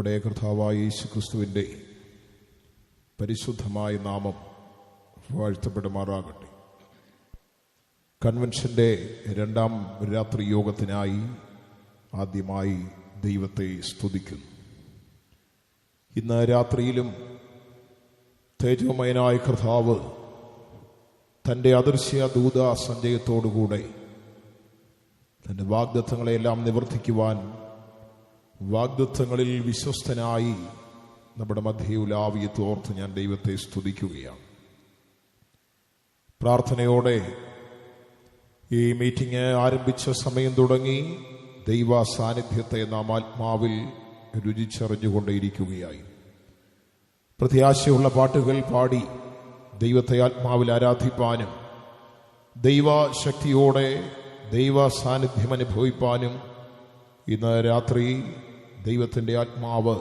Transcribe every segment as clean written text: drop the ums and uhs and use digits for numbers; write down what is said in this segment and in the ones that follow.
നമ്മുടെ കർത്താവായ യേശുക്രിസ്തുവിൻ്റെ പരിശുദ്ധമായ നാമം വാഴ്ത്തപ്പെടുമാറാകട്ടെ. കൺവെൻഷന്റെ രണ്ടാം രാത്രി യോഗത്തിനായി ആദ്യമായി ദൈവത്തെ സ്തുതിക്കുന്നു. ഇന്ന് രാത്രിയിലും തേജോമയനായ കർത്താവ് തൻ്റെ അദൃശ്യ ദൂത സഞ്ചയത്തോടുകൂടെ തൻ്റെ വാഗ്ദത്തങ്ങളെല്ലാം നിവർത്തിക്കുവാൻ വാഗ്ദത്തങ്ങളിൽ വിശ്വസ്തനായി നമ്മുടെ മധ്യേ ഉലാവിയെ ഓർത്ത് ഞാൻ ദൈവത്തെ സ്തുതിക്കുകയാണ്. പ്രാർത്ഥനയോടെ ഈ മീറ്റിംഗ് ആരംഭിച്ച സമയം തുടങ്ങി ദൈവ സാന്നിധ്യത്തെ നാം ആത്മാവിൽ രുചിച്ചറിഞ്ഞുകൊണ്ടേയിരിക്കുകയായി. പ്രത്യാശയുള്ള പാട്ടുകൾ പാടി ദൈവത്തെ ആത്മാവിൽ ആരാധിപ്പാനും ദൈവശക്തിയോടെ ദൈവ സാന്നിധ്യം അനുഭവിപ്പാനും ഇന്ന് രാത്രി ദൈവത്തിൻ്റെ ആത്മാവ്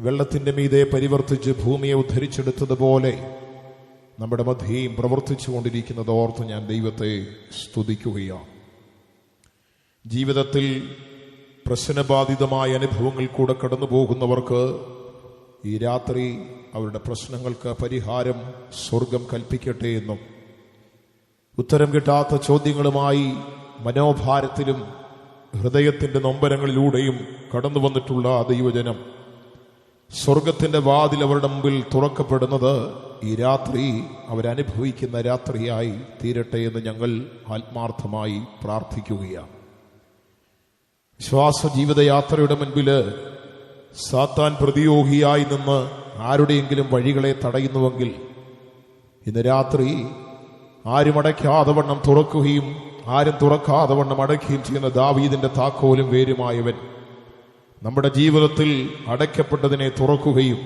വെള്ളത്തിൻ്റെ മീതെ പരിവർത്തിച്ച് ഭൂമിയെ ഉദ്ധരിച്ചെടുത്തതുപോലെ നമ്മുടെ മധ്യയും പ്രവർത്തിച്ചു കൊണ്ടിരിക്കുന്നത് ഓർത്ത് ഞാൻ ദൈവത്തെ സ്തുതിക്കുകയാണ്. ജീവിതത്തിൽ പ്രശ്നബാധിതമായ അനുഭവങ്ങൾ കൂടെ കടന്നു പോകുന്നവർക്ക് ഈ രാത്രി അവരുടെ പ്രശ്നങ്ങൾക്ക് പരിഹാരം സ്വർഗം കൽപ്പിക്കട്ടെ എന്നും, ഉത്തരം കിട്ടാത്ത ചോദ്യങ്ങളുമായി മനോഭാരത്തിലും ഹൃദയത്തിന്റെ നൊമ്പരങ്ങളിലൂടെയും കടന്നു വന്നിട്ടുള്ള ദൈവജനം സ്വർഗത്തിന്റെ വാതിൽ അവരുടെ മുമ്പിൽ തുറക്കപ്പെടുന്നത് ഈ രാത്രി അവരനുഭവിക്കുന്ന രാത്രിയായി തീരട്ടെ എന്ന് ഞങ്ങൾ ആത്മാർത്ഥമായി പ്രാർത്ഥിക്കുകയാണ്. വിശ്വാസ ജീവിതയാത്രയുടെ മുൻപിൽ സാത്താൻ പ്രതിയോഗിയായി നിന്ന് ആരുടെയെങ്കിലും വഴികളെ തടയുന്നുവെങ്കിൽ ഇന്ന് രാത്രി ആരും അടയ്ക്കാതെ വണ്ണം തുറക്കുകയും ആരും തുറക്കാതെ വണ്ണം അടയ്ക്കുകയും ചെയ്യുന്ന ദാവീദിന്റെ താക്കോലും വേരുമായവൻ നമ്മുടെ ജീവിതത്തിൽ അടയ്ക്കപ്പെട്ടതിനെ തുറക്കുകയും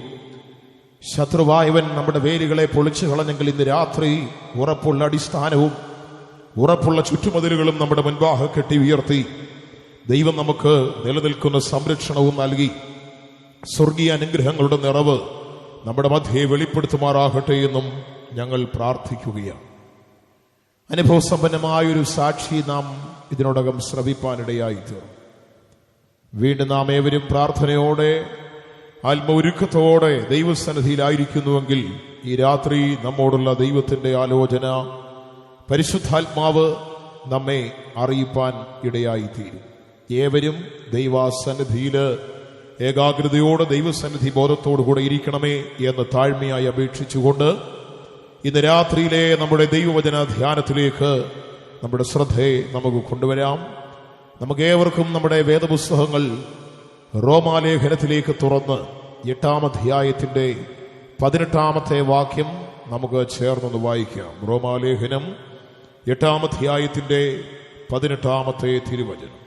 ശത്രുവായവൻ നമ്മുടെ വേരുകളെ പൊളിച്ചു കളഞ്ഞെങ്കിൽ ഇന്ന് രാത്രി ഉറപ്പുള്ള അടിസ്ഥാനവും ഉറപ്പുള്ള ചുറ്റുമതിലുകളും നമ്മുടെ മുൻപാകെ കെട്ടി ഉയർത്തി ദൈവം നമുക്ക് നിലനിൽക്കുന്ന സംരക്ഷണവും നൽകി സ്വർഗീയ അനുഗ്രഹങ്ങളുടെ നിറവ് നമ്മുടെ മധ്യേ വെളിപ്പെടുത്തുമാറാകട്ടെ എന്നും ഞങ്ങൾ പ്രാർത്ഥിക്കുകയാണ്. അനുഭവസമ്പന്നമായൊരു സാക്ഷി നാം ഇതിനോടകം ശ്രവിപ്പാനിടയായി തീർന്നു. വീണ്ടും നാം ഏവരും പ്രാർത്ഥനയോടെ ആത്മൊരുക്കത്തോടെ ദൈവസന്നിധിയിലായിരിക്കുന്നുവെങ്കിൽ ഈ രാത്രി നമ്മോടുള്ള ദൈവത്തിന്റെ ആലോചന പരിശുദ്ധാത്മാവ് നമ്മെ അറിയിപ്പാൻ ഇടയായിത്തീരും. ഏവരും ദൈവസന്നിധിയിൽ ഏകാഗ്രതയോടെ ദൈവസന്നിധി ബോധത്തോടുകൂടെ ഇരിക്കണമേ എന്ന് താഴ്മയായി അപേക്ഷിച്ചുകൊണ്ട് ഇന്ന് രാത്രിയിലെ നമ്മുടെ ദൈവവചന ധ്യാനത്തിലേക്ക് നമ്മുടെ ശ്രദ്ധയെ നമുക്ക് കൊണ്ടുവരാം. നമുക്ക് ഏവർക്കും നമ്മുടെ വേദപുസ്തകങ്ങൾ റോമാലേഖനത്തിലേക്ക് തുറന്ന് 8-ാം അധ്യായത്തിന്റെ 18-ാമത്തെ വാക്യം നമുക്ക് ചേർന്നൊന്ന് വായിക്കാം. റോമാലേഖനം 8-ാം അധ്യായത്തിന്റെ 18-ാമത്തെ തിരുവചനം.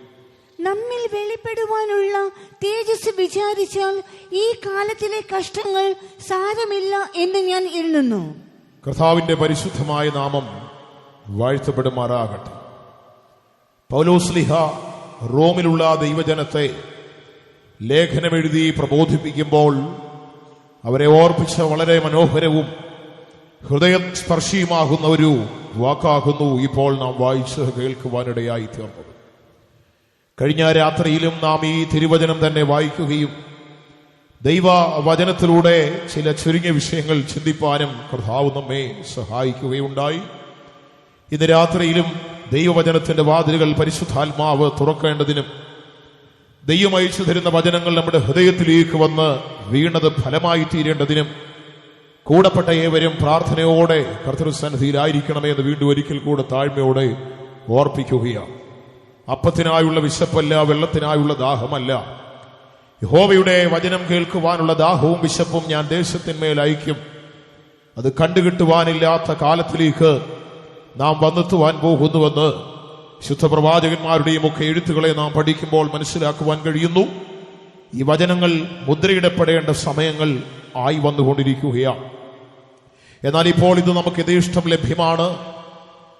നമ്മിൽ വെളിപ്പെടുവാനുള്ള തേജസ് വിചാരിച്ചാൽ ഈ കാലത്തിലെ കഷ്ടങ്ങൾ സാരമില്ല എന്ന് ഞാൻ എണ്ണുന്നു. കർത്താവിന്റെ പരിശുദ്ധമായ നാമം വാഴ്ത്തപ്പെടുമാറാകട്ടെ. പൗലോസ്ലീഹ റോമിലുള്ള ദൈവജനത്തെ ലേഖനമെഴുതി പ്രബോധിപ്പിക്കുമ്പോൾ അവരെ ഓർപ്പിച്ച വളരെ മനോഹരവും ഹൃദയസ്പർശിയുമാകുന്ന ഒരു വാക്കാകുന്നു ഇപ്പോൾ നാം വായിച്ച് കേൾക്കുവാനിടയായി തീർന്നത്. കഴിഞ്ഞ രാത്രിയിലും നാം ഈ തിരുവചനം തന്നെ വായിക്കുകയും ദൈവവചനത്തിലൂടെ ചില ചുരുങ്ങിയ വിഷയങ്ങൾ ചിന്തിപ്പാനും കർത്താവ് നമ്മെ സഹായിക്കുകയുണ്ടായി. ഇന്ന് രാത്രിയിലും ദൈവവചനത്തിന്റെ വാതിലുകൾ പരിശുദ്ധാത്മാവ് തുറക്കേണ്ടതിനും ദൈവം അയച്ചു തരുന്ന വചനങ്ങൾ നമ്മുടെ ഹൃദയത്തിലേക്ക് വന്ന് വീണത് ഫലമായി തീരേണ്ടതിനും കൂടപ്പെട്ട ഏവരും പ്രാർത്ഥനയോടെ കർത്തൃസന്നിധിയിലായിരിക്കണമേ എന്ന് വീണ്ടും ഒരിക്കൽ കൂടെ താഴ്മയോടെ ഓർപ്പിക്കുകയാണ്. അപ്പത്തിനായുള്ള വിശപ്പല്ല, വെള്ളത്തിനായുള്ള ദാഹമല്ല, യഹോവയുടെ വചനം കേൾക്കുവാനുള്ള ദാഹവും വിശപ്പും ഞാൻ ദേശത്തിന്മേൽ അയക്കും. അത് കണ്ടുകിട്ടുവാനില്ലാത്ത കാലത്തിലേക്ക് നാം വന്നെത്തുവാൻ പോകുന്നുവെന്ന് ശുദ്ധപ്രവാചകന്മാരുടെയും ഒക്കെ എഴുത്തുകളെ നാം പഠിക്കുമ്പോൾ മനസ്സിലാക്കുവാൻ കഴിയുന്നു. ഈ വചനങ്ങൾ മുദ്രയിടപ്പെടേണ്ട സമയങ്ങൾ ആയി വന്നുകൊണ്ടിരിക്കുകയാണ്. എന്നാൽ ഇപ്പോൾ ഇത് നമുക്ക് യഥേഷ്ടം ലഭ്യമാണ്.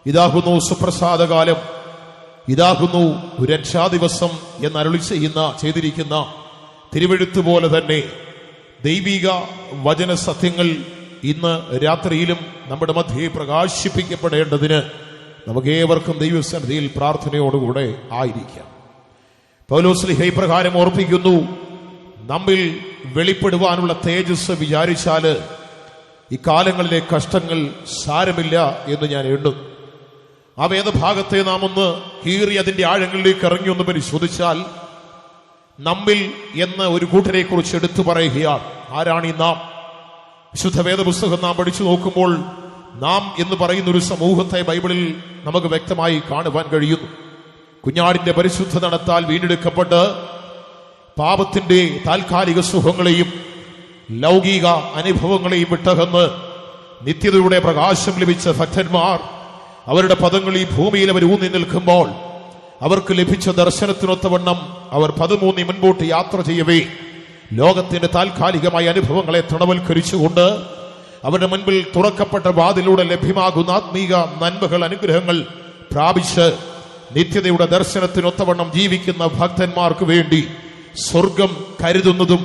ഇതാകുന്നു സുപ്രസാദകാലം, ഇതാകുന്നു രക്ഷാദിവസം എന്നരുളി ചെയ്തിരിക്കുന്ന തിരുവെഴുത്ത് പോലെ തന്നെ ദൈവിക വചന സത്യങ്ങൾ ഇന്ന് രാത്രിയിലും നമ്മുടെ മധ്യേ പ്രകാശിപ്പിക്കപ്പെടേണ്ടതിന് നമുക്ക് ഏവർക്കും നമ്മിൽ വെളിപ്പെടുവാനുള്ള തേജസ് വിചാരിച്ചാല് ഈ കാലങ്ങളിലെ കഷ്ടങ്ങൾ സാരമില്ല എന്ന് ഞാൻ എണ്ണും. ആ വേദഭാഗത്തെ നാം ഒന്ന് കീറി അതിന്റെ ആഴങ്ങളിലേക്ക് ഇറങ്ങി ഒന്ന് പരിശോധിച്ചാൽ നമ്മിൽ എന്ന ഒരു കൂട്ടരെ കുറിച്ച് എടുത്തു പറയുകയാണ്. ആരാണ് ഈ നാം? വിശുദ്ധ വേദപുസ്തകം നാം പഠിച്ചു നോക്കുമ്പോൾ നാം എന്ന് പറയുന്ന ഒരു സമൂഹത്തെ ബൈബിളിൽ നമുക്ക് വ്യക്തമായി കാണുവാൻ കഴിയുന്നു. കുഞ്ഞാടിന്റെ പരിശുദ്ധ നടത്താൽ വീണ്ടെടുക്കപ്പെട്ട് പാപത്തിന്റെ താൽക്കാലിക സുഖങ്ങളെയും ലൗകിക അനുഭവങ്ങളെയും വിട്ടകന്ന് നിത്യതയുടെ പ്രകാശം ലഭിച്ച ഭക്തന്മാർ അവരുടെ പദങ്ങൾ ഈ ഭൂമിയിൽ അവർ ഊന്നി നിൽക്കുമ്പോൾ അവർക്ക് ലഭിച്ച ദർശനത്തിനൊത്തവണ്ണം അവർ പദമൂന്നി മുൻപോട്ട് യാത്ര ചെയ്യവേ ലോകത്തിന്റെ താൽക്കാലികമായ അനുഭവങ്ങളെ തൃണവൽക്കരിച്ചുകൊണ്ട് അവരുടെ മുൻപിൽ തുറക്കപ്പെട്ട വാതിലൂടെ ലഭ്യമാകുന്ന ആത്മീക നന്മകൾ, അനുഗ്രഹങ്ങൾ പ്രാപിച്ച് നിത്യതയുടെ ദർശനത്തിനൊത്തവണ്ണം ജീവിക്കുന്ന ഭക്തന്മാർക്ക് വേണ്ടി സ്വർഗം കരുതുന്നതും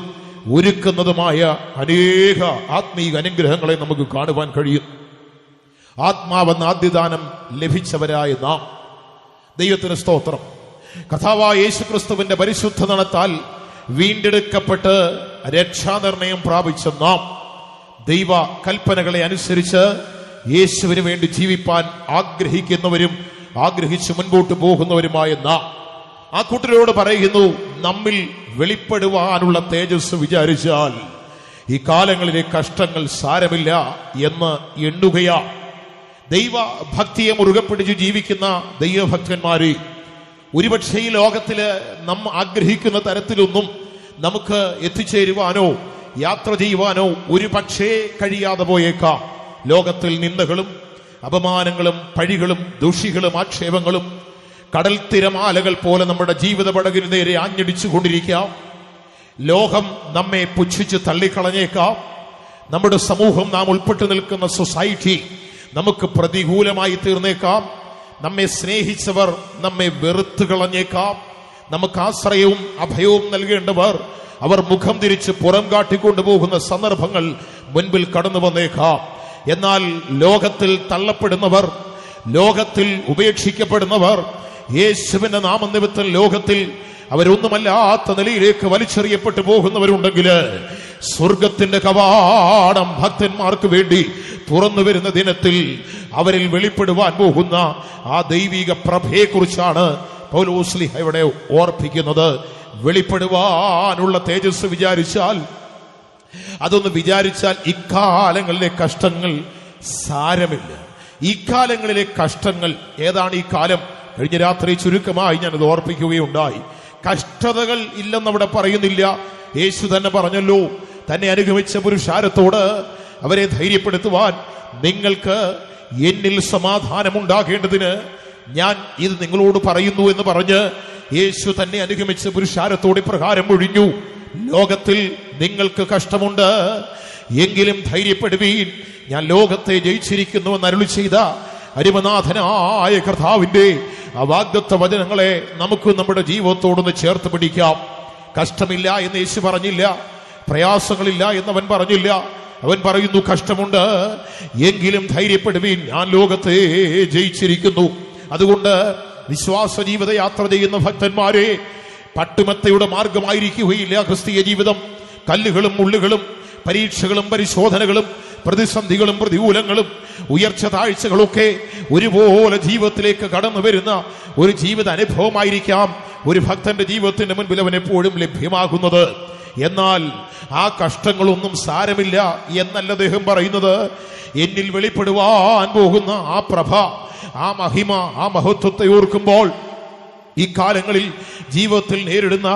ഒരുക്കുന്നതുമായ അനേക ആത്മീക അനുഗ്രഹങ്ങളെ നമുക്ക് കാണുവാൻ കഴിയും. ആത്മാവെന്ന ആദ്യദാനം ലഭിച്ചവരായ നാം, ദൈവത്തിന് സ്തോത്രം, കർത്താവായ യേശുക്രിസ്തുവിന്റെ പരിശുദ്ധ നടത്താൽ വീണ്ടെടുക്കപ്പെട്ട് രക്ഷാനിർണയം പ്രാപിച്ച നാം ദൈവ കൽപ്പനകളെ അനുസരിച്ച് യേശുവിന് വേണ്ടി ജീവിപ്പാൻ ആഗ്രഹിക്കുന്നവരും ആഗ്രഹിച്ച് മുൻപോട്ട് പോകുന്നവരുമായ നാം ആ കൂട്ടരോട് പറയുന്നു, നമ്മിൽ വെളിപ്പെടുവാനുള്ള തേജസ് വിചാരിച്ചാൽ ഈ കാലങ്ങളിലെ കഷ്ടങ്ങൾ സാരമില്ല എന്ന് എണ്ണുകയാ. ദൈവ ഭക്തിയെ മുറുകെ പിടിച്ച് ജീവിക്കുന്ന ദൈവഭക്തന്മാരെ ഒരുപക്ഷെ ഈ ലോകത്തില് നാം ആഗ്രഹിക്കുന്ന തരത്തിലൊന്നും നമുക്ക് എത്തിച്ചേരുവാനോ യാത്ര ചെയ്യുവാനോ ഒരു പക്ഷേ കഴിയാതെ പോയേക്കാം. ലോകത്തിൽ നിന്ദകളും അപമാനങ്ങളും പഴികളും ദൂഷികളും ആക്ഷേപങ്ങളും കടൽ തിരമാലകൾ പോലെ നമ്മുടെ ജീവിത പടകിന് നേരെ ആഞ്ഞടിച്ചു കൊണ്ടിരിക്കാം. ലോകം നമ്മെ പുച്ഛിച്ച് തള്ളിക്കളഞ്ഞേക്കാം. നമ്മുടെ സമൂഹം, നാം ഉൾപ്പെട്ടു നിൽക്കുന്ന സൊസൈറ്റി നമുക്ക് പ്രതികൂലമായി തീർന്നേക്കാം. നമ്മെ സ്നേഹിച്ചവർ നമ്മെ വെറുത്തു കളഞ്ഞേക്കാം. നമുക്ക് ആശ്രയവും അഭയവും നൽകേണ്ടവർ അവർ മുഖം തിരിച്ച് പുറം കാട്ടിക്കൊണ്ടുപോകുന്ന സന്ദർഭങ്ങൾ മുൻപിൽ കടന്നു വന്നേക്കാം. എന്നാൽ ലോകത്തിൽ തള്ളപ്പെടുന്നവർ, ലോകത്തിൽ ഉപേക്ഷിക്കപ്പെടുന്നവർ, യേശുവിന്റെ നാമനിമിത്തം ലോകത്തിൽ അവരൊന്നുമല്ലാത്ത നിലയിലേക്ക് വലിച്ചെറിയപ്പെട്ടു പോകുന്നവരുണ്ടെങ്കിൽ സ്വർഗത്തിന്റെ കവാടം ഭക്തന്മാർക്ക് വേണ്ടി തുറന്നു വരുന്ന ദിനത്തിൽ അവരിൽ വെളിപ്പെടുവാൻ പോകുന്ന ആ ദൈവിക പ്രഭയെക്കുറിച്ചാണ് പൗലോസ്ലീഹ ഇവിടെ ഓർപ്പിക്കുന്നത്. വെളിപ്പെടുവാനുള്ള തേജസ് വിചാരിച്ചാൽ, അതൊന്ന് വിചാരിച്ചാൽ ഇക്കാലങ്ങളിലെ കഷ്ടങ്ങൾ സാരമില്ല. ഈ കാലങ്ങളിലെ കഷ്ടങ്ങൾ ഏതാണ്? ഈ കാലം കഴിഞ്ഞ രാത്രി ചുരുക്കമായി ഞാനത് ഓർപ്പിക്കുകയുണ്ടായി. കഷ്ടതകൾ ഇല്ലെന്നവിടെ പറയുന്നില്ല. യേശു തന്നെ പറഞ്ഞല്ലോ, തന്നെ അനുഗമിച്ച പുരുഷാരത്തോട് അവരെ ധൈര്യപ്പെടുത്തുവാൻ, നിങ്ങൾക്ക് എന്നിൽ സമാധാനമുണ്ടാകേണ്ടതിന് ഞാൻ ഇത് നിങ്ങളോട് പറയുന്നു എന്ന് പറഞ്ഞ് യേശു തന്നെ അനുഗമിച്ച പുരുഷാരത്തോട് ഇപ്രകാരം ഒഴിഞ്ഞു, ലോകത്തിൽ നിങ്ങൾക്ക് കഷ്ടമുണ്ട്, എങ്കിലും ധൈര്യപ്പെടുവീൻ, ഞാൻ ലോകത്തെ ജയിച്ചിരിക്കുന്നുവെന്ന് അരുളി ചെയ്ത അരിമനാഥനായ കർത്താവിന്റെ ആ വാഗ്ദത്ത വചനങ്ങളെ നമുക്ക് നമ്മുടെ ജീവിതത്തോടൊന്ന് ചേർത്ത് പിടിക്കാം. കഷ്ടമില്ല എന്ന് യേശു പറഞ്ഞില്ല, പ്രയാസങ്ങളില്ല എന്നവൻ പറഞ്ഞില്ല. അവൻ പറയുന്നു, കഷ്ടമുണ്ട്, എങ്കിലും ധൈര്യപ്പെടുവീൻ, ഞാൻ ലോകത്തെ ജയിച്ചിരിക്കുന്നു. അതുകൊണ്ട് വിശ്വാസ ജീവിത യാത്ര ചെയ്യുന്ന ഭക്തന്മാരെ, പട്ടുമത്തയുടെ മാർഗമായിരിക്കുകയില്ല ക്രിസ്തീയ ജീവിതം. കല്ലുകളും മുള്ളുകളും പരീക്ഷകളും പരിശോധനകളും പ്രതിസന്ധികളും പ്രതികൂലങ്ങളും ഉയർച്ച താഴ്ചകളൊക്കെ ഒരുപോലെ ജീവിതത്തിലേക്ക് കടന്നു വരുന്ന ഒരു ജീവിത അനുഭവമായിരിക്കാം ഒരു ഭക്തന്റെ ജീവിതത്തിന്റെ മുൻപിൽ അവൻ എപ്പോഴും ലഭ്യമാകുന്നത്. എന്നാൽ ആ കഷ്ടങ്ങളൊന്നും സാരമില്ല എന്നല്ല അദ്ദേഹം പറയുന്നത്. എന്നിൽ വെളിപ്പെടുവാൻ പോകുന്ന ആ പ്രഭ, ആ മഹിമ, ആ മഹത്വത്തെ ഓർക്കുമ്പോൾ ഈ കാലങ്ങളിൽ ജീവിതത്തിൽ നേരിടുന്ന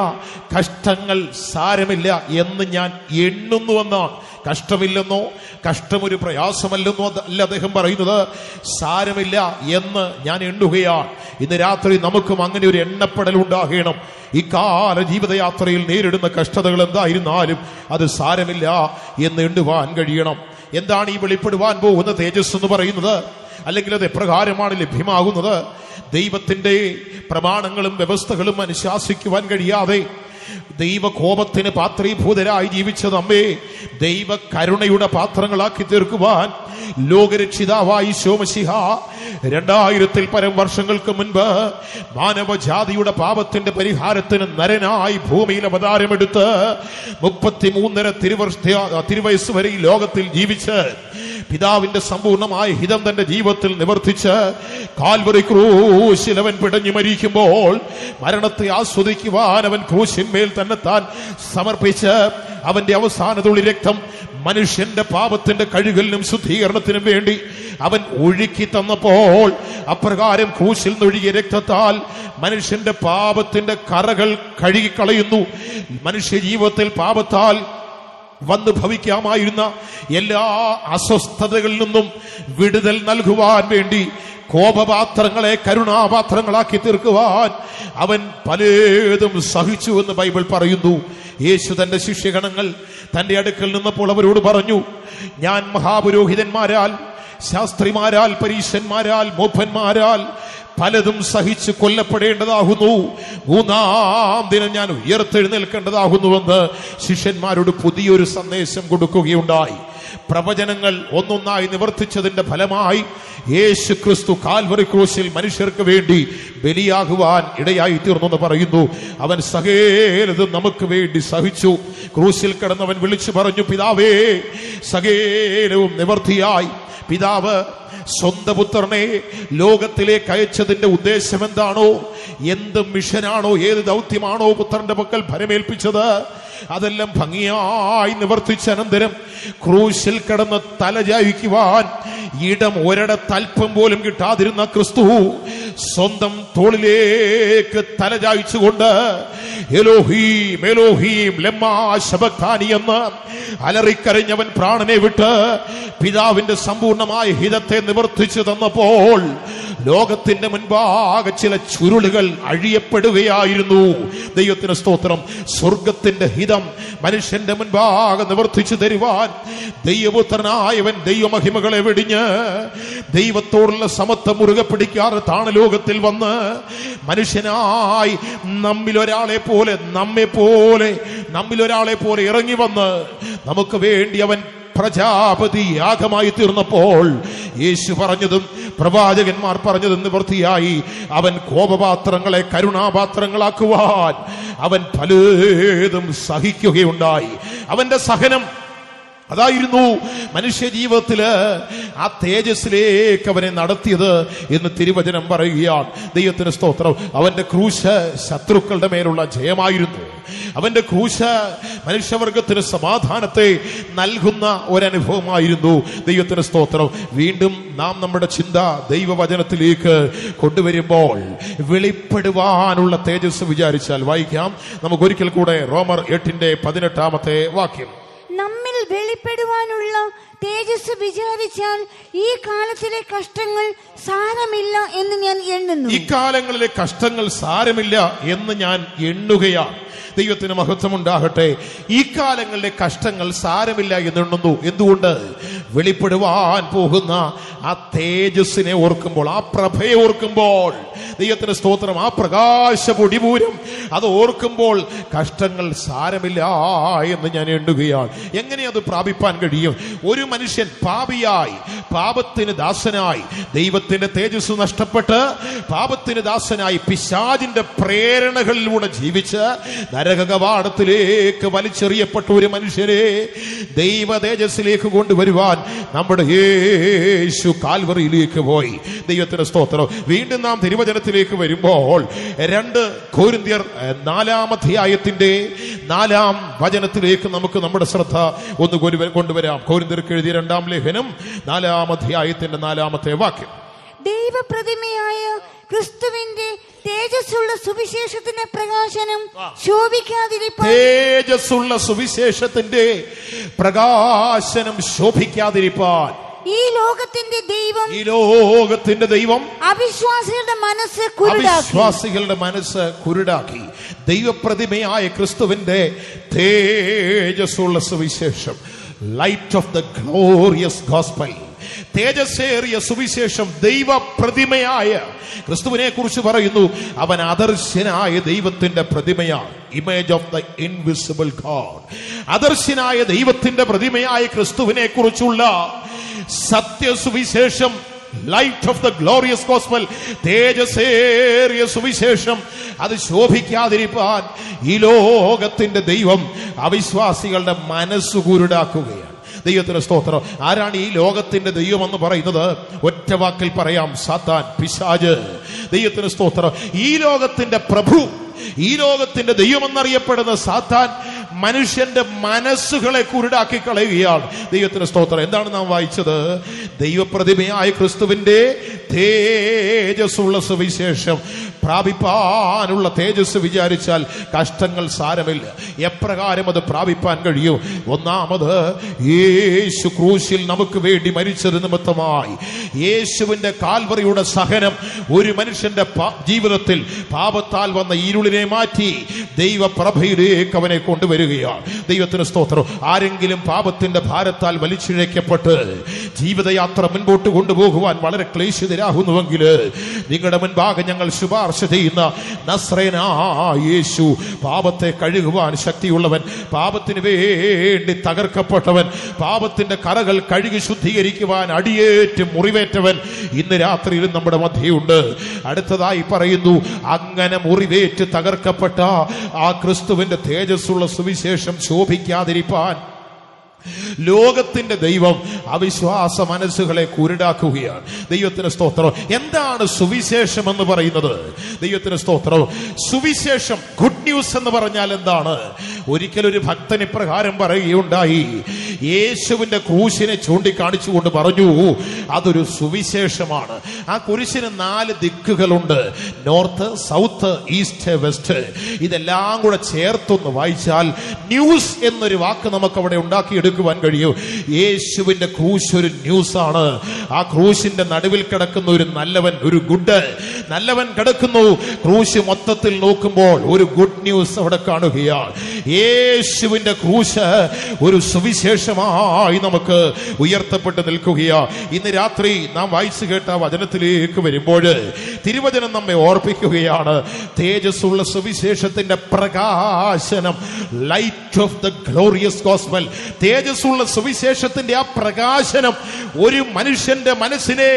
കഷ്ടങ്ങൾ സാരമില്ല എന്ന് ഞാൻ എണ്ണുന്നുവെന്നാണ്. കഷ്ടമില്ലെന്നോ കഷ്ടമൊരു പ്രയാസമല്ലെന്നോ അല്ല അദ്ദേഹം പറയുന്നത്, സാരമില്ല എന്ന് ഞാൻ എണ്ണുകയാണ്. ഇന്ന് രാത്രി നമുക്കും അങ്ങനെ ഒരു എണ്ണപ്പെടൽ ഉണ്ടാകണം. ഈ കാല ജീവിതയാത്രയിൽ നേരിടുന്ന കഷ്ടതകൾ എന്തായിരുന്നാലും അത് സാരമില്ല എന്ന് എണ്ണുവാൻ കഴിയണം. എന്താണ് ഈ വെളിപ്പെടുവാൻ പോകുന്ന തേജസ് എന്ന് പറയുന്നത്? അല്ലെങ്കിൽ അത് എപ്രകാരമാണ് ലഭ്യമാകുന്നത്? ദൈവത്തിന്റെ പ്രമാണങ്ങളും വ്യവസ്ഥകളും അനുശാസിക്കുവാൻ കഴിയാതെ ദൈവകോപത്തിന് പാത്രീഭൂതരായി ജീവിച്ച നമ്മെ ദൈവ കരുണയുടെ പാത്രങ്ങളാക്കി തീർക്കുവാൻ ലോകരക്ഷിതാവായി ഈശോ മിശിഹ 2000-ൽ പരം വർഷങ്ങൾക്ക് മുൻപ് മാനവജാതിയുടെ പാപത്തിന്റെ പരിഹാരത്തിന് നരനായി ഭൂമിയിൽ അവതാരമെടുത്ത് 33.5 തിരുവയസ്സ് വരെ ഈ ലോകത്തിൽ ജീവിച്ച് പിതാവിന്റെ സമ്പൂർണമായ ഹിതം തന്റെ ജീവിതത്തിൽ നിവർത്തിച്ച് കാൽവറി ക്രൂശിൽ അവൻ പിടഞ്ഞു മരിക്കുമ്പോൾ മരണത്തെ ആസ്വദിക്കുവാൻ അവൻ ക്രൂശിന്മേൽ തന്നെ താൻ സമർപ്പിച്ച് അവന്റെ അവസാന തുള്ളി രക്തം മനുഷ്യന്റെ പാപത്തിന്റെ കഴുകലിനും ശുദ്ധീകരണത്തിനും വേണ്ടി അവൻ ഒഴുക്കി തന്നപ്പോൾ അപ്രകാരം ക്രൂശിൽ നിന്നൊഴുകിയ രക്തത്താൽ മനുഷ്യന്റെ പാപത്തിന്റെ കറകൾ കഴുകിക്കളയുന്നു. മനുഷ്യ ജീവിതത്തിൽ പാപത്താൽ വന്നു ഭവിക്കാമായിരുന്ന എല്ലാ അസ്വസ്ഥതകളിൽ നിന്നും വിടുതൽ നൽകുവാൻ വേണ്ടി കോപപാത്രങ്ങളെ കരുണാപാത്രങ്ങളാക്കി തീർക്കുവാൻ അവൻ പലതും സഹിച്ചു എന്ന് ബൈബിൾ പറയുന്നു. യേശു തന്റെ ശിഷ്യഗണങ്ങൾ തന്റെ അടുക്കൽ നിന്നപ്പോൾ അവരോട് പറഞ്ഞു, ഞാൻ മഹാപുരോഹിതന്മാരാൽ, ശാസ്ത്രിമാരാൽ, പരീശന്മാരാൽ, മൂപ്പന്മാരാൽ പലതും സഹിച്ച് കൊല്ലപ്പെടേണ്ടതാകുന്നു, 3-ാം ദിനം ഞാൻ ഉയർത്തെഴുന്നേൽക്കേണ്ടതാകുന്നുവെന്ന് ശിഷ്യന്മാരോട് പുതിയൊരു സന്ദേശം കൊടുക്കുകയുണ്ടായി. പ്രവചനങ്ങൾ ഒന്നൊന്നായി നിവർത്തിച്ചതിന്റെ ഫലമായി യേശു ക്രിസ്തു കാൽവറി ക്രൂശിൽ മനുഷ്യർക്ക് വേണ്ടി ബലിയാകുവാൻ ഇടയായി തീർന്നു എന്ന് പറയുന്നു. അവൻ സകലതും നമുക്ക് വേണ്ടി സഹിച്ചു. ക്രൂശിൽ കിടന്നവൻ വിളിച്ചു പറഞ്ഞു, പിതാവേ, സകലവും നിവർത്തിയായി. പിതാവ് സ്വന്തം പുത്രനെ ലോകത്തിലേക്ക് അയച്ചതിന്റെ ഉദ്ദേശം എന്താണോ, എന്ത് മിഷനാണോ, ഏത് ദൗത്യമാണോ പുത്രന്റെ പക്കൽ ഭരമേൽപ്പിച്ചത്, അതെല്ലാം ഭംഗിയായി നിവർത്തിച്ച അനന്തരം ക്രൂശിൽ കിടന്ന് തലചായ്ക്കുവാൻ ഇടം ഒരിടത്തൽപ്പം പോലും കിട്ടാതിരുന്ന ക്രിസ്തു സ്വന്തം തോളിലേക്ക് തലചായ്ച്ചുകൊണ്ട് എലോഹീം എലോഹീം ലമ്മാ ശബക്താനി എന്ന് അലറിക്കരഞ്ഞവൻ പ്രാണനെ വിട്ട് പിതാവിന്റെ സമ്പൂർണമായ ഹിതത്തെ നിവർത്തിച്ചു തന്നപ്പോൾ ലോകത്തിന്റെ മുൻപാകെ ചില ചുരുളുകൾ അഴിയപ്പെടുകയായിരുന്നു. ദൈവത്തിന് സ്തോത്രം. സ്വർഗത്തിന്റെ ഹിതം മനുഷ്യന്റെ മുൻപാകെ നിവർത്തിച്ചു തരുവാൻ ദൈവപുത്രനായവൻ ദൈവമഹിമകളെ വെടിഞ്ഞ് ദൈവത്തോടുള്ള സമത്വം മുറുകെ പിടിക്കാറ് താണ് ലോകത്തിൽ വന്ന് മനുഷ്യനായി നമ്മിലൊരാളെ പോലെ ഇറങ്ങി വന്ന് നമുക്ക് വേണ്ടി അവൻ പ്രജാപതി യാഗമായി തീർന്നപ്പോൾ യേശു പറഞ്ഞതും പ്രവാചകന്മാർ പറഞ്ഞതും നിവൃത്തിയായി. അവൻ കോപപാത്രങ്ങളെ കരുണാപാത്രങ്ങളാക്കുവാൻ അവൻ പലതും സഹിക്കുകയുണ്ടായി. അവന്റെ സഹനം അതായിരുന്നു മനുഷ്യ ജീവിതത്തില് ആ തേജസ്സിലേക്ക് അവനെ നടത്തിയത് എന്ന് തിരുവചനം പറയുകയാണ്. ദൈവത്തിന് സ്തോത്രം. അവന്റെ ക്രൂശ് ശത്രുക്കളുടെ മേലുള്ള ജയമായിരുന്നു. അവന്റെ ക്രൂശ് മനുഷ്യവർഗത്തിന് സമാധാനത്തെ നൽകുന്ന ഒരനുഭവമായിരുന്നു. ദൈവത്തിന് സ്തോത്രം. വീണ്ടും നാം നമ്മുടെ ചിന്ത ദൈവവചനത്തിലേക്ക് കൊണ്ടുവരുമ്പോൾ വെളിപ്പെടുവാനുള്ള തേജസ് വിചാരിച്ചാൽ വായിക്കാം. നമുക്കൊരിക്കൽ കൂടെ റോമർ 8:18 വാക്യം. നമ്മിൽ വെളിപ്പെടുവാനുള്ള തേജസ് വിചാരിച്ചാൽ ഈ കാലത്തിലെ കഷ്ടങ്ങൾ സാരമില്ല എന്ന് ഞാൻ എണ്ണുന്നു. ഈ കാലങ്ങളിലെ കഷ്ടങ്ങൾ സാരമില്ല എന്ന് ഞാൻ എണ്ണുകയാണ്. ദൈവത്തിന് മഹത്വം ഉണ്ടാകട്ടെ. ഈ കാലങ്ങളിലെ കഷ്ടങ്ങൾ സാരമില്ല എന്നെണ്ണുന്നു. എന്തുകൊണ്ട്? വെളിപ്പെടുവാൻ പോകുന്ന ആ തേജസ്സിനെ ഓർക്കുമ്പോൾ, ആ പ്രഭയെ ഓർക്കുമ്പോൾ, ദൈവത്തിന് സ്തോത്രം, ആ പ്രകാശ പൊടിപൂരം അത് ഓർക്കുമ്പോൾ കഷ്ടങ്ങൾ സാരമില്ല എന്ന് ഞാൻ എണ്ണുകയാണ്. എങ്ങനെ അത് പ്രാപിപ്പാൻ കഴിയും? ഒരു മനുഷ്യൻ പാപിയായി, പാപത്തിന് ദാസനായി, ദൈവത്തിന്റെ തേജസ് നഷ്ടപ്പെട്ട് പാപത്തിന് ദാസനായി പിശാചിന്റെ പ്രേരണകളിലൂടെ ജീവിച്ച് നരകകവാടത്തിലേക്ക് വലിച്ചെറിയപ്പെട്ട ഒരു മനുഷ്യരെ ദൈവ തേജസ്സിലേക്ക് കൊണ്ടുവരുവാൻ നമ്മുടെ യേശു കാൽവറിയിലേക്ക് പോയി. ദൈവത്തിന് സ്തോത്രം. വീണ്ടും നാം തിരുവചനത്തിലേക്ക് വരുമ്പോൾ 2 കൊരിന്ത്യർ 4-ാം അധ്യായത്തിന്റെ 4-ാം വചനത്തിലേക്ക് നമുക്ക് നമ്മുടെ ശ്രദ്ധ ഒന്ന് കൊണ്ടുവരാം. കൊരിന്ത്യർക്ക് എഴുതിയ 2-ാം ലേഖനം 4-ാം അധ്യായത്തിന്റെ 4-ാമത്തെ വാക്യം. ദൈവപ്രതിമയായ ക്രിസ്തുവിന്റെ തേജസ്സുള്ള സുവിശേഷത്തിന്റെ പ്രകാശനം ശോഭിക്കാതിരിപ്പാൻ, തേജസ്സുള്ള സുവിശേഷത്തിന്റെ പ്രകാശനം ശോഭിക്കാതിരിപ്പാൻ ഈ ലോകത്തിന്റെ ദൈവം അവിശ്വാസികളുടെ മനസ്സ് കുരുടാക്കി. ദൈവപ്രതിമയായ ക്രിസ്തുവിന്റെ തേജസ്സുള്ള സുവിശേഷം, light of the glorious gospel, തേജസ്സേറിയ സുവിശേഷം ദൈവ പ്രതിമയായ ക്രിസ്തുവിനെ കുറിച്ച് പറയുന്നു. അവൻ അദർശ്യനായ ദൈവത്തിന്റെ പ്രതിമയാണ്. Image of the invisible God. അദർശ്യനായ ദൈവത്തിന്റെ പ്രതിമയായ ക്രിസ്തുവിനെ കുറിച്ചുള്ള സത്യസുവിശേഷം, light of the glorious gospel, തേജസ്സേറിയ സുവിശേഷം, അത് ശോഭിക്കാതിരിപ്പാൻ ഈ ലോകത്തിന്റെ ദൈവം അവിശ്വാസികളുടെ മനസ്സു കുരുടാക്കുകയാണ്. ദൈവത്തിന് സ്തോത്രം. ആരാണ് ഈ ലോകത്തിന്റെ ദൈവം എന്ന് പറയുന്നത്? ഒറ്റ വാക്കിൽ പറയാം, സാത്താൻ, പിശാച്. ദൈവത്തിന് സ്തോത്രം. ഈ ലോകത്തിന്റെ പ്രഭു, ഈ ലോകത്തിന്റെ ദൈവമെന്നറിയപ്പെടുന്ന സാത്താൻ മനുഷ്യന്റെ മനസ്സുകളെ കുരുടാക്കി കളയുകയാണ്. ദൈവത്തിന് സ്തോത്രം. എന്താണ് നാം വായിച്ചത്? ദൈവപ്രതിമയായ ക്രിസ്തുവിന്റെ തേജസ്സുള്ള സുവിശേഷം പ്രാപിപ്പാനുള്ള തേജസ് വിചാരിച്ചാൽ കഷ്ടങ്ങൾ സാരമില്ല. എപ്രകാരം അത് പ്രാപിപ്പാൻ കഴിയും? ഒന്നാമത്, യേശു ക്രൂശിൽ നമുക്ക് വേണ്ടി മരിച്ചത് നിമിത്തമായി യേശുവിന്റെ കാൽവറിയുടെ സഹനം ഒരു മനുഷ്യന്റെ ജീവിതത്തിൽ പാപത്താൽ വന്ന ഇരുളിനെ മാറ്റി ദൈവപ്രഭയിലേക്ക് അവനെ കൊണ്ടുവരികയാണ്. ദൈവത്തിന് സ്തോത്രം. ആരെങ്കിലും പാപത്തിന്റെ ഭാരത്താൽ വലിച്ചിഴയ്ക്കപ്പെട്ട് ജീവിതയാത്ര മുൻപോട്ട് കൊണ്ടുപോകുവാൻ വളരെ ക്ലേശിതരാകുന്നുവെങ്കിൽ നിങ്ങളുടെ മുൻപാകെ ഞങ്ങൾ ശുപാർശ ചെയ്യുന്ന നസ്രയനായ യേശു, പാപത്തെ കഴുകുവാൻ ശക്തിയുള്ളവൻ, പാപത്തിന് വേണ്ടി തകർക്കപ്പെട്ടവൻ, പാപത്തിന്റെ കറകൾ കഴുകി ശുദ്ധീകരിക്കുവാൻ അടിയേറ്റ് മുറിവേറ്റവൻ ഇന്ന് രാത്രിയിലും നമ്മുടെ മധ്യയുണ്ട്. അടുത്തതായി പറയുന്നു, അങ്ങനെ മുറിവേറ്റ് തകർക്കപ്പെട്ട ആ ക്രിസ്തുവിന്റെ തേജസ്സുള്ള സുവിശേഷം ശോഭിക്കാതിരിപ്പാൻ ലോകത്തിന്റെ ദൈവം അവിശ്വാസ മനസ്സുകളെ കുരുടാക്കുകയാണ്. ദൈവത്തിന് സ്തോത്രം. എന്താണ് സുവിശേഷം എന്ന് പറയുന്നത്? ദൈവത്തിന് സ്തോത്രം. സുവിശേഷം, ഗുഡ് ന്യൂസ് എന്ന് പറഞ്ഞാൽ എന്താണ്? ഒരിക്കലൊരു ഭക്തൻ ഇപ്രകാരം പറയുകയുണ്ടായി. യേശുവിന്റെ ക്രൂശിനെ ചൂണ്ടിക്കാണിച്ചുകൊണ്ട് പറഞ്ഞു, അതൊരു സുവിശേഷമാണ്. ആ കുരിശിന് 4 ദിക്കുകളുണ്ട്. North, south, east, west. ഇതെല്ലാം കൂടെ ചേർത്തൊന്ന് വായിച്ചാൽ ന്യൂസ് എന്നൊരു വാക്ക് നമുക്ക് അവിടെ ഉണ്ടാക്കിയെടുക്കുവാൻ കഴിയും. യേശുവിന്റെ ക്രൂശ് ഒരു ന്യൂസാണ്. ആ ക്രൂശിന്റെ നടുവിൽ കിടക്കുന്ന ഒരു നല്ലവൻ, ഒരു ഗുഡ് നല്ലവൻ കിടക്കുന്നു. ക്രൂശ് മൊത്തത്തിൽ നോക്കുമ്പോൾ ഒരു ഗുഡ് ന്യൂസ് അവിടെ കാണുകയാണ്. യേശുവിന്റെ ക്രൂശ് ഒരു സുവിശേഷമായി നമുക്ക് ഉയർത്തപ്പെട്ട് നിൽക്കുകയാണ്. ഇന്ന് രാത്രി നാം വായിച്ചു കേട്ട വചനത്തിലേക്ക് വരുമ്പോൾ തിരുവചനം നമ്മെ ഓർപ്പിക്കുകയാണ്, തേജസ്സുള്ള സുവിശേഷത്തിന്റെ പ്രകാശനം, light of the glorious gospel. തേജസ്സുള്ള സുവിശേഷത്തിന്റെ ആ പ്രകാശനം ഒരു മനുഷ്യന്റെ മനസ്സിനെ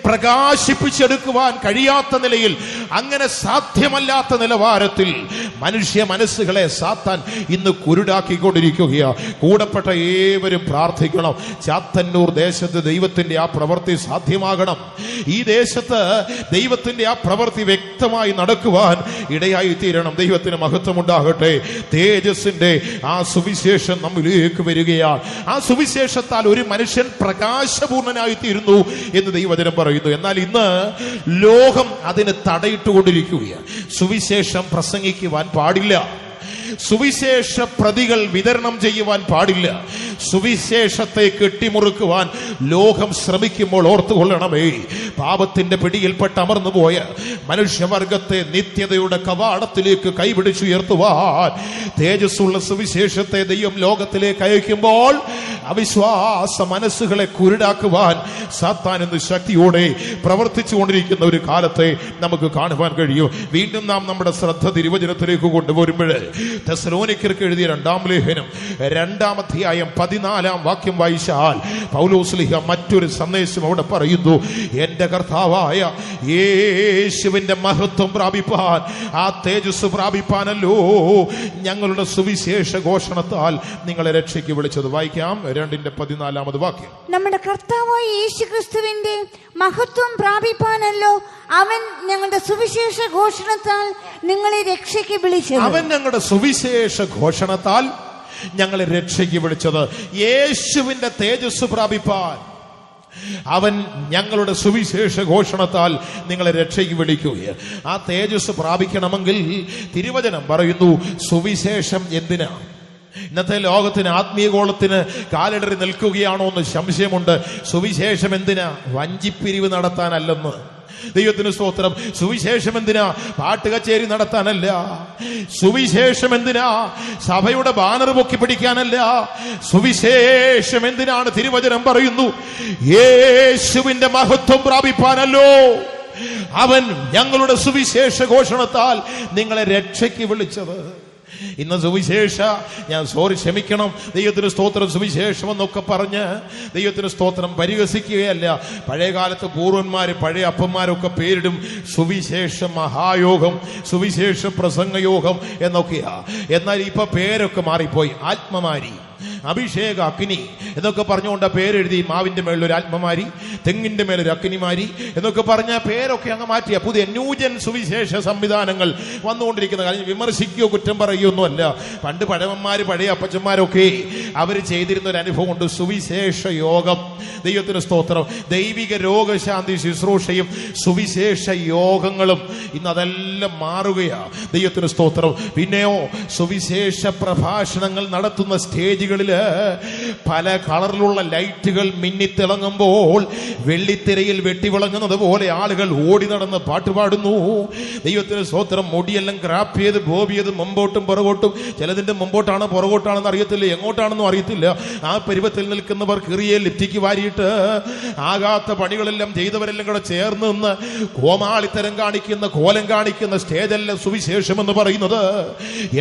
പ്രകാശിപ്പിച്ചെടുക്കുവാൻ കഴിയാത്ത നിലയിൽ, അങ്ങനെ സാധ്യമല്ലാത്ത നിലവാരത്തിൽ മനുഷ്യ മനസ്സുകളെ സാത്താൻ ഇന്ന് കുരുടാക്കിക്കൊണ്ടിരിക്കുകയാണ്. കൂടപ്പെട്ട ഏവരും പ്രാർത്ഥിക്കണം. ചാത്തന്നൂർ ദേശത്ത് ദൈവത്തിന്റെ ആ പ്രവൃത്തി സാധ്യമാകണം. ഈ ദേശത്ത് ദൈവത്തിന്റെ ആ പ്രവൃത്തി വ്യക്തമായി നടക്കുവാൻ ഇടയായി തീരണം. ദൈവത്തിന് മഹത്വമുണ്ടാകട്ടെ. തേജസ്സിന്റെ ആ സുവിശേഷം നമ്മിലേക്ക് വരികയാണ്. ആ സുവിശേഷത്താൽ ഒരു മനുഷ്യൻ പ്രകാശപൂർണനായി തീരുന്നു എന്ന് ദൈവവചനം പറയുന്നു. എന്നാൽ ഇന്ന് ലോകം അതിന് തടയിട്ടുകൊണ്ടിരിക്കുകയാണ്. സുവിശേഷം പ്രസംഗിക്കുവാൻ പാടില്ല, സുവിശേഷ പ്രതികൾ വിതരണം ചെയ്യുവാൻ പാടില്ല, സുവിശേഷത്തെ കെട്ടിമുറുക്കുവാൻ ലോകം ശ്രമിക്കുമ്പോൾ ഓർത്തുകൊള്ളണമേ, പാപത്തിന്റെ പിടിയിൽപ്പെട്ട് അമർന്നുപോയ മനുഷ്യവർഗത്തെ നിത്യതയുടെ കവാടത്തിലേക്ക് കൈപിടിച്ചുയർത്തുവാൻ തേജസ്സുള്ള സുവിശേഷത്തെ ദൈവം ലോകത്തിലേക്ക് അയക്കുമ്പോൾ അവിശ്വാസ മനസ്സുകളെ കുരുടാക്കുവാൻ സാത്താൻ ഇന്ന് ശക്തിയോടെ പ്രവർത്തിച്ചുകൊണ്ടിരിക്കുന്ന ഒരു കാലത്തെ നമുക്ക് കാണുവാൻ കഴിയും. വീണ്ടും നാം നമ്മുടെ ശ്രദ്ധ തിരുവചനത്തിലേക്ക് കൊണ്ടുവരുമ്പോൾ തെസ്സലോനിക്കർക്ക് എഴുതിയ 2-ാം ലേഖനം 2-ാം അധ്യായം 14-ാം വാക്യം വായിച്ചാൽ പൗലോസ്ലീഹ മറ്റൊരു സന്ദേശം അവിടെ പറയുന്നു. എന്റെ കർത്താവായ യേശുവിന്റെ മഹത്വം പ്രാപിപ്പാൻ, ആ തേജസ് പ്രാപിപ്പാനല്ലോ ഞങ്ങളുടെ സുവിശേഷ ഘോഷണത്താൽ നിങ്ങളെ രക്ഷയ്ക്ക് വിളിച്ചത്. വായിക്കാം 2-ന്റെ 14-ാമത് വാക്യം. നമ്മുടെ കർത്താവായ യേശു ക്രിസ്തുവിന്റെ മഹത്വം പ്രാപിപ്പാനല്ലോ അവൻ ഞങ്ങളുടെ സുവിശേഷ ഘോഷണത്താൽ നിങ്ങളെ രക്ഷയ്ക്ക് വിളിച്ചത്. അവൻ ഞങ്ങളുടെ സുവിശേഷ ഘോഷണത്താൽ ഞങ്ങളെ രക്ഷയ്ക്ക് വിളിച്ചത്. യേശുവിന്റെ തേജസ് പ്രാപിപ്പാൻ അവൻ ഞങ്ങളുടെ സുവിശേഷ ഘോഷണത്താൽ നിങ്ങളെ രക്ഷയ്ക്ക് വിളിക്കുകയാണ്. ആ തേജസ് പ്രാപിക്കണമെങ്കിൽ തിരുവചനം പറയുന്നു, സുവിശേഷം എന്തിനാ? ഇന്നത്തെ ലോകത്തിന് ആത്മീയഗോളത്തിന് കാലിടറി നിൽക്കുകയാണോ എന്ന് സംശയമുണ്ട്. സുവിശേഷം എന്തിനാ? വഞ്ചിപ്പിരിവ് നടത്താനല്ലെന്ന്. ദൈവത്തിന് സ്തോത്രം. സുവിശേഷം എന്തിനാ? പാട്ട് കച്ചേരി നടത്താനല്ല. സുവിശേഷം എന്തിനാ? സഭയുടെ ബാനർ പൊക്കി പിടിക്കാനല്ല. സുവിശേഷം എന്തിനാണ്? തിരുവചനം പറയുന്നു, യേശുവിന്റെ മഹത്വം പ്രാപിപ്പാനല്ലോ. അവൻ ഞങ്ങളുടെ സുവിശേഷ ഘോഷണത്താൽ നിങ്ങളെ രക്ഷയ്ക്ക് വിളിച്ചത്. ഇന്ന് ക്ഷമിക്കണം, ദൈവത്തിന് സ്തോത്രം, സുവിശേഷം എന്നൊക്കെ പറഞ്ഞ് ദൈവത്തിന് സ്തോത്രം പരിഹസിക്കുകയല്ല. പഴയ കാലത്ത് പൂർവന്മാര്, പഴയ അപ്പന്മാരൊക്കെ പേരിടും സുവിശേഷ മഹായോഗം, സുവിശേഷ പ്രസംഗയോഗം എന്നൊക്കെയാ. എന്നാൽ ഇപ്പൊ പേരൊക്കെ മാറിപ്പോയി. ആത്മമാരി, അഭിഷേക അഗ്നി എന്നൊക്കെ പറഞ്ഞുകൊണ്ട് പേരെഴുതി. മാവിന്റെ മേളിലൊരു ആത്മമാരി, തെങ്ങിന്റെ മേലൊരു അഗ്നിമാരി എന്നൊക്കെ പറഞ്ഞ പേരൊക്കെ അങ്ങ് മാറ്റിയ പുതിയ ന്യൂജൻ സുവിശേഷ സംവിധാനങ്ങൾ വന്നുകൊണ്ടിരിക്കുന്ന കാര്യം വിമർശിക്കുകയോ കുറ്റം പറയുകയൊന്നുമല്ല. പണ്ട് പഴമന്മാര്, പഴയ അപ്പച്ചന്മാരൊക്കെ അവർ ചെയ്തിരുന്ന ഒരു അനുഭവം ഉണ്ട്, സുവിശേഷ യോഗം. ദൈവത്തിന് സ്തോത്രം. ദൈവിക രോഗശാന്തി ശുശ്രൂഷയും സുവിശേഷ യോഗങ്ങളും ഇന്ന് അതെല്ലാം മാറുകയാ. ദൈവത്തിന് സ്തോത്രം. പിന്നെയോ സുവിശേഷ പ്രഭാഷണങ്ങൾ നടത്തുന്ന സ്റ്റേജുകളില് പല കളറിലുള്ള ലൈറ്റുകൾ മിന്നിത്തിളങ്ങുമ്പോൾ വെള്ളിത്തിരയിൽ വെട്ടിവിളങ്ങുന്നത് പോലെ ആളുകൾ ഓടി നടന്ന് പാട്ടുപാടുന്നു. ദൈവത്തിന് സ്തോത്രം. മുടിയെല്ലാം ക്രാപ്പ് ചെയ്ത് ബോബ് ചെയ്ത് മുമ്പോട്ടും പുറകോട്ടും, ചിലതിന്റെ മുമ്പോട്ടാണ് പുറകോട്ടാണെന്ന് അറിയത്തില്ല, എങ്ങോട്ടാണെന്നും അറിയത്തില്ല. ആ പരുവത്തിൽ നിൽക്കുന്നവർ കിറിയെ ലിപ്റ്റിക്ക് വാരിയിട്ട് ആകാത്ത പണികളെല്ലാം ചെയ്തവരെല്ലാം കൂടെ ചേർന്ന് നിന്ന് കോമാളിത്തരം കാണിക്കുന്ന, കോലം കാണിക്കുന്ന സ്റ്റേജല്ല സുവിശേഷം എന്ന് പറയുന്നത്.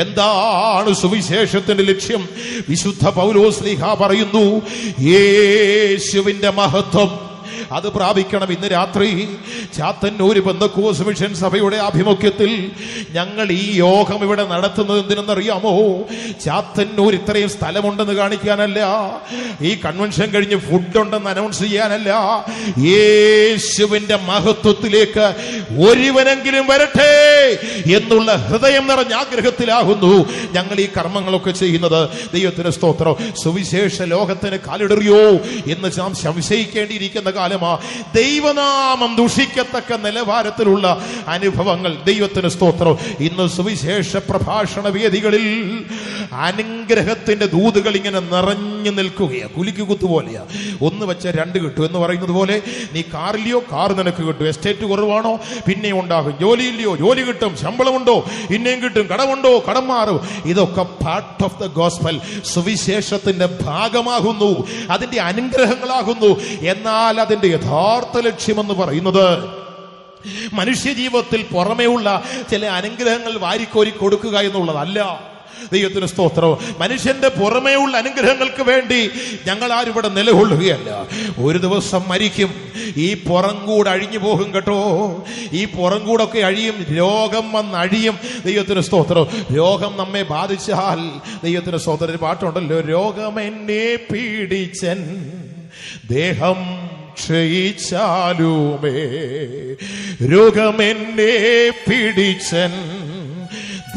എന്താണ് സുവിശേഷത്തിന്റെ ലക്ഷ്യം? വിശുദ്ധ പൗലോസ് ശ്ലീഹ പറയുന്നു, യേശുവിന്റെ മഹത്വം അത് പ്രാപിക്കണം. ഇന്ന് രാത്രി ചാത്തന്നൂർ പെന്തക്കോസ്ത് മിഷൻ സഭയുടെ ആഭിമുഖ്യത്തിൽ ഞങ്ങൾ ഈ യോഗം ഇവിടെ നടത്തുന്നത് എന്തിനെന്നറിയാമോ? ചാത്തന്നൂർ ഇത്രയും സ്ഥലമുണ്ടെന്ന് കാണിക്കാനല്ല, ഈ കൺവെൻഷൻ കഴിഞ്ഞ് ഫുഡ് ഉണ്ടെന്ന് അനൗൺസ് ചെയ്യാനല്ല, യേശുവിന്റെ മഹത്വത്തിലേക്ക് ഒരുവനെങ്കിലും വരട്ടെ എന്നുള്ള ഹൃദയം നിറഞ്ഞ ആഗ്രഹത്തിലാകുന്നു ഞങ്ങൾ ഈ കർമ്മങ്ങളൊക്കെ ചെയ്യുന്നത്. ദൈവത്തിന് സ്തോത്രം. സുവിശേഷ ലോകത്തിന് കാലിടറിയോ എന്ന് നാം സംശയിക്കേണ്ടിയിരിക്കുന്ന കാലമാ. ദൈവനാമം ദുഷിക്കത്തക്ക നിലവാരത്തിലുള്ള അനുഭവങ്ങൾ. ദൈവത്തിന് സ്തോത്രം. ഇന്ന് സുവിശേഷ പ്രഭാഷണ വേദികളിൽ അനുഗ്രഹത്തിന്റെ ദൂതുകൾ ഇങ്ങനെ നിറഞ്ഞു നിൽക്കുകയാ. കുലിക്ക് കുത്തുപോലെയാ. ഒന്ന് വെച്ച രണ്ട് കിട്ടും എന്ന് പറയുന്നത് പോലെ, നീ കാറില്ലയോ കാർ നിനക്ക് കിട്ടും, എസ്റ്റേറ്റ് കുറവാണോ പിന്നെയും ഉണ്ടാകും, ജോലിയില്ലയോ ജോലി കിട്ടും, ശമ്പളമുണ്ടോ പിന്നെയും കിട്ടും, കടമുണ്ടോ കടം മാറും. ഇതൊക്കെ പാർട്ട് ഓഫ് ദ ഗോസ്പൽ, സുവിശേഷത്തിന്റെ ഭാഗമാകുന്നു, അതിന്റെ അനുഗ്രഹങ്ങളാകുന്നു. എന്നാൽ അതിന്റെ യഥാർത്ഥ ലക്ഷ്യമെന്ന് പറയുന്നത് മനുഷ്യ ജീവിതത്തിൽ പുറമേയുള്ള ചില അനുഗ്രഹങ്ങൾ വാരിക്കോരി കൊടുക്കുക എന്നുള്ളതല്ല. ദൈവത്തിന് സ്തോത്രം. മനുഷ്യന്റെ പുറമേയുള്ള അനുഗ്രഹങ്ങൾക്ക് വേണ്ടി ഞങ്ങൾ ആരും ഇവിടെ നിലകൊള്ളുകയല്ല. ഒരു ദിവസം മരിക്കും, ഈ പുറം കൂടെ അഴിഞ്ഞു പോകും കേട്ടോ. ഈ പുറം കൂടൊക്കെ അഴിയും, രോഗം വന്ന് അഴിയും. ദൈവത്തിന് സ്തോത്രം. രോഗം നമ്മെ ബാധിച്ചാൽ, ദൈവത്തിന് സ്തോത്രം, ഒരു പാട്ടുണ്ടല്ലോ, രോഗമെന്നെ പീഡിച്ചൻ ദേഹം ക്ഷയിച്ചാലുമേ, രോഗമെന്നെ പിടിച്ചൻ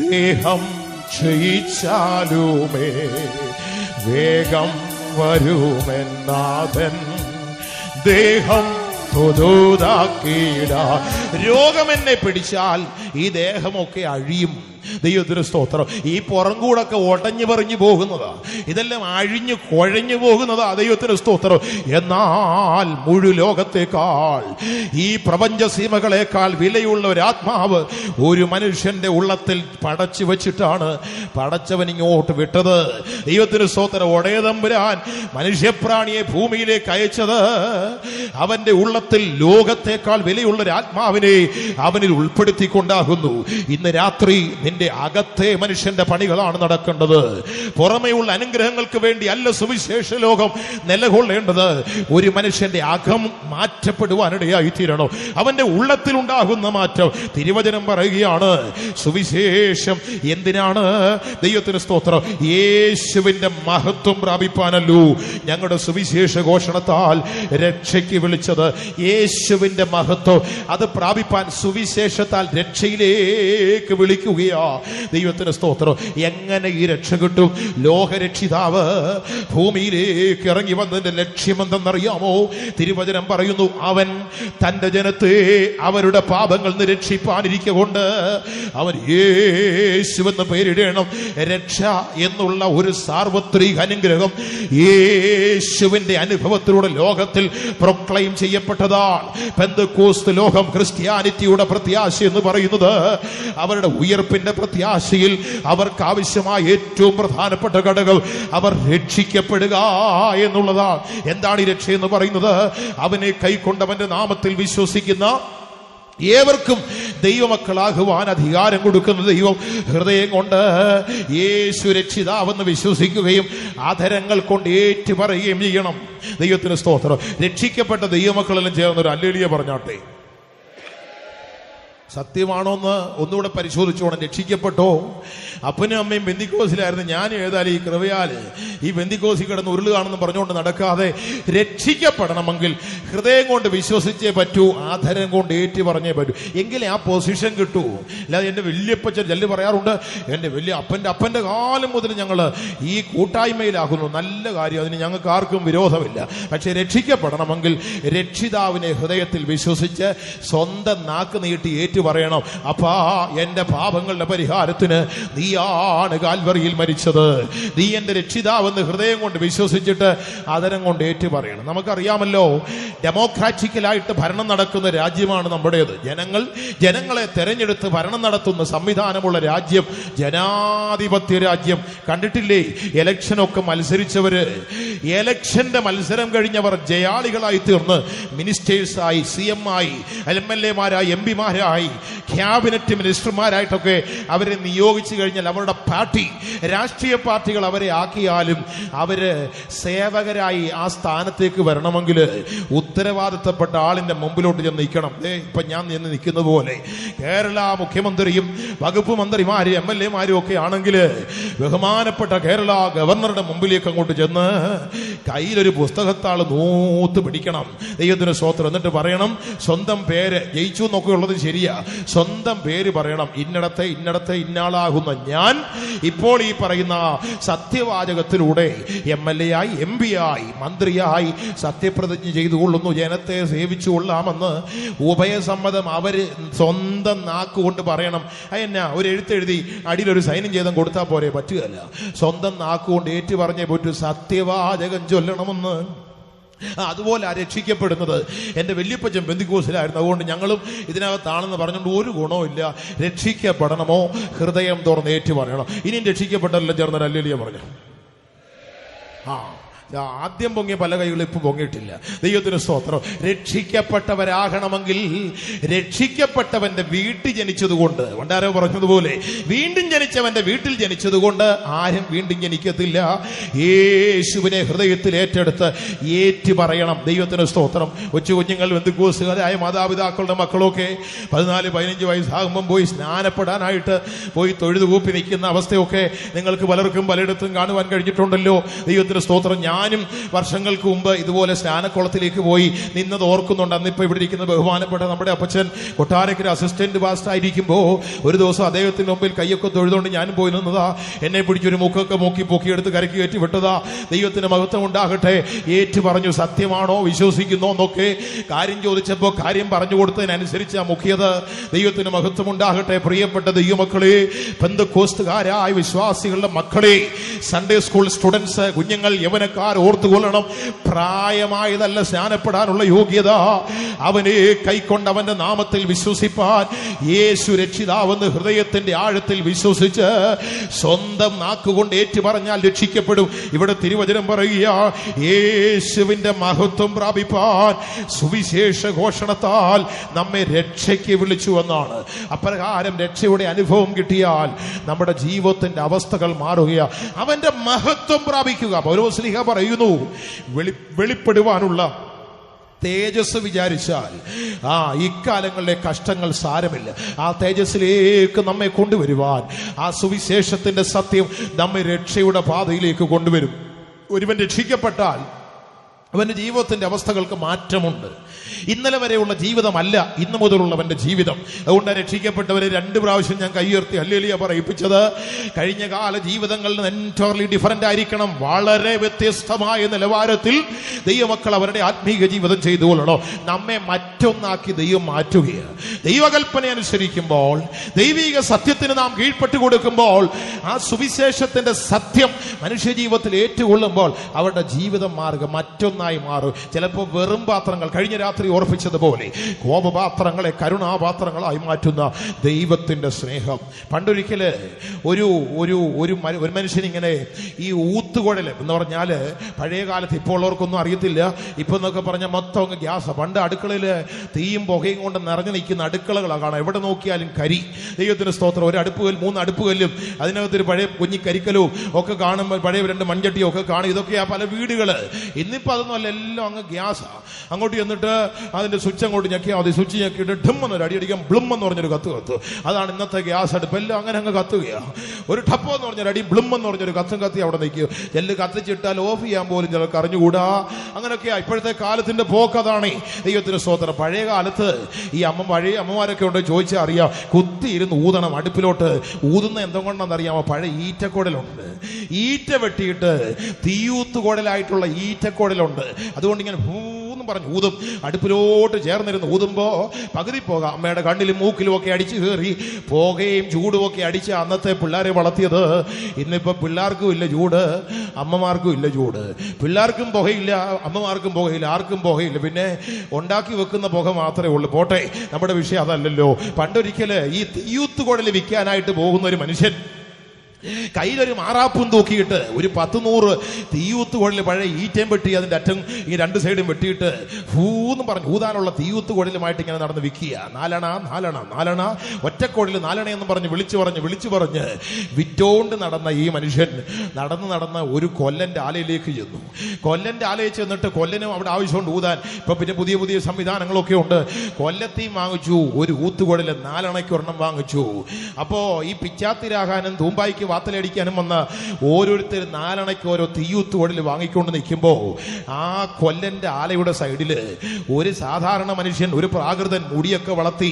ദേഹം ക്ഷയിച്ചാലുമേ, വേഗം വരുമെന്നാഥൻ ദേഹം പുതുതാക്കിയിട. രോഗം എന്നെ പിടിച്ചാൽ ഈ ദേഹമൊക്കെ അഴിയും. ദൈവത്തിന് സ്തോത്രം. ഈ പുറം കൂടൊക്കെ ഒടഞ്ഞു പറഞ്ഞു പോകുന്നതാ, ഇതെല്ലാം അഴിഞ്ഞു കുഴഞ്ഞു പോകുന്നതാ. ദൈവത്തിന് സ്തോത്രം. എന്നാൽ മുഴു ലോകത്തേക്കാൾ, ഈ പ്രപഞ്ച സീമകളേക്കാൾ വിലയുള്ള ഒരു ആത്മാവ് ഒരു മനുഷ്യന്റെ ഉള്ളത്തിൽ പടച്ചു വെച്ചിട്ടാണ് പടച്ചവൻ ഇങ്ങോട്ട് വിട്ടത്. ദൈവത്തിന് സ്തോത്രം. ഒടയതമ്പുരാൻ മനുഷ്യപ്രാണിയെ ഭൂമിയിലേക്ക് അയച്ചത് അവന്റെ ഉള്ളത്തിൽ ലോകത്തേക്കാൾ വിലയുള്ള ഒരു ആത്മാവിനെ അവനിൽ ഉൾപ്പെടുത്തിക്കൊണ്ടാകുന്നു. ഇന്ന് രാത്രി നിന്റെ അകത്തെ മനുഷ്യന്റെ പണികളാണ് നടക്കേണ്ടത്. പുറമേയുള്ള അനുഗ്രഹങ്ങൾക്ക് വേണ്ടി അല്ല സുവിശേഷ ലോകം നിലകൊള്ളേണ്ടത്. ഒരു മനുഷ്യന്റെ അകം മാറ്റപ്പെടുവാനിടയായി തീരണം, അവന്റെ ഉള്ളത്തിൽ ഉണ്ടാകുന്ന മാറ്റം. തിരുവചനം പറയുകയാണ്, സുവിശേഷം എന്തിനാണ്? ദൈവത്തിന് സ്തോത്രം. യേശുവിന്റെ മഹത്വം പ്രാപിപ്പാനല്ലോ ഞങ്ങളുടെ സുവിശേഷ ഘോഷണത്താൽ രക്ഷയ്ക്ക് വിളിച്ചത്. യേശുവിന്റെ മഹത്വം അത് പ്രാപിപ്പാൻ സുവിശേഷത്താൽ രക്ഷയിലേക്ക് വിളിക്കുകയാ. ദൈവത്തിന് സ്തോത്രം. എങ്ങനെ ഈ രക്ഷ കിട്ടും? ലോകരക്ഷിതാവ് ഭൂമിയിലേക്ക് ഇറങ്ങി വന്നതിന്റെ ലക്ഷ്യമെന്തെന്നറിയാമോ? തിരുവചനം പറയുന്നു, അവൻ തന്റെ ജനത്തെ അവരുടെ പാപങ്ങൾ നിന്ന് രക്ഷിപ്പാനിരിക്കൊണ്ട് അവൻ യേശുവെന്ന് പേരിടണം. രക്ഷ എന്നുള്ള ഒരു സാർവത്രിക അനുഗ്രഹം യേശുവിന്റെ അനുഭവത്തിലൂടെ ലോകത്തിൽ പ്രൊക്ലെയിം ചെയ്യപ്പെട്ടതാണ്. പെന്തക്കോസ്ത് ലോകം ക്രിസ്ത്യാനിറ്റിയുടെ പ്രത്യാശ എന്ന് പറയുന്നത് അവരുടെ ഉയർപ്പിന്റെ പ്രത്യാശയിൽ അവർക്ക് ആവശ്യമായ ഏറ്റവും പ്രധാനപ്പെട്ട ഘടകം അവർ രക്ഷിക്കപ്പെടുക എന്നുള്ളതാണ്. എന്താണ് ഈ രക്ഷ എന്ന് പറയുന്നത്? അവനെ കൈക്കൊണ്ടവന്റെ നാമത്തിൽ വിശ്വസിക്കുന്ന ഏവർക്കും ദൈവമക്കളാകുവാൻ അധികാരം കൊടുക്കുന്ന ദൈവം ഹൃദയം കൊണ്ട് യേശു രക്ഷിതാവെന്ന് വിശ്വസിക്കുകയും ആധരങ്ങൾ കൊണ്ട് ഏറ്റുപറയുകയും ചെയ്യണം. ദൈവത്തിന് സ്തോത്രം. രക്ഷിക്കപ്പെട്ട ദൈവമക്കളെല്ലാം ചേർന്നൊരു ഹല്ലേലൂയ പറഞ്ഞാട്ടെ. സത്യമാണോന്ന് ഒന്നുകൂടെ പരിശോധിച്ചോണം. രക്ഷിക്കപ്പെട്ടോ? അപ്പനും അമ്മയും ബെന്തിക്കോസിലായിരുന്നു. ഞാൻ ഏതായാലും ഈ കൃപയാല് ഈ ബെന്തിക്കോസിൽ കിടന്ന് ഉരുളുകയാണെന്ന് പറഞ്ഞുകൊണ്ട് നടക്കാതെ രക്ഷിക്കപ്പെടണമെങ്കിൽ ഹൃദയം കൊണ്ട് വിശ്വസിച്ചേ പറ്റൂ, ആധരം കൊണ്ട് ഏറ്റു പറഞ്ഞേ പറ്റൂ. എങ്കിലേ ആ പൊസിഷൻ കിട്ടൂ. അല്ലാതെ എൻ്റെ വല്യപ്പച്ചൻ ചെല്ലു പറയാറുണ്ട്, എൻ്റെ വലിയ അപ്പൻ്റെ കാലം മുതൽ ഞങ്ങൾ ഈ കൂട്ടായ്മയിലാകുന്നു. നല്ല കാര്യം, അതിന് ഞങ്ങൾക്ക് ആർക്കും വിരോധമില്ല. പക്ഷെ രക്ഷിക്കപ്പെടണമെങ്കിൽ രക്ഷിതാവിനെ ഹൃദയത്തിൽ വിശ്വസിച്ച് സ്വന്തം നാക്ക് നീട്ടി ഏറ്റു പറയണം. അപ്പാ, എൻ്റെ പാപങ്ങളുടെ പരിഹാരത്തിന് നീയാണ് കാൽവറിയിൽ മരിച്ചത്, നീ എൻ്റെ രക്ഷിതാവെന്ന് ഹൃദയം കൊണ്ട് വിശ്വസിച്ചിട്ട് ആദരം കൊണ്ട് ഏറ്റു പറയണം. നമുക്കറിയാമല്ലോ, ഡെമോക്രാറ്റിക്കലായിട്ട് ഭരണം നടക്കുന്ന രാജ്യമാണ് നമ്മുടേത്. ജനങ്ങളെ തെരഞ്ഞെടുത്ത് ഭരണം നടത്തുന്ന സംവിധാനമുള്ള രാജ്യം, ജനാധിപത്യ രാജ്യം. കണ്ടിട്ടില്ലേ ഇലക്ഷനൊക്കെ മത്സരിച്ചവര്? ഇലക്ഷന്റെ മത്സരം കഴിഞ്ഞവർ ജയാളികളായി തീർന്ന് മിനിസ്റ്റേഴ്സായി, CM ആയി, MLA-മാരായി, MP-മാരായി, ക്യാബിനറ്റ് മിനിസ്റ്റർമാരായിട്ടൊക്കെ അവരെ നിയോഗിച്ചു കഴിഞ്ഞാൽ അവരുടെ പാർട്ടി, രാഷ്ട്രീയ പാർട്ടികൾ അവരെ ആക്കിയാലും അവര് സേവകരായി ആ സ്ഥാനത്തേക്ക് വരണമെങ്കിൽ ഉത്തരവാദിത്തപ്പെട്ട ആളിന്റെ മുമ്പിലോട്ട് ചെന്ന് നിൽക്കണം. ഇപ്പൊ ഞാൻ നിന്ന് നിൽക്കുന്ന പോലെ കേരള മുഖ്യമന്ത്രിയും വകുപ്പ് മന്ത്രിമാരും MLA-മാരും ഒക്കെ ആണെങ്കിൽ ബഹുമാനപ്പെട്ട കേരള ഗവർണറുടെ മുമ്പിലേക്ക് അങ്ങോട്ട് ചെന്ന് കയ്യിലൊരു പുസ്തകത്താൾ നൂത്ത് പിടിക്കണം. ദൈവത്തിന് സ്തോത്രം. എന്നിട്ട് പറയണം, സ്വന്തം പേര്, ജയിച്ചു എന്നൊക്കെ ഉള്ളത് ശരിയാ, സ്വന്തം പേര് പറയണം. ഇന്നടത്തെ ഇന്നാളാകുന്ന ഞാൻ ഇപ്പോൾ ഈ പറയുന്ന സത്യവാചകത്തിലൂടെ MLA ആയി, MP ആയി, മന്ത്രിയായി സത്യപ്രതിജ്ഞ ചെയ്തുകൊള്ളുന്നു, ജനത്തെ സേവിച്ചു കൊള്ളാമെന്ന് ഉഭയസമ്മതം അവര് സ്വന്തം നാക്കുകൊണ്ട് പറയണം. എന്നാ ഒരു എഴുത്തെഴുതി അടിയിലൊരു സൈനും ചെയ്തും കൊടുത്താൽ പോരെ? പറ്റുകയല്ല. സ്വന്തം നാക്കുകൊണ്ട് ഏറ്റു പറഞ്ഞേ പറ്റൂ, സത്യവാചകം ചൊല്ലണമെന്ന്. അതുപോലെ രക്ഷിക്കപ്പെടുന്നത് എൻ്റെ വല്യപ്പച്ചൻ പെന്തിക്കോസിലായിരുന്നു. അതുകൊണ്ട് ഞങ്ങളും ഇതിനകത്താണെന്ന് പറഞ്ഞുകൊണ്ട് ഒരു ഗുണവുമില്ല. രക്ഷിക്കപ്പെടണമോ ഹൃദയം തുറന്ന് ഏറ്റു പറയണം. ഇനിയും രക്ഷിക്കപ്പെട്ടല്ലോ ചേർന്ന ഹല്ലേലൂയ പറഞ്ഞു. ആദ്യം പൊങ്ങിയ പല കൈകളും ഇപ്പം പൊങ്ങിയിട്ടില്ല. ദൈവത്തിന് സ്തോത്രം. രക്ഷിക്കപ്പെട്ടവരാകണമെങ്കിൽ രക്ഷിക്കപ്പെട്ടവന്റെ വീട്ടിൽ ജനിച്ചതുകൊണ്ട്, പണ്ടാരോ പറഞ്ഞതുപോലെ വീണ്ടും ജനിച്ചവന്റെ വീട്ടിൽ ജനിച്ചതുകൊണ്ട് ആരും വീണ്ടും ജനിക്കത്തില്ല. യേശുവിനെ ഹൃദയത്തിൽ ഏറ്റെടുത്ത് ഏറ്റു പറയണം. ദൈവത്തിന് സ്തോത്രം. കൊച്ചു കുഞ്ഞുങ്ങൾ, ബന്ധുക്കോസുകാരായ മാതാപിതാക്കളുടെ മക്കളൊക്കെ 14-15 വയസ്സാകുമ്പം പോയി സ്നാനപ്പെടാനായിട്ട് പോയി തൊഴുതുകൂപ്പി നിൽക്കുന്ന അവസ്ഥയൊക്കെ നിങ്ങൾക്ക് പലർക്കും പലയിടത്തും കാണുവാൻ കഴിഞ്ഞിട്ടുണ്ടല്ലോ. ദൈവത്തിന് സ്തോത്രം. ഞാനും വർഷങ്ങൾക്ക് മുമ്പ് ഇതുപോലെ സ്നാനക്കുളത്തിലേക്ക് പോയി നിന്നത് ഓർക്കുന്നുണ്ട്. അന്നിപ്പോൾ ഇവിടെ ഇരിക്കുന്ന ബഹുമാനപ്പെട്ട നമ്മുടെ അപ്പച്ചൻ കൊട്ടാരക്കര അസിസ്റ്റന്റ് പാസ്റ്റർ ആയിരിക്കുമ്പോൾ ഒരു ദിവസം അദ്ദേഹത്തിന് മുമ്പിൽ കൈയൊക്കെ തൊഴുതുകൊണ്ട് ഞാനും പോയി നിന്നതാ. എന്നെ പിടിച്ചൊരു മുഖമൊക്കെ പൊക്കിയെടുത്ത് കരയ്ക്ക് കയറ്റി വിട്ടതാ. ദൈവത്തിന് മഹത്വം ഉണ്ടാകട്ടെ. ഏറ്റു പറഞ്ഞു, സത്യമാണോ വിശ്വസിക്കുന്നോ എന്നൊക്കെ കാര്യം ചോദിച്ചപ്പോൾ കാര്യം പറഞ്ഞു കൊടുത്തതിനനുസരിച്ച് ആ മുഖ്യത. ദൈവത്തിന് മഹത്വം ഉണ്ടാകട്ടെ. പ്രിയപ്പെട്ട ദൈവമക്കളെ, പെന്തക്കോസ്തുകാരായ വിശ്വാസികളുടെ മക്കളെ, സൺഡേ സ്കൂൾ സ്റ്റുഡൻസ്, കുഞ്ഞുങ്ങൾ, യൗവനക്കാർ ഓർത്തുകൊള്ളണം. പ്രായമായതല്ല സ്നാനപ്പെടാനുള്ള യോഗ്യത, അവനെ കൈക്കൊണ്ട് അവന്റെ നാമത്തിൽ വിശ്വസിപ്പാൻ, യേശു രക്ഷിതാവെന്ന് ഹൃദയത്തിന്റെ ആഴത്തിൽ വിശ്വസിച്ച് സ്വന്തം നാക്കുകൊണ്ട് ഏറ്റു പറഞ്ഞാൽ രക്ഷിക്കപ്പെടും. ഇവിടെ തിരുവചനം പറയുക, യേശുവിന്റെ മഹത്വം പ്രാപിപ്പാൻ സുവിശേഷ ഘോഷണത്താൽ നമ്മെ രക്ഷയ്ക്ക് വിളിച്ചു എന്നാണ്. അപ്രകാരം രക്ഷയുടെ അനുഭവം കിട്ടിയാൽ നമ്മുടെ ജീവിതത്തിന്റെ അവസ്ഥകൾ മാറുകയാണ്. അവന്റെ മഹത്വം പ്രാപിക്കുക. പൗലോസ്ലീഹ പറയുന്നു, വെളിപ്പെടുവാനുള്ള തേജസ് വിചാരിച്ചാൽ ഇക്കാലങ്ങളിലെ കഷ്ടങ്ങൾ സാരമില്ല. ആ തേജസ്സിലേക്ക് നമ്മെ കൊണ്ടുവരുവാൻ ആ സുവിശേഷത്തിന്റെ സത്യം നമ്മെ രക്ഷയുടെ പാതയിലേക്ക് കൊണ്ടുവരും. ഒരുവൻ രക്ഷിക്കപ്പെട്ടാൽ അവന്റെ ജീവിതത്തിന്റെ അവസ്ഥകൾക്ക് മാറ്റമുണ്ട്. ഇന്നലെ വരെയുള്ള ജീവിതമല്ല ഇന്നു മുതലുള്ളവന്റെ ജീവിതം. അതുകൊണ്ട് രക്ഷിക്കപ്പെട്ടവരെ 2 പ്രാവശ്യം ഞാൻ കൈയുയർത്തി ഹല്ലേലൂയ പറയിപ്പിച്ചത് കഴിഞ്ഞ കാല ജീവിതങ്ങളിൽ നിന്ന് എൻറ്റയർലി ഡിഫറന്റ് ആയിരിക്കണം. വളരെ വ്യത്യസ്തമായ നിലവാരത്തിൽ ദൈവമക്കൾ അവരുടെ ആത്മീക ജീവിതം ചെയ്തുകൊള്ളണം. നമ്മെ മറ്റൊന്നാക്കി ദൈവം മാറ്റുകയാണ്. ദൈവകൽപ്പന അനുസരിക്കുമ്പോൾ, ദൈവിക സത്യത്തിന് നാം കീഴ്പ്പെട്ടു കൊടുക്കുമ്പോൾ, ആ സുവിശേഷത്തിന്റെ സത്യം മനുഷ്യ ജീവിതത്തിൽ ഏറ്റുകൊള്ളുമ്പോൾ അവരുടെ ജീവിതം മാറുക മറ്റൊന്നായി മാറും. ചിലപ്പോൾ വെറും പാത്രങ്ങൾ, കഴിഞ്ഞ രാത്രി ഓർപ്പിച്ചതുപോലെ കോപപാത്രങ്ങളെ കരുണാപാത്രങ്ങളായി മാറ്റുന്ന ദൈവത്തിന്റെ സ്നേഹം. പണ്ടൊരിക്കല് ഒരു മനുഷ്യൻ ഇങ്ങനെ ഈ ഊത്തുകുഴൽ എന്ന് പറഞ്ഞാല് പഴയ കാലത്ത്, ഇപ്പോൾ ഉള്ളവർക്കൊന്നും അറിയത്തില്ല, ഇപ്പൊ എന്നൊക്കെ പറഞ്ഞാൽ മൊത്തം അങ്ങ് ഗ്യാസ്. പണ്ട് അടുക്കളയില് തീയും പുകയും കൊണ്ട് നിറഞ്ഞു നിൽക്കുന്ന അടുക്കളകളാണ് കാണാം. എവിടെ നോക്കിയാലും കരി. ദൈവത്തിന് സ്തോത്രം. ഒരു അടുപ്പുകല്ല്, 3 അടുപ്പുകല്ലും അതിനകത്തൊരു പഴയ കുഞ്ഞിക്കരിക്കലും ഒക്കെ കാണുമ്പോൾ, പഴയ 2 മൺചട്ടിയും ഒക്കെ കാണും. ഇതൊക്കെയാ പല വീടുകള്. ഇന്നിപ്പോ അതൊന്നും അല്ല, എല്ലാം അങ്ങ് ഗ്യാസാ. അങ്ങോട്ട് ചെന്നിട്ട് അതിന്റെ സ്വിച്ച് അങ്ങോട്ട് ഞെക്കിയാൽ മതി. സ്വിച്ച് ഞെക്കിയിട്ട് ഠം എന്നൊരു അടിയടിക്കാൻ ബ്ലും എന്ന് പറഞ്ഞൊരു കത്ത്. അതാണ് ഇന്നത്തെ ഗ്യാസ് അടുപ്പ്. എല്ലാം അങ്ങനെ അങ്ങ് കത്തുകയാണ്. ഒരു ടപ്പോ എന്ന് പറഞ്ഞൊരു അടി, ബ്ലും എന്ന് പറഞ്ഞൊരു കത്തി അവിടെ നിൽക്കുക. എല്ല് കത്തിച്ചിട്ടാൽ ഓഫ് ചെയ്യാൻ പോലും ചിലർക്ക് അറിഞ്ഞുകൂടാ. അങ്ങനെയൊക്കെയാ ഇപ്പോഴത്തെ കാലത്തിന്റെ പോക്ക്. അതാണ് ദൈവത്തിന് സ്തോത്രം. പഴയ കാലത്ത് ഈ പഴയ അമ്മമാരൊക്കെ ഉണ്ട്, ചോദിച്ചാൽ അറിയാം, കുത്തിയിരുന്ന് ഊതണം അടുപ്പിലോട്ട്. ഊതുന്ന എന്തുകൊണ്ടാണെന്നറിയാമോ? പഴയ ഈറ്റക്കുടലുണ്ട്. ഈറ്റ വെട്ടിയിട്ട് തീയൂത്തുകുഴലായിട്ടുള്ള ഈറ്റക്കുടലുണ്ട്. അതുകൊണ്ട് ഇങ്ങനെ പറഞ്ഞു ഊതും. അടുപ്പിലോട്ട് ചേർന്നിരുന്ന് ഊതുമ്പോ പകുതി പോക അമ്മയുടെ കണ്ണിലും മൂക്കിലും ഒക്കെ അടിച്ചു കയറി പുകയും ചൂടും ഒക്കെ അടിച്ച് അന്നത്തെ പിള്ളേരെ വളർത്തിയത്. ഇന്നിപ്പോ പിള്ളേർക്കും ഇല്ല ചൂട്, അമ്മമാർക്കും ഇല്ല ചൂട്. പിള്ളേർക്കും പുകയില്ല, അമ്മമാർക്കും പുകയില്ല, ആർക്കും പുകയില്ല. പിന്നെ ഉണ്ടാക്കി വെക്കുന്ന പുക മാത്രമേ ഉള്ളൂ. പോട്ടെ, നമ്മുടെ വിഷയം അതല്ലല്ലോ. പണ്ടൊരിക്കല് ഈ തീയൂത്തുകുഴൽ വിൽക്കാനായിട്ട് പോകുന്ന ഒരു മനുഷ്യൻ കയ്യിലൊരു മാറാപ്പും തൂക്കിയിട്ട് ഒരു 10-100 തീയൂത്തുകുഴൽ പഴയ ഈറ്റയും വെട്ടി അതിന്റെ അറ്റം ഈ 2 സൈഡും വെട്ടിയിട്ട് ഫൂന്ന് പറഞ്ഞു ഊതാനുള്ള തീയൂത്തുകുഴലുമായിട്ട് ഇങ്ങനെ നടന്ന് വിൽക്കുക. 4 ഒറ്റക്കുഴൽ 4 എന്ന് പറഞ്ഞ് വിളിച്ചു പറഞ്ഞ് വിറ്റോണ്ട് നടന്ന ഈ മനുഷ്യൻ നടന്ന് ഒരു കൊല്ലന്റെ ആലയിലേക്ക് ചെന്നു. കൊല്ലന്റെ ആലയിൽ ചെന്നിട്ട് കൊല്ലനും അവിടെ ആവശ്യമുണ്ട് ഊതാൻ. ഇപ്പൊ പിന്നെ പുതിയ സംവിധാനങ്ങളൊക്കെ ഉണ്ട്. കൊല്ലത്തെയും വാങ്ങിച്ചു, ഒരു ഊത്തുകുഴൽ 4 ഒരെണ്ണം വാങ്ങിച്ചു. അപ്പോ ഈ പിച്ചാത്തിരാകാനും തൂമ്പായിക്ക് വാത്തലടിക്കാനും വന്ന ഓരോരുത്തർ 4 ഓരോ തീയൂത്തുകുഴൽ വാങ്ങിക്കൊണ്ട് നിൽക്കുമ്പോ ആ കൊല്ലന്റെ ആലയുടെ സൈഡില് ഒരു സാധാരണ മനുഷ്യൻ, ഒരു പ്രാകൃതൻ, മുടിയൊക്കെ വളർത്തി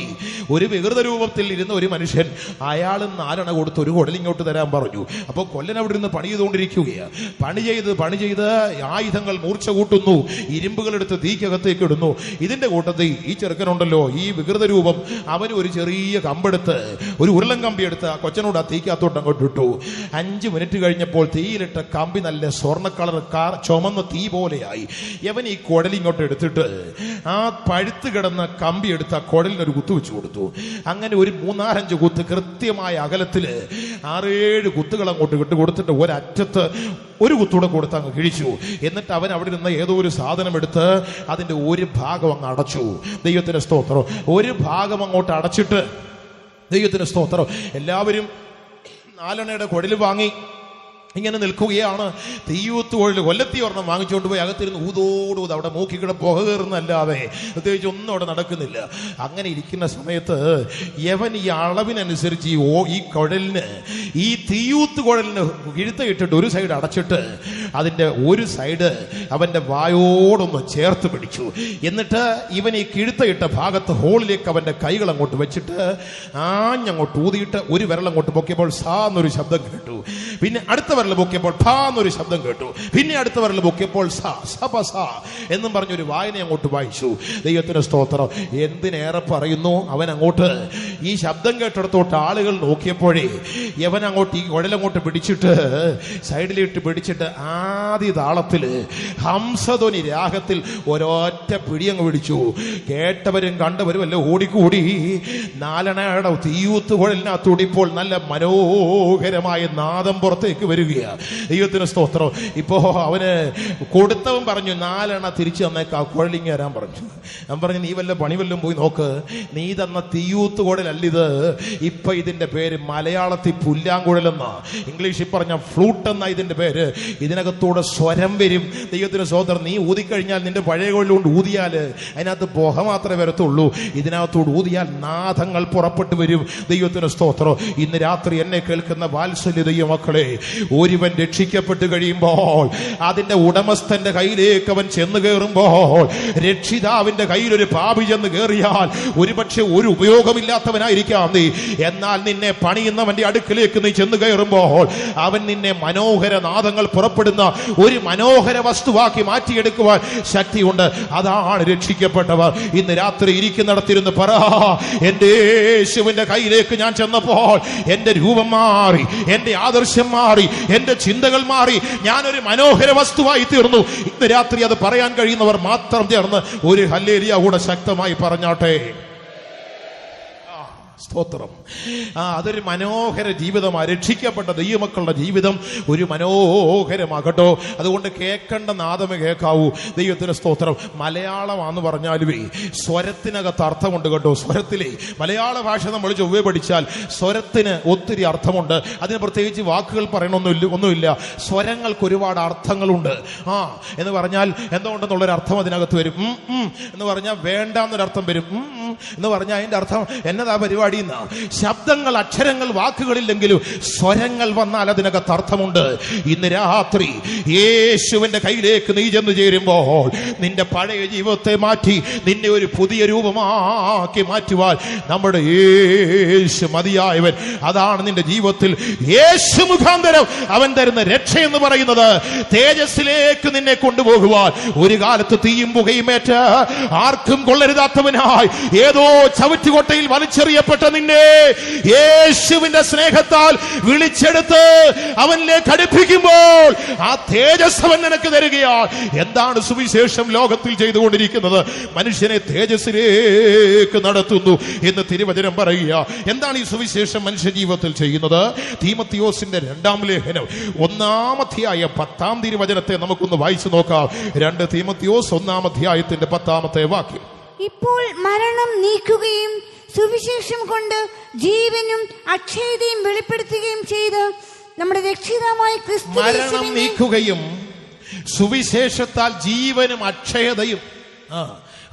ഒരു വികൃത രൂപത്തിൽ ഇരുന്ന ഒരു മനുഷ്യൻ, അയാളും 4 കൊടുത്ത് ഒരു കുഴൽ ഇങ്ങോട്ട് തരാൻ പറഞ്ഞു. അപ്പൊ കൊല്ലൻ അവിടെ ഇരുന്ന് പണി ചെയ്തുകൊണ്ടിരിക്കുകയാണ്. പണി ചെയ്ത് ആയുധങ്ങൾ മൂർച്ച കൂട്ടുന്നു, ഇരുമ്പുകളെടുത്ത് തീക്കകത്തേക്ക് ഇടുന്നു. ഇതിന്റെ കൂട്ടത്തിൽ ഈ ചെറുക്കനുണ്ടല്ലോ, ഈ വികൃത രൂപം, അവന് ഒരു ചെറിയ കമ്പെടുത്ത്, ഒരു ഉരുളൻ കമ്പി എടുത്ത് ആ കൊച്ചനോട് ആ തീക്കകത്തോട്ട് അങ്ങോട്ട് ഇട്ടു. 5 മിനിറ്റ് കഴിഞ്ഞപ്പോൾ തീയിലിട്ട കമ്പി നല്ല സ്വർണ്ണ കളർ ചുമന്ന തീ പോലെയായി. യവൻ ഈ കുടലിങ്ങോട്ട് എടുത്തിട്ട് ആ പഴുത്ത് കിടന്ന കമ്പി എടുത്ത് ആ കുടലിനൊരു കുത്തു വെച്ചു കൊടുത്തു. അങ്ങനെ ഒരു 3-5 കുത്ത് കൃത്യമായ അകലത്തില് 6-7 കുത്തുകൾ അങ്ങോട്ട് കൊടുത്തിട്ട് ഒരറ്റത്ത് ഒരു കുത്തൂടെ കൊടുത്ത് അങ്ങ് കിഴിച്ചു. എന്നിട്ട് അവൻ അവിടെ നിന്ന് ഏതോ ഒരു സാധനം എടുത്ത് അതിന്റെ ഒരു ഭാഗം അങ്ങ് അടച്ചു. ദൈവത്തിന്റെ സ്തോത്രം. ഒരു ഭാഗം അങ്ങോട്ട് അടച്ചിട്ട്, ദൈവത്തിന്റെ സ്തോത്രം, എല്ലാവരും 4 കുഴൽ വാങ്ങി ഇങ്ങനെ നിൽക്കുകയാണ്. തീയൂത്തുകുഴൽ കൊല്ലത്തി ഒരെണ്ണം വാങ്ങിച്ചുകൊണ്ട് പോയി അകത്തിരുന്ന് ഊതോടൂത് അവിടെ മൂക്കിക്കിടെ പുക കയറുന്നല്ലാതെ പ്രത്യേകിച്ച് ഒന്നും അവിടെ നടക്കുന്നില്ല. അങ്ങനെ ഇരിക്കുന്ന സമയത്ത് യവൻ ഈ അളവിനനുസരിച്ച് ഈ കുഴലിന്, ഈ തീയൂത്തുകുഴലിന് കിഴുത്തയിട്ടിട്ട് ഒരു സൈഡ് അടച്ചിട്ട് അതിന്റെ ഒരു സൈഡ് അവന്റെ വായോടൊന്ന് ചേർത്ത് പിടിച്ചു. എന്നിട്ട് ഇവൻ ഈ കിഴുത്തയിട്ട ഭാഗത്ത് ഹോളിലേക്ക് അവന്റെ കൈകൾ അങ്ങോട്ട് വെച്ചിട്ട് ആഞ്ഞങ്ങോട്ട് ഊതിയിട്ട് ഒരു വിരലങ്ങോട്ട് പൊക്കിയപ്പോൾ സാ എന്നൊരു ശബ്ദം കേട്ടു. പിന്നെ അടുത്ത വിരൽ പൊക്കിയപ്പോൾ ഠാ എന്നൊരു ശബ്ദം കേട്ടു. പിന്നെ അടുത്ത വിരൽ പൊക്കിയപ്പോൾ സാ സപ സാ എന്നും പറഞ്ഞൊരു വായന അങ്ങോട്ട് വായിച്ചു. ദൈവത്തിന് സ്തോത്രം. എന്തിനേറെ പറയുന്നു, അവൻ അങ്ങോട്ട് ഈ ശബ്ദം കേട്ടിടത്തോട്ട് ആളുകൾ നോക്കിയപ്പോഴേ യവൻ അങ്ങോട്ട് ഈ കുഴലങ്ങോട്ട് പിടിച്ചിട്ട് സൈഡിലിട്ട് പിടിച്ചിട്ട് ആദ്യ താളത്തില് ഹംസധ്വനി രാഗത്തിൽ ഒരൊറ്റ പിടിയങ്ങ് പിടിച്ചു. കേട്ടവരും കണ്ടവരും എല്ലാം ഓടിക്കൂടി 4 തീയൂത്ത് കുഴലിനകത്തൂടി ഇപ്പോൾ നല്ല മനോഹരമായ നാദം പുറത്തേക്ക് വരികയാണ്. ദൈവത്തിന് സ്തോത്രം. ഇപ്പോ അവന് കൊടുത്തവൻ പറഞ്ഞു 4 തിരിച്ചു തന്നേക്ക്, ആ കുഴലിങ്ങ് തരാൻ പറഞ്ഞു. ഞാൻ പറഞ്ഞു, നീ വല്ല പണി വല്ലതും പോയി നോക്ക്. നീ തന്ന തീയൂത്ത് കുഴലല്ലിത്. ഇപ്പൊ ഇതിന്റെ പേര് മലയാളത്തിൽ പുല്ലാങ്കുഴലെന്നാ, ഇംഗ്ലീഷിൽ പറഞ്ഞ ഫ്ലൂട്ട് എന്നാ ഇതിന്റെ പേര്. ഇതിനകത്തൂടെ സ്വരം വരും. ദൈവത്തിന് സ്തോത്രം. നീ ഊതിക്കഴിഞ്ഞാൽ നിന്റെ പഴയ കുഴലുകൊണ്ട് ഊതിയാൽ അതിനകത്ത് പുക മാത്രമേ വരത്തുള്ളൂ. ഇതിനകത്തോട് ഊതിയാൽ നാദങ്ങൾ പുറപ്പെട്ടു വരും. ദൈവത്തിന് സ്തോത്രം. ഇന്ന് രാത്രി എന്നെ കേൾക്കുന്ന വാത്സല്യ ദൈവമക്കളെ, ഒരുവൻ രക്ഷിക്കപ്പെട്ട് കഴിയുമ്പോൾ അതിന്റെ ഉടമസ്ഥന്റെ കയ്യിലേക്ക് അവൻ ചെന്ന് കയറുമ്പോൾ, രക്ഷിതാവിന്റെ കയ്യിൽ ഒരു പാപി ചെന്ന് കയറിയാൽ ഒരുപക്ഷെ ഒരു ഉപയോഗമില്ലാത്തവനായിരിക്കാം നീ. എന്നാൽ നിന്നെ പണിയുന്നവന്റെ അടുക്കിലേക്ക് നീ ചെന്ന് കയറുമ്പോൾ അവൻ നിന്നെ മനോഹര നാദങ്ങൾ പുറപ്പെടുന്ന ഒരു മനോഹര വസ്തുവാക്കി മാറ്റിയെടുക്കുവാൻ ശക്തിയുണ്ട്. അതാണ് രക്ഷിക്കപ്പെട്ടവർ. ഇന്ന് രാത്രി ഇരിക്കുന്നിടത്തിരുന്ന് പറ, എന്റെ യേശുവിന്റെ കയ്യിലേക്ക് ഞാൻ ചെന്നപ്പോൾ എന്റെ രൂപം മാറി, എന്റെ ആദർശം മാറി, എന്റെ ചിന്തകൾ മാറി, ഞാനൊരു മനോഹര വസ്തുവായി തീർന്നു. ഇന്ന് രാത്രി അത് പറയാൻ കഴിയുന്നവർ മാത്രം ചേർന്ന് ഒരു ഹല്ലേലൂയ കൂടെ ശക്തമായി പറഞ്ഞാട്ടെ. സ്തോത്രം. അതൊരു മനോഹര ജീവിതമാണ്. രക്ഷിക്കപ്പെട്ട ദൈവമക്കളുടെ ജീവിതം ഒരു മനോഹരമാകട്ടോ. അതുകൊണ്ട് കേൾക്കേണ്ട നാദമേ കേൾക്കാവൂ. ദൈവത്തിന് സ്തോത്രം. മലയാളമാണെന്ന് പറഞ്ഞാലും സ്വരത്തിനകത്ത് അർത്ഥമുണ്ട് കേട്ടോ. സ്വരത്തിലെ മലയാള ഭാഷ നമ്മൾ ചൊവ്വേ പഠിച്ചാൽ സ്വരത്തിന് ഒത്തിരി അർത്ഥമുണ്ട്. അതിന് പ്രത്യേകിച്ച് വാക്കുകൾ പറയണമൊന്നുമില്ല. സ്വരങ്ങൾക്ക് ഒരുപാട് അർത്ഥങ്ങളുണ്ട്. എന്ന് പറഞ്ഞാൽ എന്തുകൊണ്ടെന്നുള്ളൊരു അർത്ഥം അതിനകത്ത് വരും. എന്ന് പറഞ്ഞാൽ വേണ്ട എന്നൊരർത്ഥം വരും. എന്ന് പറഞ്ഞാൽ അതിന്റെ അർത്ഥം എന്നതാ പരിപാടി. ശബ്ദങ്ങൾ, അക്ഷരങ്ങൾ, വാക്കുകളില്ലെങ്കിലും സ്വരങ്ങൾ വന്നാൽ അതിനകത്ത് അർത്ഥമുണ്ട്. ഇന്ന് രാത്രി യേശുവിന്റെ കയ്യിലേക്ക് നീ ചെന്ന് ചേരുമ്പോൾ നിന്റെ പഴയ ജീവിതത്തെ മാറ്റി നിന്നെ ഒരു പുതിയ രൂപമാക്കി മാറ്റുവാൻ നമ്മുടെ യേശു മതിയായവൻ. അതാണ് നിന്റെ ജീവിതത്തിൽ യേശു മുഖാന്തരം അവൻ തരുന്ന രക്ഷ എന്ന് പറയുന്നത്. തേജസ്സിലേക്ക് നിന്നെ കൊണ്ടുപോകുവാൻ, ഒരു കാലത്ത് തീയും പുകയുമേറ്റ് ആർക്കും കൊള്ളരുതാത്തവനായി ഏതോ ചവറ്റുകൊട്ടയിൽ വലിച്ചെറിയപ്പെട്ട നിന്നെ യേശുവിന്റെ സ്നേഹത്താൽ വിളിച്ചെടുത്ത് അവനിലേക്ക് അടുപ്പിക്കുമ്പോൾ ആ തേജസ് അവൻ നിനക്ക് തരികയാണ്. എന്താണ് സുവിശേഷം ലോകത്തിൽ ചെയ്തുകൊണ്ടിരിക്കുന്നത്? മനുഷ്യനെ തേജസ്സിലേക്ക് നടത്തുന്നു എന്ന് തിരുവചനം പറയുക. എന്താണ് ഈ സുവിശേഷം മനുഷ്യ ജീവിതത്തിൽ ചെയ്യുന്നത്? തീമോഥെയോസിന്റെ 2-ാം ലേഖനം 1-ാം അധ്യായം 10-ാം തിരുവചനത്തെ നമുക്കൊന്ന് വായിച്ചു നോക്കാം. 2 തീമോഥെയോസ് 1-ാം അധ്യായത്തിന്റെ 10-ാമത്തെ വാക്യം. ഇപ്പോൾ മരണം നീക്കുകയും സുവിശേഷം കൊണ്ട് ജീവനും അക്ഷയതയും വെളിപ്പെടുത്തുകയും ചെയ്ത് നമ്മുടെ രക്ഷിതാവായ ക്രിസ്തു മരണം നീക്കുകയും സുവിശേഷത്താൽ ജീവനും അക്ഷയതയും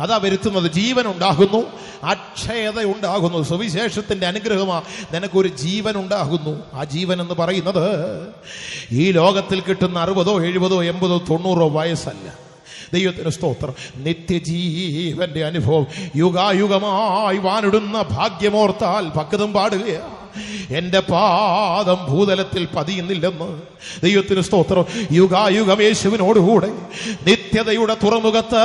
അതാ വരുത്തുന്നത്. ജീവൻ ഉണ്ടാകുന്നു, അക്ഷയത ഉണ്ടാകുന്നു. സുവിശേഷത്തിന്റെ അനുഗ്രഹമാ നിനക്കൊരു ജീവൻ ഉണ്ടാകുന്നു. ആ ജീവൻ എന്ന് പറയുന്നത് ഈ ലോകത്തിൽ കിട്ടുന്ന 60, 70, 80, 90 വയസ്സല്ല. ദൈവത്തിന് സ്തോത്രം. നിത്യജീവന്റെ അനുഭവം യുഗായുഗമായി വാനിടുന്ന ഭാഗ്യമോർത്താൽ പക്കതും പാടുകയാണ്. എന്റെ പാദം ഭൂതലത്തിൽ പതിയുന്നില്ലെന്ന്. ദൈവത്തിന് സ്തോത്രം. യുഗായുഗം യേശുവിനോടുകൂടെ നിത്യതയുടെ തുറമുഖത്ത്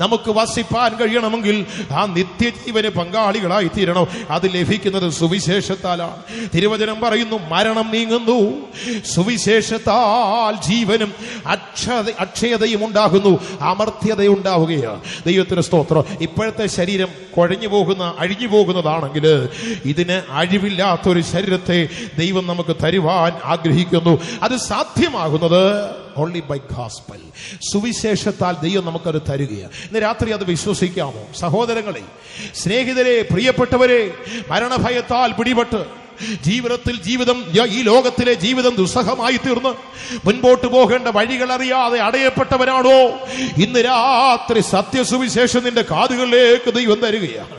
നമുക്ക് വസിപ്പാൻ കഴിയണമെങ്കിൽ ആ നിത്യജീവന് പങ്കാളികളായി തീരണം. അത് ലഭിക്കുന്നത് സുവിശേഷത്താലാണ്. തിരുവചനം പറയുന്നു, മരണം നീങ്ങുന്നു, സുവിശേഷത്താൽ ജീവനും അക്ഷയതയും ഉണ്ടാകുന്നു, അമർത്യതയുണ്ടാവുകയാണ്. ദൈവത്തിന് സ്തോത്രം. ഇപ്പോഴത്തെ ശരീരം അഴിഞ്ഞു പോകുന്നതാണെങ്കിൽ ഇതിന് അഴിവില്ലാത്തൊരു ശരീരത്തെ ദൈവം നമുക്ക് തരുവാൻ ആഗ്രഹിക്കുന്നു. അത് സാധ്യമാകുന്നത് ഓൺലി ബൈ ഗോസ്പൽ. സുവിശേഷത്താൽ ദൈവം നമുക്കത് തരികയാണ്. ഇന്ന് രാത്രി അത് വിശ്വസിക്കാമോ? സഹോദരങ്ങളെ, സ്നേഹിതരെ, പ്രിയപ്പെട്ടവരെ, മരണഭയത്താൽ പിടിപെട്ട് ജീവിതം ഈ ലോകത്തിലെ ജീവിതം ദുസ്സഹമായി തീർന്ന് മുൻപോട്ട് പോകേണ്ട വഴികൾ അറിയാതെ അടയപ്പെട്ടവനാണോ? ഇന്ന് രാത്രി സത്യസുവിശേഷം നിന്റെ കാതുകളിലേക്ക് ദൈവം തരികയാണ്.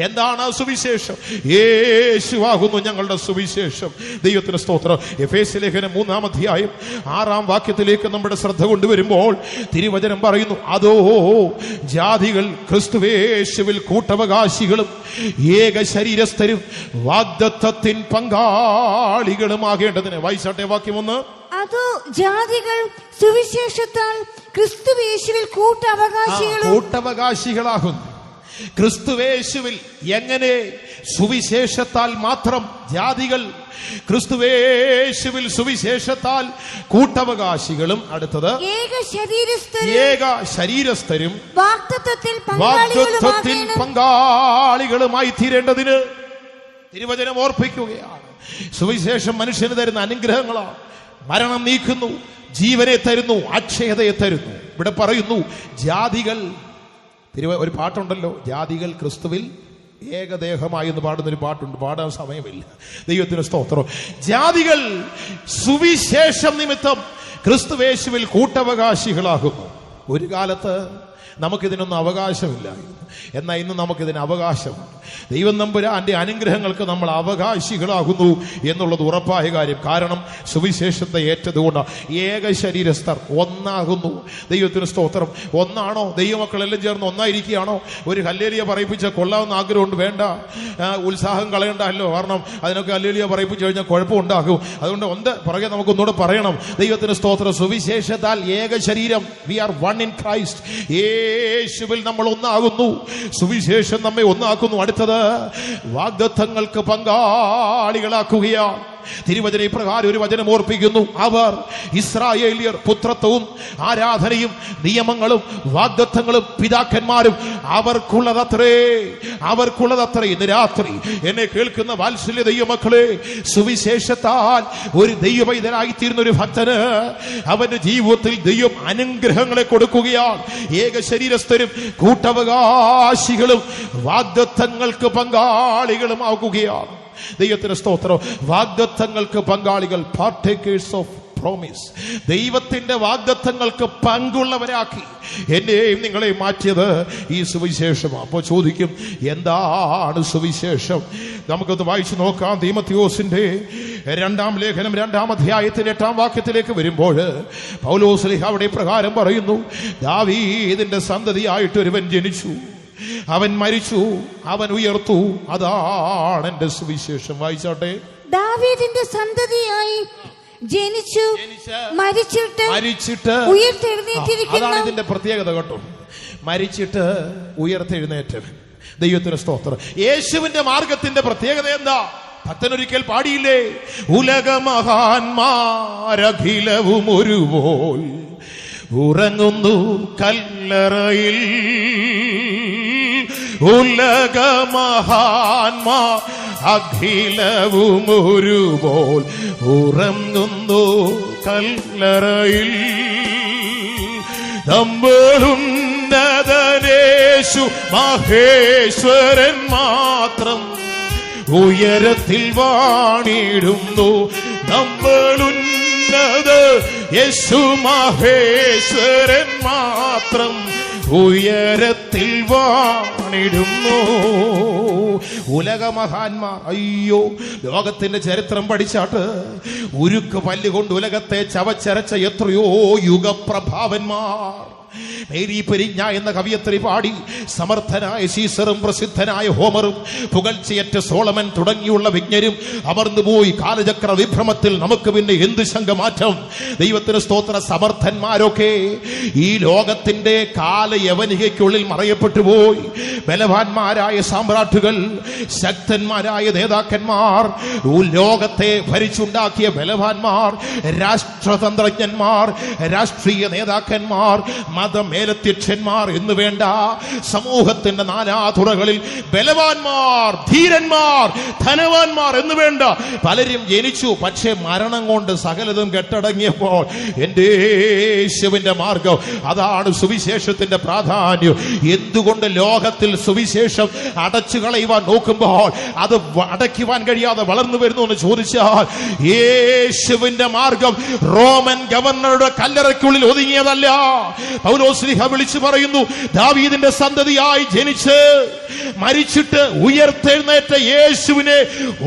എന്താണ് ആ സുവിശേഷം? യേശുവാകുന്നു ഞങ്ങളുടെ സുവിശേഷം. ദൈവത്തിന് സ്തോത്രം. എഫേസ്യ ലേഖനം 3-ാം അധ്യായം 6-ാം വാക്യത്തിലേക്ക് നമ്മുടെ ശ്രദ്ധ കൊണ്ടുവരുമ്പോൾ തിരുവചനം പറയുന്നു, അതോ ജാതികൾ ക്രിസ്തുവേശുവിൽ കൂട്ടവകാശികളും ഏക ശരീരസ്ഥരും വാഗ്ദത്തത്തിൻ പങ്കാളികളുമാകേണ്ടതിന്. വായിച്ചാട്ടെ വാക്യം 1. അതോ ജാതികൾ സുവിശേഷത്താൽ ക്രിസ്തുവേശുവിൽ കൂട്ടവകാശികളാകുന്നു. ക്രിസ്തുവേശുവിൽ എങ്ങനെ? സുവിശേഷത്താൽ മാത്രം. ജാതികൾ ക്രിസ്തുവേശുവിൽ സുവിശേഷത്താൽ കൂട്ടവകാശികളും. അടുത്തത് ഏക ശരീരസ്ഥരും വാഗ്ദത്തത്തിൽ പങ്കാളികളുമായി തീരേണ്ടതിന് തിരുവചനം ഓർപ്പിക്കുകയാണ്. സുവിശേഷം മനുഷ്യന് തരുന്ന അനുഗ്രഹങ്ങളാണ്. മരണം നീക്കുന്നു, ജീവനെ തരുന്നു, അക്ഷയതയെ തരുന്നു. ഇവിടെ പറയുന്നു ജാതികൾ. ഒരു പാട്ടുണ്ടല്ലോ, ജാതികൾ ക്രിസ്തുവിൽ ഏകദേഹമായി എന്ന് പാടുന്നൊരു പാട്ടുണ്ട്. പാടാൻ സമയമില്ല. ദൈവത്തിന് സ്തോത്രം. ജാതികൾ സുവിശേഷം നിമിത്തം ക്രിസ്തുവേശുവിൽ കൂട്ടവകാശികളാകുന്നു. ഒരു കാലത്ത് നമുക്കിതിനൊന്നും അവകാശമില്ലായിരുന്നു. എന്നാൽ ഇന്ന് നമുക്കിതിന് അവകാശമുണ്ട്. ദൈവം തമ്പുരാന്റെ അനുഗ്രഹങ്ങൾക്ക് നമ്മൾ അവകാശികളാകുന്നു എന്നുള്ളത് ഉറപ്പായ കാര്യം. കാരണം സുവിശേഷത്തെ ഏറ്റതുകൊണ്ട് ഏക ശരീരസ്ഥർ ഒന്നാകുന്നു. ദൈവത്തിന് സ്തോത്രം. ഒന്നാണോ? ദൈവമക്കളെല്ലാം ചേർന്ന് ഒന്നായിരിക്കുകയാണോ? ഒരു ഹല്ലേലൂയ പറയിപ്പിച്ച കൊള്ളാവുന്ന ആഗ്രഹമുണ്ട്, വേണ്ട, ഉത്സാഹം കളയണ്ടല്ലോ. കാരണം അതിനൊക്കെ ഹല്ലേലൂയ പറയിപ്പിച്ചു കഴിഞ്ഞാൽ കുഴപ്പമുണ്ടാകും. അതുകൊണ്ട് പുറകെ നമുക്കൊന്നുകൂടെ പറയണം. ദൈവത്തിന് സ്തോത്രം. സുവിശേഷത്താൽ ഏക ശരീരം, we are one in Christ. യേശുവിൽ നമ്മൾ ഒന്നാകുന്നു. സുവിശേഷം നമ്മെ ഒന്നാക്കുന്നു. അടുത്തത് വാഗ്ദത്തങ്ങൾക്ക് പങ്കാളികളാക്കുകയാണ്. തിരുവചന ഇപ്രകാരം ഒരു വചനം ഓർപ്പിക്കുന്നു: അവർ ഇസ്രായേലിയർ പുത്രത്വവും ആരാധനയും നിയമങ്ങളും വാഗ്ദത്തങ്ങളും പിതാക്കന്മാരും അവർക്കുള്ളതത്രേ. ഇന്ന് രാത്രി എന്നെ കേൾക്കുന്ന വാത്സല്യ ദൈവമക്കളെ, സുവിശേഷത്താൽ ഒരു ദൈവപൈതനായി തീരുന്ന ഒരു ഭക്തന് അവന്റെ ജീവിതത്തിൽ ദൈവം അനുഗ്രഹങ്ങളെ കൊടുക്കുകയാണ്. ഏക ശരീരസ്ഥരും കൂട്ടവകാശികളും വാഗ്ദത്തങ്ങൾക്ക് പങ്കാളികളും ആകുകയാണ്. ദൈവത്തിന് സ്തോത്രം. വാഗ്ദത്തങ്ങൾക്ക് പങ്കാളികൾ, പാർട്ടേക്കേഴ്സ് ഓഫ് പ്രോമിസ്. ദൈവത്തിന്റെ വാഗ്ദത്തങ്ങൾക്ക് പങ്കുള്ളവരാക്കി എന്നെയും നിങ്ങളെയും മാറ്റിയത് ഈ സുവിശേഷമാണ്. അപ്പോൾ ചോദിക്കും, എന്താണ് സുവിശേഷം? നമുക്കൊന്ന് വായിച്ചു നോക്കാം. തീമോഥെയോസിന്റെ 2-ാം ലേഖനം 2-ാം അധ്യായത്തിന്റെ 8-ാം വാക്യത്തിലേക്ക് വരുമ്പോൾ പൗലോസ് ശ്ലീഹ അവിടെ പ്രകാരം പറയുന്നു: ദാവീദിന്റെ സന്തതിയായിട്ട് ഒരുവൻ ജനിച്ചു, അവൻ മരിച്ചു, അവൻ ഉയർത്തു, അതാണ് എന്റെ സുവിശേഷം. വായിച്ചോട്ടെ. ദാവീദിന്റെ സന്തതിയായി ജനിച്ചു, മരിച്ചിട്ട് ഉയർത്തെഴുന്നേറ്റിരിക്കുന്നു. അതാണ് ഇതിന്റെ പ്രത്യേകത കേട്ടോ. മരിച്ചിട്ട് ഉയർത്തെഴുന്നേറ്റ്. ദൈവത്തിന് സ്തോത്രം. യേശുവിന്റെ മാർഗത്തിന്റെ പ്രത്യേകത എന്താ? ഭക്തനൊരിക്കൽ പാടിയില്ലേ? ഉലകമഹാന്മാരഖിലവും ഒരുപോൽ ഉറങ്ങുന്നു കല്ലറയിൽ. ഉലകമഹാന്മാർ അഖിലവും ഒരുപോൽ ഉറങ്ങുന്നു കല്ലറയിൽ. നമ്മളുന്നതനേശു മഹേശ്വരൻ മാത്രം ഉയരത്തിൽ വാണിടുന്നു. നമ്മളുന്നത യേശു മഹേശ്വരൻ മാത്രം ഉയരത്തിൽ വാണിടുന്നു. ഉലകമഹാന്മാർ, അയ്യോ, ലോകത്തിന്റെ ചരിത്രം പഠിച്ചാട്ട് ഉരുക്ക് പല്ലുകൊണ്ട് ഉലകത്തെ ചവച്ചരച്ച എത്രയോ യുഗപ്രഭാവന്മാർ. മേരി പെരിഞ്ഞ എന്ന കവിയത്രി പാടി സമർത്ഥനായ സീസറും പ്രസിദ്ധനായ ഹോമറും പുകഴ്ചയറ്റ സോളമൻ തുടങ്ങിയുള്ള വിജ്ഞരും അമർന്നുപോയി കാലചക്ര വിഭ്രമത്തിൽ. നമുക്ക് പിന്നെ എന്ത് ശങ്കമാറ്റം? ദൈവത്തിന് സ്തോത്ര. സമർത്ഥന്മാരൊക്കെ ഈ ലോകത്തിന്റെ കാലയവനികയ്ക്കുള്ളിൽ മറയപ്പെട്ടു പോയി. ബലവാന്മാരായ സാമ്രാട്ടുകൾ, ശക്തന്മാരായ നേതാക്കന്മാർ, ലോകത്തെ ഭരിച്ചുണ്ടാക്കിയ ബലവാന്മാർ, രാഷ്ട്രതന്ത്രജ്ഞന്മാർ, രാഷ്ട്രീയ നേതാക്കന്മാർ, മതമേലധ്യക്ഷന്മാർ എന്ന് വേണ്ട സമൂഹത്തിന്റെ നാനാതുറകളിൽ ബലവാന്മാർ, ധീരന്മാർ, ധനവാന്മാർ എന്ന് വേണ്ട പലരും ജനിച്ചു. പക്ഷേ മരണം കൊണ്ട് സകലതും കെട്ടടങ്ങിയപ്പോൾ എന്റെ യേശുവിന്റെ മാർഗം, അതാണ് സുവിശേഷത്തിന്റെ പ്രാധാന്യം. എന്തുകൊണ്ട് ലോകത്തിൽ സുവിശേഷം അടച്ചു കളയുവാൻ നോക്കുമ്പോൾ അത് അടയ്ക്കുവാൻ കഴിയാതെ വളർന്നു വരുന്നു എന്ന് ചോദിച്ചാൽ, യേശുവിന്റെ മാർഗം റോമൻ ഗവർണറുടെ കല്ലറയ്ക്കുള്ളിൽ ഒതുങ്ങിയതല്ല. പൗലോസ് ശ്ലീഹ വിളിച്ചു പറയുന്നു: ദാവീദിന്റെ സന്തതിയായി ജനിച്ച് മരിച്ചിട്ട് ഉയർത്തെഴുന്നേറ്റ യേശുവിനെ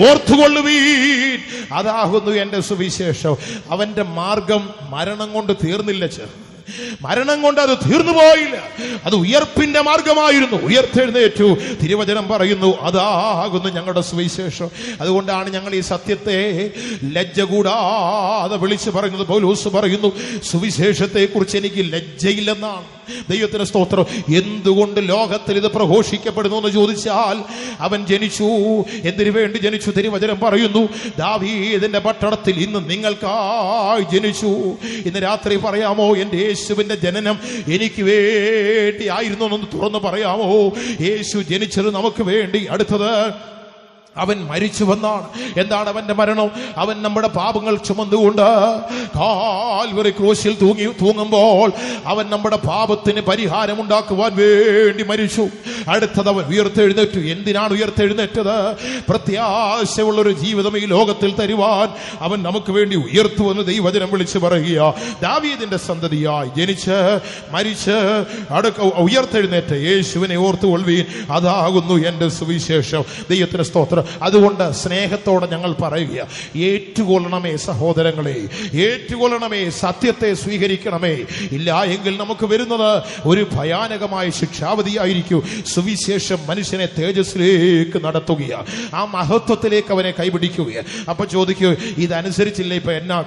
ഓർത്തുകൊള്ളുവീൻ. അതാകുന്നു എന്റെ സുവിശേഷം. അവന്റെ മാർഗം മരണം കൊണ്ട് തീർന്നില്ല. മരണം കൊണ്ട് അത് തീർന്നു പോയില്ല. അത് ഉയർപ്പിന്റെ മാർഗമായിരുന്നു. ഉയർത്തെഴുന്നേറ്റു. തിരുവചനം പറയുന്നു അതാകുന്നു ഞങ്ങളുടെ സുവിശേഷം. അതുകൊണ്ടാണ് ഞങ്ങൾ ഈ സത്യത്തെ ലജ്ജ കൂടാതെ വിളിച്ചു പറയുന്നത്. പൗലോസ് പറയുന്നു, സുവിശേഷത്തെ കുറിച്ച് എനിക്ക് ലജ്ജയില്ലെന്നാണ്. ദൈവത്തിന് സ്തോത്രം. എന്തുകൊണ്ട് ലോകത്തിൽ ഇത് പ്രഘോഷിക്കപ്പെടുന്നു എന്ന് ചോദിച്ചാൽ, അവൻ ജനിച്ചു. എന്തിനു വേണ്ടി ജനിച്ചു? തിരുവചനം പറയുന്നു, ദാവീദിന്റെ പട്ടണത്തിൽ ഇന്ന് നിങ്ങൾക്കായി ജനിച്ചു. ഇന്ന് രാത്രി പറയാമോ, എന്റെ യേശുവിന്റെ ജനനം എനിക്ക് വേണ്ടി ആയിരുന്നു എന്ന് തുറന്ന് പറയാമോ? യേശു ജനിച്ചത് നമുക്ക് വേണ്ടി. അടുത്തത് അവൻ മരിച്ചു വന്നാണ്. എന്താണ് അവന്റെ മരണം? അവൻ നമ്മുടെ പാപങ്ങൾ ചുമന്നുകൊണ്ട് കാൽവറി ക്രൂശിൽ തൂങ്ങുമ്പോൾ അവൻ നമ്മുടെ പാപത്തിന് പരിഹാരം ഉണ്ടാക്കുവാൻ വേണ്ടി മരിച്ചു. അടുത്തത് അവൻ ഉയർത്തെഴുന്നേറ്റു. എന്തിനാണ് ഉയർത്തെഴുന്നേറ്റത്? പ്രത്യാശയുള്ളൊരു ജീവിതം ഈ ലോകത്തിൽ തരുവാൻ അവൻ നമുക്ക് വേണ്ടി ഉയർത്തുവെന്ന് ദൈവവചനം വിളിച്ചു പറയുക. ദാവീദിന്റെ സന്തതിയായി ജനിച്ച് മരിച്ച് ഉയർത്തെഴുന്നേറ്റ യേശുവിനെ ഓർത്തുകൊള്ളുവീൻ. അതാകുന്നു എന്റെ സുവിശേഷം. ദൈവത്തിന് സ്തോത്രം. അതുകൊണ്ട് സ്നേഹത്തോടെ ഞങ്ങൾ പറയുക, ഏറ്റുകൊള്ളണമേ സഹോദരങ്ങളെ, ഏറ്റുകൊള്ളണമേ, സത്യത്തെ സ്വീകരിക്കണമേ. ഇല്ല എങ്കിൽ നമുക്ക് വരുന്നത് ഒരു ഭയാനകമായ ശിക്ഷാവധിയായിരിക്കും. സുവിശേഷം മനുഷ്യനെ തേജസ്സിലേക്ക് നടത്തുകയാണ്, ആ മഹത്വത്തിലേക്ക് അവനെ കൈപിടിക്കുകയാണ്. അപ്പൊ ചോദിക്കൂ, ഇതനുസരിച്ചില്ല ഇപ്പൊ എന്നാ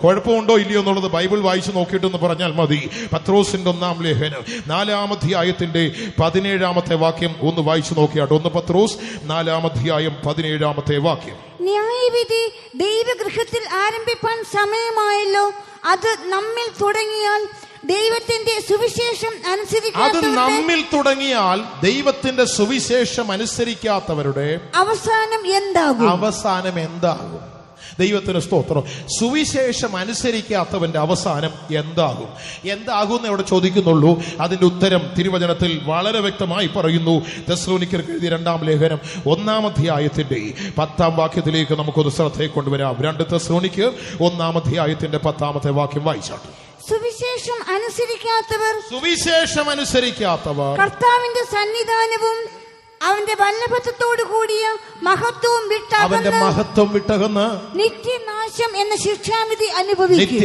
കുഴപ്പമുണ്ടോ ഇല്ലയോ എന്നുള്ളത് ബൈബിൾ വായിച്ചു നോക്കിയിട്ടെന്ന് പറഞ്ഞാൽ മതി. പത്രോസിന്റെ 1-ാം ലേഖനം 4-ാം അധ്യായത്തിന്റെ 17-ാമത്തെ വാക്യം ഒന്ന് വായിച്ചു നോക്കിയാട്ടോ. 1 പത്രോസ് 4-ാം അധ്യായം 17-ാമത്തെ വാക്യം. ന്യായവിധി ദൈവഗൃഹത്തിൽ ആരംഭിപ്പാൻ സമയമായല്ലോ. അത് നമ്മിൽ തുടങ്ങിയാൽ ദൈവത്തിന്റെ സുവിശേഷം ദൈവത്തിന്റെ സുവിശേഷം അനുസരിക്കാത്തവരുടെ അവസാനം എന്താകും? ദൈവത്തിന് സ്തോത്രം. സുവിശേഷം അനുസരിക്കാത്തവന്റെ അവസാനം എന്താകും എന്ന് ഇവിടെ ചോദിക്കുന്നുള്ളൂ. അതിന്റെ ഉത്തരം തിരുവചനത്തിൽ വളരെ വ്യക്തമായി പറയുന്നു. തെസ്സലോനിക്കർക്ക് എഴുതിയ 2-ാം ലേഖനം 1-ാം അധ്യായത്തിന്റെ 10-ാം വാക്യത്തിലേക്ക് നമുക്കൊന്ന് ശ്രദ്ധയെ കൊണ്ടുവരാം. 2 തെസ്സലോനിക്കർ 1-ാം അധ്യായത്തിന്റെ 10-ാമത്തെ വാക്യം വായിച്ചാട്ടെ. സുവിശേഷം അനുസരിക്കാത്തവർ കർത്താവിന്റെ സന്നിധാനവും അവന്റെ വല്ലഭത്വത്തോടു കൂടിയ മഹത്വം വിട്ടകന്ന് നിത്യനാശം എന്ന ശിക്ഷാവിധി അനുഭവിക്കും.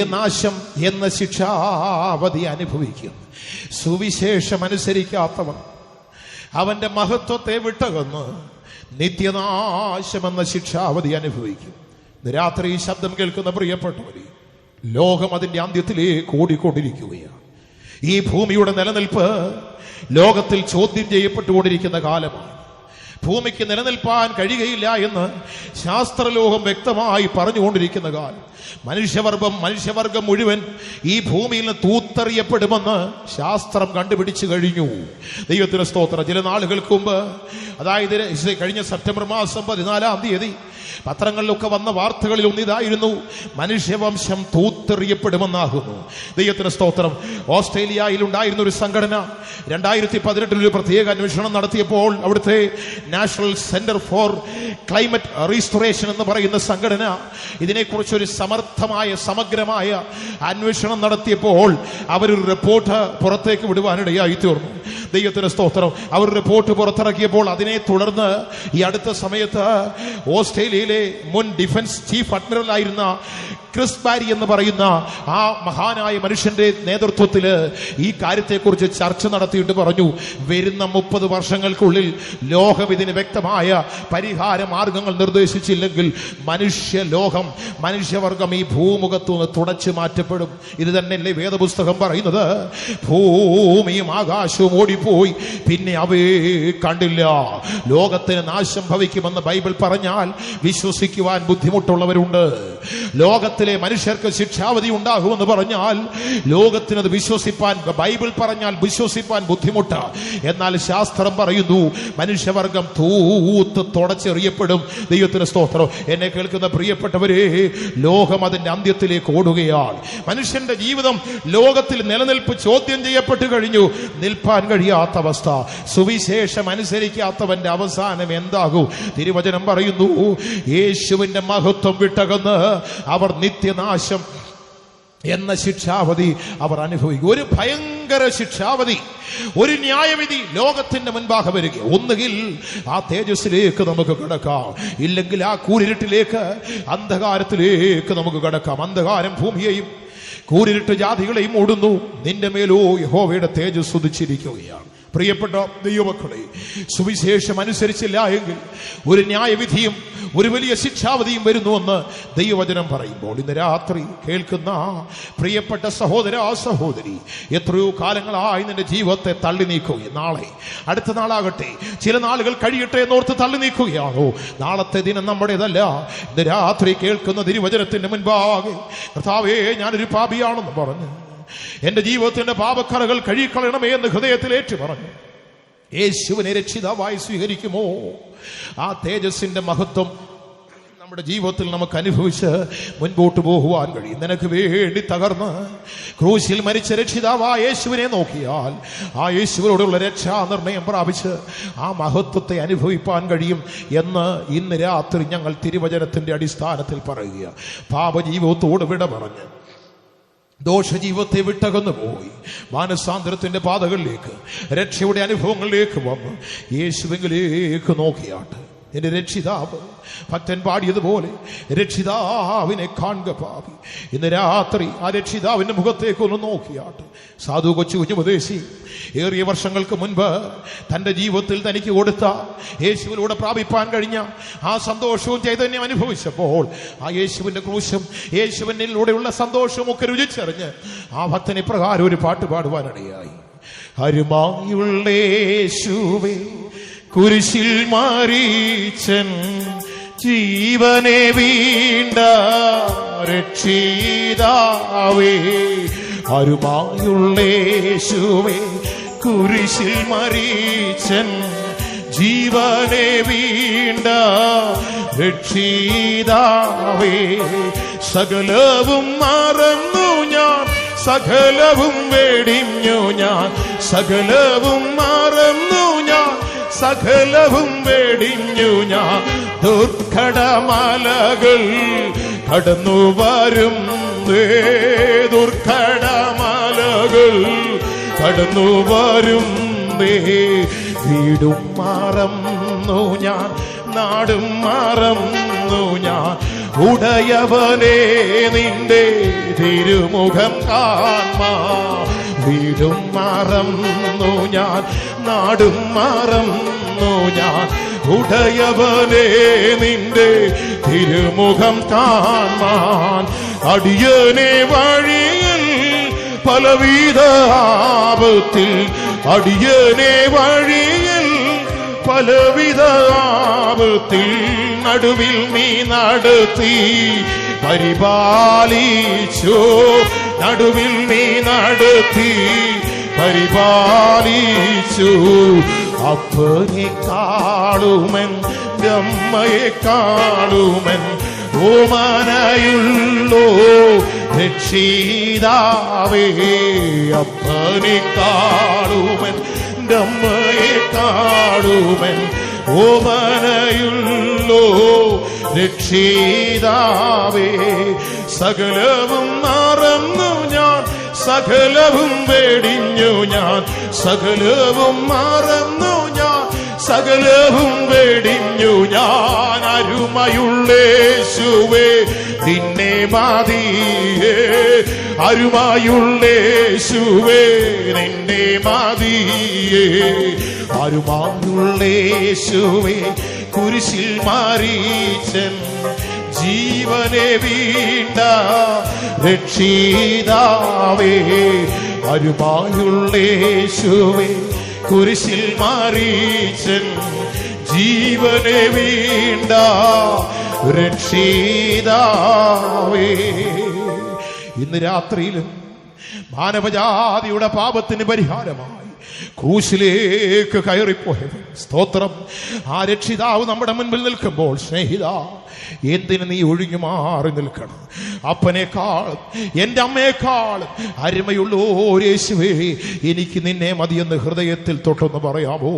സുവിശേഷം അനുസരിക്കാത്തവർ അവന്റെ മഹത്വത്തെ വിട്ടകന്ന് നിത്യനാശം എന്ന ശിക്ഷാവധി അനുഭവിക്കും. രാത്രി ശബ്ദം കേൾക്കുന്ന പ്രിയപ്പെട്ടവരെ, ലോകം അതിന്റെ അന്ത്യത്തിലേക്ക് ഓടിക്കൊണ്ടിരിക്കുകയാണ്. ഈ ഭൂമിയുടെ നിലനിൽപ്പ് ലോകത്തിൽ ചോദ്യം ചെയ്യപ്പെട്ടുകൊണ്ടിരിക്കുന്ന കാലമാണ്. ഭൂമിക്ക് നിലനിൽപ്പാൻ കഴിയുകയില്ല എന്ന് ശാസ്ത്രലോകം വ്യക്തമായി പറഞ്ഞുകൊണ്ടിരിക്കുന്ന കാലം. മനുഷ്യവർഗം മുഴുവൻ ഈ ഭൂമിയിൽ നിന്ന് തൂത്തെറിയപ്പെടുമെന്ന് ശാസ്ത്രം കണ്ടുപിടിച്ചു കഴിഞ്ഞു. ദൈവത്തിന് സ്തോത്രം. ചില നാളുകൾക്ക് മുമ്പ്, അതായത് കഴിഞ്ഞ സെപ്റ്റംബർ മാസം 14-ാം തീയതി പത്രങ്ങളിലൊക്കെ വന്ന വാർത്തകളിൽ ഒന്നിതായിരുന്നു, മനുഷ്യവംശം തൂത്തെറിയപ്പെടുമെന്നാകുന്നു. ദൈവത്തിന് സ്തോത്രം. ഓസ്ട്രേലിയയിൽ ഉണ്ടായിരുന്ന ഒരു സംഘടന 2018 ഒരു പ്രത്യേക അന്വേഷണം നടത്തിയപ്പോൾ അവിടുത്തെ national centre for climate restoration എന്ന് പറയുന്ന സംഘടന ഇതിനെക്കുറിച്ചൊരു സമഗ്രമായ അന്വേഷണം നടത്തിയപ്പോൾ അവരൊരു റിപ്പോർട്ട് പുറത്തേക്ക് വിടുവാനിടയായി തീർന്നു. ദൈവത്തിന് സ്തോത്രം. അവർ റിപ്പോർട്ട് പുറത്തിറക്കിയപ്പോൾ അതിനെ തുടർന്ന് ഈ അടുത്ത സമയത്ത് ഓസ്ട്രേലിയയിലെ മുൻ ഡിഫൻസ് ചീഫ് അഡ്മിറൽ ആയിരുന്ന ക്രിസ് ബാരി എന്ന് പറയുന്ന ആ മഹാനായ മനുഷ്യന്റെ നേതൃത്വത്തിൽ ഈ കാര്യത്തെക്കുറിച്ച് ചർച്ച നടത്തിയിട്ട് പറഞ്ഞു, വരുന്ന 30 വർഷങ്ങൾക്കുള്ളിൽ ലോകം ഇതിന് വ്യക്തമായ പരിഹാര മാർഗങ്ങൾ നിർദ്ദേശിച്ചില്ലെങ്കിൽ മനുഷ്യവർഗം ഈ ഭൂമുഖത്തു നിന്ന് തുടച്ചു മാറ്റപ്പെടും. ഇത് തന്നെയല്ലേ വേദപുസ്തകം പറയുന്നത്? ഭൂമിയും ആകാശവും ഓടിപ്പോയി, പിന്നെ അവയെ കണ്ടില്ല. ലോകത്തിന് നാശം ഭവിക്കുമെന്ന് ബൈബിൾ പറഞ്ഞാൽ വിശ്വസിക്കുവാൻ ബുദ്ധിമുട്ടുള്ളവരുണ്ട്. ലോകത്തിലെ മനുഷ്യർക്ക് ശിക്ഷാവധി ഉണ്ടാകുമെന്ന് പറഞ്ഞാൽ ലോകത്തിനത് ബൈബിൾ പറഞ്ഞാൽ വിശ്വസിപ്പാൻ ബുദ്ധിമുട്ട്. എന്നാൽ ശാസ്ത്രം പറയുന്നു മനുഷ്യവർഗം തൂത്ത് തുടച്ചെറിയപ്പെടും. ദൈവത്തിന് സ്തോത്രം. എന്നെ കേൾക്കുന്ന പ്രിയപ്പെട്ടവരെ, ലോകം അതിന്റെ അന്ത്യത്തിലേക്ക് ഓടുകയാണ്. മനുഷ്യന്റെ ജീവിതം ലോകത്തിൽ നിലനിൽപ്പ് ചോദ്യം ചെയ്യപ്പെട്ടു കഴിഞ്ഞു. നിൽപ്പാൻ കഴിയാത്ത അവസ്ഥ. സുവിശേഷം അനുസരിക്കാത്തവന്റെ അവസാനം എന്താകും? തിരുവചനം പറയുന്നു, യേശുവിന്റെ മഹത്വം വിട്ടകന്ന് അവർ നിത്യനാശം എന്ന ശിക്ഷാവധി അവർ അനുഭവിക്കും. ഒരു ഭയങ്കര ശിക്ഷാവധി, ഒരു ന്യായവിധി ലോകത്തിന്റെ മുൻപാകെ വരിക. ഒന്നുകിൽ ആ തേജസ്സിലേക്ക് നമുക്ക് കടക്കാം, ഇല്ലെങ്കിൽ ആ കൂരിരുട്ടിലേക്ക്, അന്ധകാരത്തിലേക്ക് നമുക്ക് കടക്കാം. അന്ധകാരം ഭൂമിയെയും കൂരിരുട്ട് ജാതികളെയും ഓടുന്നു. നിന്റെ മേലോ യഹോവയുടെ തേജസ് ഉദിച്ചിരിക്കുകയാണ്. പ്രിയപ്പെട്ട ദൈവമക്കളെ, സുവിശേഷം അനുസരിച്ചില്ല എങ്കിൽ ഒരു ന്യായവിധിയും ഒരു വലിയ ശിക്ഷാവധിയും വരുന്നുവെന്ന് ദൈവവചനം പറയുമ്പോൾ ഇന്ന് രാത്രി കേൾക്കുന്ന പ്രിയപ്പെട്ട സഹോദര സഹോദരി, എത്രയോ കാലങ്ങളായി നിന്റെ ജീവിതത്തെ തള്ളി നീക്കുകയും അടുത്ത നാളാകട്ടെ, ചില നാളുകൾ കഴിയട്ടെ എന്നോർത്ത് തള്ളി നീക്കുകയാണോ? നാളത്തെ ദിനം നമ്മുടേതല്ല. ഇന്ന് രാത്രി കേൾക്കുന്ന തിരുവചനത്തിന്റെ മുൻപാകെ കർത്താവേ, ഞാനൊരു പാപിയാണെന്ന് പറഞ്ഞു എന്റെ ജീവിതത്തിന്റെ പാപക്കറകൾ കഴുകിക്കളയണമേ എന്ന് ഹൃദയത്തിൽ ഏറ്റു പറഞ്ഞു യേശുവിനെ രക്ഷിതാവായി സ്വീകരിക്കുമോ, ആ തേജസ്സിന്റെ മഹത്വം നമ്മുടെ ജീവിതത്തിൽ നമുക്ക് അനുഭവിച്ച് മുൻപോട്ട് പോകുവാൻ കഴിയും. നിനക്ക് വേണ്ടി തകർന്ന് ക്രൂശിൽ മരിച്ച രക്ഷിതാവായ യേശുവിനെ നോക്കിയാൽ ആ യേശുവിനോടുള്ള രക്ഷാനിർണയം പ്രാപിച്ച് ആ മഹത്വത്തെ അനുഭവിപ്പാൻ കഴിയും എന്ന് ഇന്ന് രാത്രി ഞങ്ങൾ തിരുവചനത്തിന്റെ അടിസ്ഥാനത്തിൽ പറയുക. പാപജീവിതത്തോട് വിട പറഞ്ഞ് ദോഷജീവിതത്തെ വിട്ടകന്നു പോയി മാനസാന്തരത്തിന്റെ പാതകളിലേക്ക്, രക്ഷയുടെ അനുഭവങ്ങളിലേക്ക് വന്ന് യേശുവിലേക്ക് നോക്കിയാട്ട്. എന്റെ രക്ഷിതാവ്, ഭക്തൻ പാടിയതുപോലെ രക്ഷിതാവിനെ കാണുക പാപി. ഇന്ന് രാത്രി ആ രക്ഷിതാവിന്റെ മുഖത്തേക്ക് ഒന്ന് നോക്കിയാട്ട്. സാധു കൊച്ചു കുഞ്ഞുപദേശി ഏറിയ വർഷങ്ങൾക്ക് മുൻപ് തന്റെ ജീവിതത്തിൽ തനിക്ക് കൊടുത്ത യേശുവിലൂടെ പ്രാപിപ്പാൻ കഴിഞ്ഞ ആ സന്തോഷവും ചൈതന്യം അനുഭവിച്ചപ്പോൾ ആ യേശുവിന്റെ ക്രൂശും യേശുവിനിലൂടെയുള്ള സന്തോഷവും ഒക്കെ രുചിച്ചറിഞ്ഞ് ആ ഭക്തൻ ഇപ്രകാരം ഒരു പാട്ട് പാടുവാനിടയായി. അരുമായുള്ള യേശുവേ കുരിശിൽ മരിച്ചൻ ജീവനെ വീണ്ട രക്ഷിതാവേ, അരുമായുള്ള യേശുവേ കുരിശിൽ മരിച്ചൻ ജീവനെ വീണ്ട രക്ഷിതാവേ, സകലവും മറന്നു ഞാൻ, സകലവും വെടിഞ്ഞു ഞാൻ, സകലവും മറന്നു ഞാൻ, സകലവും വെടിഞ്ഞു ഞാൻ, ദുർഘടമലകൾ കടന്നു വരും, ദുർഘടമലകൾ കടന്നു വരും, വീടും മറന്നു ഞാൻ, നാടും മറന്നു ഞാൻ, ഉടയവനെ നിന്റെ തിരുമുഖം കാൺമാ, വീടും മറന്നു ഞാൻ, നാടും മറന്നു ഞാൻ, ഉടയവനെ നിന്റെ തിരുമുഖം കാണാൻ. അടിയനെ വഴിയിൽ പലവിധ ആപത്തിൽ, അടിയനെ വഴിയിൽ പലവിധ ആപത്തിൽ, നടുവിൽ നീ നടത്തി പരിപാലിച്ചു, നടുവിൽ നീ നടത്തി പരിപാലിച്ചു. അപ്പനെ കാളുമൻ അമ്മയെ കാളുമൻ ഓമനയുള്ളോ രക്ഷിതാവേ, അപ്പനെ കാളുമൻ അമ്മയെ കാളുമൻ ഓമനയുള്ളോ രക്ഷിതാവേ, സകലവും മറന്നു ഞാൻ, സകലവും വെടിഞ്ഞു ഞാൻ, സകലവും മറന്നു ഞാൻ, സകലവും വെടിഞ്ഞു ഞാൻ, അരുമയുള്ള യേശുവേ നിന്നെ മതിയേ, അരുമയുള്ള യേശുവേ നിന്നെ മതിയേ, അരുമയുള്ള യേശുവേ കുരിശിൽ മരിച്ചൻ ജീവനെ വീണ്ട രക്ഷിതാവേ, അരുമയുള്ള യേശുവേ കുരിശിൽ മരിച്ചൻ ജീവനെ വീണ്ട രക്ഷിതാവേ. ഇന്ന് രാത്രിയിലും മാനവജാതിയുടെ പാപത്തിന് പരിഹാരമായി ക്രൂശിലേക്ക് കയറിപ്പോയവൻ സ്തോത്രം. ആ രക്ഷിതാവ് നമ്മുടെ മുൻപിൽ നിൽക്കുമ്പോൾ സ്നേഹിത, എന്തിന് നീ ഒഴിഞ്ഞു മാറി നിൽക്കണം? അപ്പനേക്കാളും എൻ്റെ അമ്മയെക്കാളും അരുമയുള്ളോ യേശുവേ എനിക്ക് നിന്നെ മതിയെന്ന് ഹൃദയത്തിൽ തൊട്ടൊന്ന് പറയാമോ?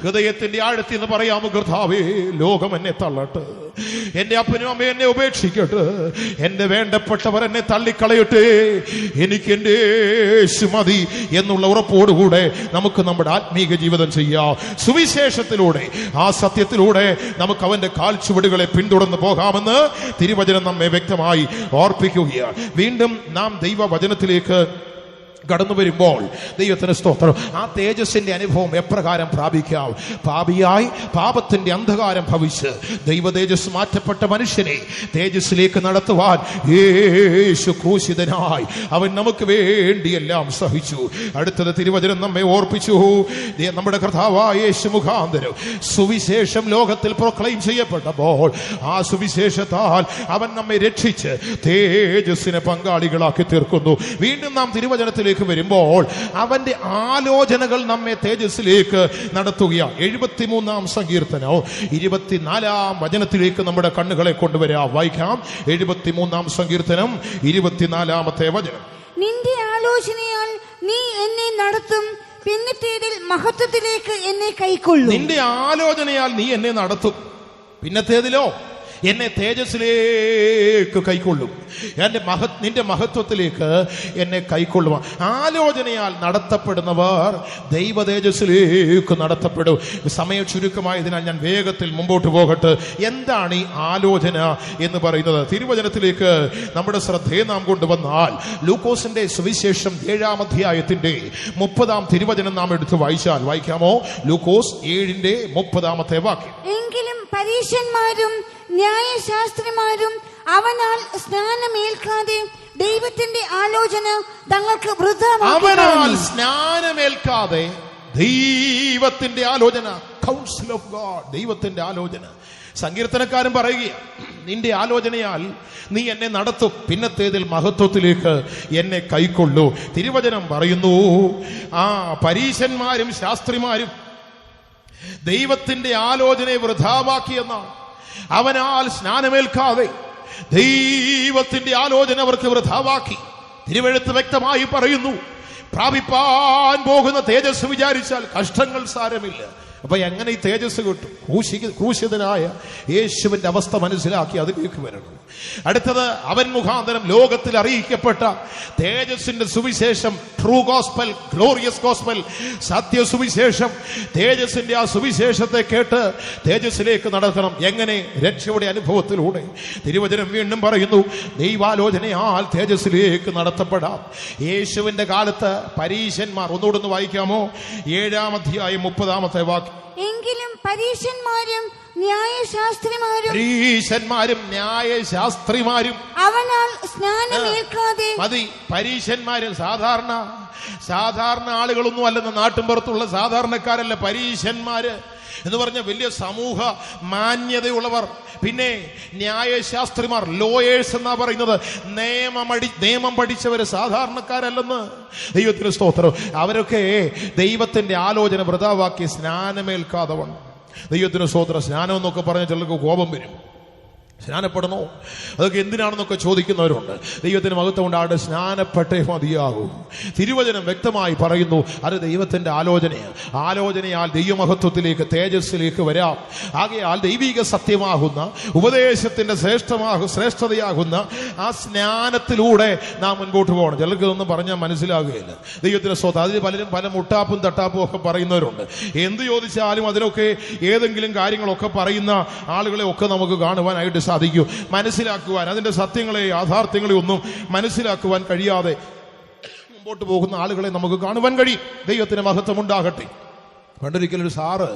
ഹൃദയത്തിന്റെ ആഴത്തിൽ നിന്ന് പറയാമോ? കർത്താവേ, ലോകം എന്നെ തള്ളട്ടെ, എന്റെ അപ്പനും അമ്മയും എന്നെ ഉപേക്ഷിക്കട്ടെ, എന്റെ വേണ്ടപ്പെട്ടവർ എന്നെ തള്ളിക്കളയട്ടെ, എനിക്ക് എന്റെ യേശു മതി എന്നുള്ള ഉറപ്പോടുകൂടെ നമുക്ക് നമ്മുടെ ആത്മീക ജീവിതം ചെയ്യാം. സുവിശേഷത്തിലൂടെ, ആ സത്യത്തിലൂടെ നമുക്ക് അവന്റെ കാൽച്ചുവടുകളെ പിന്തുടർന്ന് പോകാമെന്ന് തിരുവചനം നമ്മെ വ്യക്തമായി ഓർപ്പിക്കുകയാണ്. വീണ്ടും നാം ദൈവവചനത്തിലേക്ക് കടന്നു വരുമ്പോൾ ദൈവത്തിന് സ്തോത്രം, ആ തേജസ്സിന്റെ അനുഭവം എപ്രകാരം പ്രാപിക്കാം? പാപിയായി പാപത്തിന്റെ അന്ധകാരം ഭവിച്ച് ദൈവ തേജസ് മാറ്റപ്പെട്ട മനുഷ്യനെ തേജസ്സിലേക്ക് നടത്തുവാൻ യേശു ക്രൂശിതനായി അവൻ നമുക്ക് വേണ്ടിയെല്ലാം സഹിച്ചു. അടുത്തത് തിരുവചനം നമ്മെ ഓർപ്പിച്ചു, നമ്മുടെ കർത്താവായ യേശു മുഖാന്തരം സുവിശേഷം ലോകത്തിൽ പ്രൊക്ലെയിം ചെയ്യപ്പെട്ടപ്പോൾ ആ സുവിശേഷത്താൽ അവൻ നമ്മെ രക്ഷിച്ച് തേജസ്സിനെ പങ്കാളികളാക്കി തീർക്കുന്നു. വീണ്ടും നാം തിരുവചനത്തിലേക്ക് കാലങ്ങളിലേക്ക് വരുമ്പോൾ അവന്റെ ആലോചനകൾ നമ്മെ തേജസ്സിലേക്ക് നടത്തുകയാണ്. 73-ാം സങ്കീർത്തനം 24-ാം വചനത്തിലേക്ക് നമ്മുടെ കണ്ണുകളെ കൊണ്ടുവരാം. വായിക്കാം. 73-ാം സങ്കീർത്തനം 24-ാമത്തെ വചനം. നിന്റെ ആലോചനയാൽ നീ എന്നെ നടത്തും, പിന്നത്തേതിൽ മഹത്വത്തിലേക്ക് എന്നെ കൈക്കൊള്ളും. നിന്റെ ആലോചനയാൽ നീ എന്നെ നടത്തും, പിന്നത്തേതിലോ എന്നെ തേജസ്സിലേക്ക് കൈക്കൊള്ളും. നിന്റെ മഹത്വത്തിലേക്ക് എന്നെ കൈക്കൊള്ളുക. ആലോചനയാൽ നടത്തപ്പെടുന്നവർ ദൈവ തേജസ്സിലേക്ക് നടത്തപ്പെടും. സമയ ചുരുക്കമായതിനാൽ ഞാൻ വേഗത്തിൽ മുമ്പോട്ട് പോകട്ടെ. എന്താണ് ഈ ആലോചന എന്ന് പറയുന്നത്? തിരുവചനത്തിലേക്ക് നമ്മുടെ ശ്രദ്ധയെ നാം കൊണ്ടുവന്നാൽ ലൂക്കോസിന്റെ സുവിശേഷം 7-ാം അധ്യായത്തിന്റെ 30-ാം തിരുവചനം നാം എടുത്ത് വായിക്കാമോ? ലൂക്കോസ് 7:30 വാക്യം. എങ്കിലും പരീശന്മാരും ന്യായശാസ്ത്രിമാരും അവനാൽ സ്നാനമേൽക്കാതെ ദൈവത്തിന്റെ ആലോചന തങ്ങൾക്ക് അവനാൽ സ്നാനമേൽക്കാതെ ദൈവത്തിന്റെ ആലോചന, കൗൺസിൽ ഓഫ് ഗോഡ്, ദൈവത്തിന്റെ ആലോചന. സങ്കീർത്തനക്കാരൻ പറയുക, നിന്റെ ആലോചനയാൽ നീ എന്നെ നടത്തും, പിന്നത്തേതിൽ മഹത്വത്തിലേക്ക് എന്നെ കൈക്കൊള്ളൂ. തിരുവചനം പറയുന്നു, പരീശന്മാരും ശാസ്ത്രിമാരും ദൈവത്തിന്റെ ആലോചനയെ വൃഥാവാക്കിയെന്നാണ്. അവനാൽ സ്നാനമേൽക്കാതെ ദൈവത്തിന്റെ ആലോചന അവർക്ക് വൃഥാവാക്കി. തിരുവെഴുത്ത് വ്യക്തമായി പറയുന്നു, പ്രാപിപ്പാൻ പോകുന്ന തേജസ് വിചാരിച്ചാൽ കഷ്ടങ്ങൾ സാരമില്ല. അപ്പൊ എങ്ങനെ ഈ തേജസ് കിട്ടും? ക്രൂശിതനായ യേശുവിന്റെ അവസ്ഥ മനസ്സിലാക്കി അതിലേക്ക് വരണം. അടുത്തത്, അവൻ മുഖാന്തരം ലോകത്തിൽ അറിയിക്കപ്പെട്ട തേജസ്സിന്റെ സുവിശേഷം, ട്രൂ ഗോസ്പൽ, ഗ്ലോറിയസ് ഗോസ്പൽ, സത്യ സുവിശേഷം. തേജസ്സിന്റെ ആ സുവിശേഷത്തെ കേട്ട് തേജസ്സിലേക്ക് നടത്തണം. എങ്ങനെ? രക്ഷയുടെ അനുഭവത്തിലൂടെ. തിരുവചനം വീണ്ടും പറയുന്നു, ദൈവാലോചനയാൽ തേജസ്സിലേക്ക് നടത്തപ്പെടാം. യേശുവിന്റെ കാലത്ത് പരീശന്മാർ, ഒന്നുകൂടെ വായിക്കാമോ? 7-ാം അധ്യായം 30-ാമത്തെ വാക്യം. എങ്കിലും പരീശന്മാരും ന്യായശാസ്ത്രിമാരും അവനാൽ സ്നാനമേൽക്കാതെ. മതി. പരീശന്മാരും സാധാരണ ആളുകളൊന്നും അല്ലെന്ന്, നാട്ടിൻപുറത്തുള്ള സാധാരണക്കാരല്ല പരീശന്മാര് എന്ന് പറഞ്ഞ വലിയ സമൂഹ മാന്യതയുള്ളവർ. പിന്നെ ന്യായശാസ്ത്രിമാർ, ലോയേഴ്സ് എന്നാ പറയുന്നത്, നിയമം പഠിച്ചവര്, സാധാരണക്കാരല്ലെന്ന്. ദൈവത്തിന് സ്തോത്രം. അവരൊക്കെ ദൈവത്തിന്റെ ആലോചന വൃഥാവാക്കി സ്നാനമേൽക്കാതെ വന്നു. ദൈവത്തിന് സ്തോത്രം. സ്നാനം എന്നൊക്കെ പറഞ്ഞ ചിലർക്ക് കോപം വരും. സ്നാനപ്പെടണോ? അതൊക്കെ എന്തിനാണെന്നൊക്കെ ചോദിക്കുന്നവരുണ്ട്. ദൈവത്തിന് മഹത്വം കൊണ്ടാണ്, സ്നാനപ്പെട്ടേ മതിയാകൂ. തിരുവചനം വ്യക്തമായി പറയുന്നു, അത് ദൈവത്തിന്റെ ആലോചനയാൽ ദൈവമഹത്വത്തിലേക്ക്, തേജസ്സിലേക്ക് വരാം. ആകയാൽ ദൈവിക സത്യമാകുന്ന, ഉപദേശത്തിന്റെ ശ്രേഷ്ഠതയാകുന്ന ആ സ്നാനത്തിലൂടെ നാം മുൻപോട്ട് പോകണം. ചിലർക്ക് ഇതൊന്നും പറഞ്ഞാൽ മനസ്സിലാകുകയില്ല. ദൈവത്തിന്റെ സ്വത്ത്. അതിൽ പലരും പല മുട്ടാപ്പും തട്ടാപ്പും ഒക്കെ പറയുന്നവരുണ്ട്. എന്ത് ചോദിച്ചാലും അതിലൊക്കെ ഏതെങ്കിലും കാര്യങ്ങളൊക്കെ പറയുന്ന ആളുകളെ ഒക്കെ നമുക്ക് കാണുവാനായിട്ട് സാധിക്കും. മനസ്സിലാക്കുവാൻ, അതിന്റെ സത്യങ്ങളെ, യാഥാർത്ഥ്യങ്ങളെ ഒന്നും മനസ്സിലാക്കുവാൻ കഴിയാതെ മുമ്പോട്ട് പോകുന്ന ആളുകളെ നമുക്ക് കാണുവാൻ കഴിയും. ദൈവത്തിന് മഹത്വം ഉണ്ടാകട്ടെ. പണ്ടൊരിക്കലൊരു സാറ്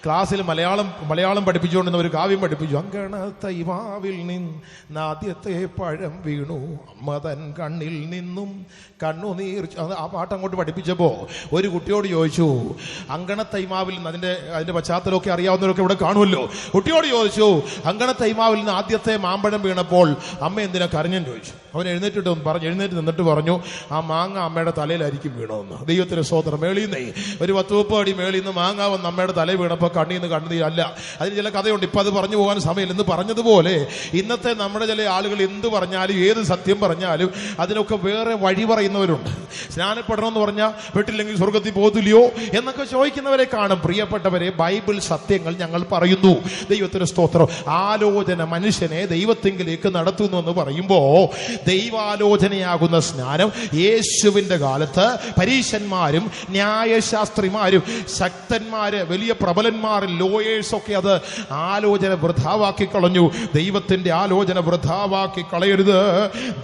ക്ലാസ്സിൽ മലയാളം പഠിപ്പിച്ചുകൊണ്ടിരുന്ന ഒരു കാവ്യം പഠിപ്പിച്ചു. അങ്കണത്തൈമാവിൽ നിന്നാദ്യത്തെ പഴം വീണു, അമ്മതൻ കണ്ണിൽ നിന്നും കണ്ണുനീർ. ആ പാട്ട് അങ്ങോട്ട് പഠിപ്പിച്ചപ്പോ ഒരു കുട്ടിയോട് ചോദിച്ചു, അങ്കണത്തൈമാവിൽ നിന്ന്, അതിന്റെ പശ്ചാത്തലമൊക്കെ അറിയാവുന്നവരൊക്കെ ഇവിടെ കാണുമല്ലോ. കുട്ടിയോട് ചോദിച്ചു, അങ്കണത്തൈമാവിൽ നിന്ന് ആദ്യത്തെ മാമ്പഴം വീണപ്പോൾ അമ്മ എന്തിനാ കരഞ്ഞെന്ന് ചോദിച്ചു. അവൻ എഴുന്നേറ്റ് നിന്നിട്ട് പറഞ്ഞു, ആ മാങ്ങ അമ്മയുടെ തലയിലായിരിക്കും വീണോന്ന്. ദൈവത്തിന് സ്തോത്രം. മേളിന്നേ ഒരു 10-30 അടി മേളിൽ നിന്ന് മാങ്ങ വന്ന് അമ്മയുടെ തലയിൽ വീണപ്പോൾ കണ്ണീന്ന് കണ്ണീരല്ല. അതിന് ചില കഥയുണ്ട്, ഇപ്പൊ അത് പറഞ്ഞു പോകാൻ സമയമില്ല. എന്ന് പറഞ്ഞതുപോലെ ഇന്നത്തെ നമ്മുടെ ചില ആളുകൾ എന്ത് പറഞ്ഞാലും, ഏത് സത്യം പറഞ്ഞാലും അതിനൊക്കെ വേറെ വഴി പറയുന്നവരുണ്ട്. സ്നാനപ്പെടണമെന്ന് പറഞ്ഞാൽ പെട്ടില്ലെങ്കിൽ സ്വർഗത്തിൽ പോകത്തില്ലയോ എന്നൊക്കെ ചോദിക്കുന്നവരെ കാണും. പ്രിയപ്പെട്ടവരെ, ബൈബിൾ സത്യങ്ങൾ ഞങ്ങൾ പറയുന്നു. ദൈവത്തിന് സ്തോത്രം. ആലോചന മനുഷ്യനെ ദൈവത്തെങ്കിലേക്ക് നടത്തുന്നു എന്ന് പറയുമ്പോ, ദൈവാലോചനയാകുന്ന സ്നാനം യേശുവിന്റെ കാലത്ത് പരീശന്മാരും ന്യായശാസ്ത്രിമാരും ശക്തന്മാര്, വലിയ പ്രബലന്മാർ, ലോയേഴ്സ് ഒക്കെ അത് ആലോചന വൃഥാവാക്കി കളഞ്ഞു. ദൈവത്തിന്റെ ആലോചന വൃഥാവാക്കി കളയരുത്.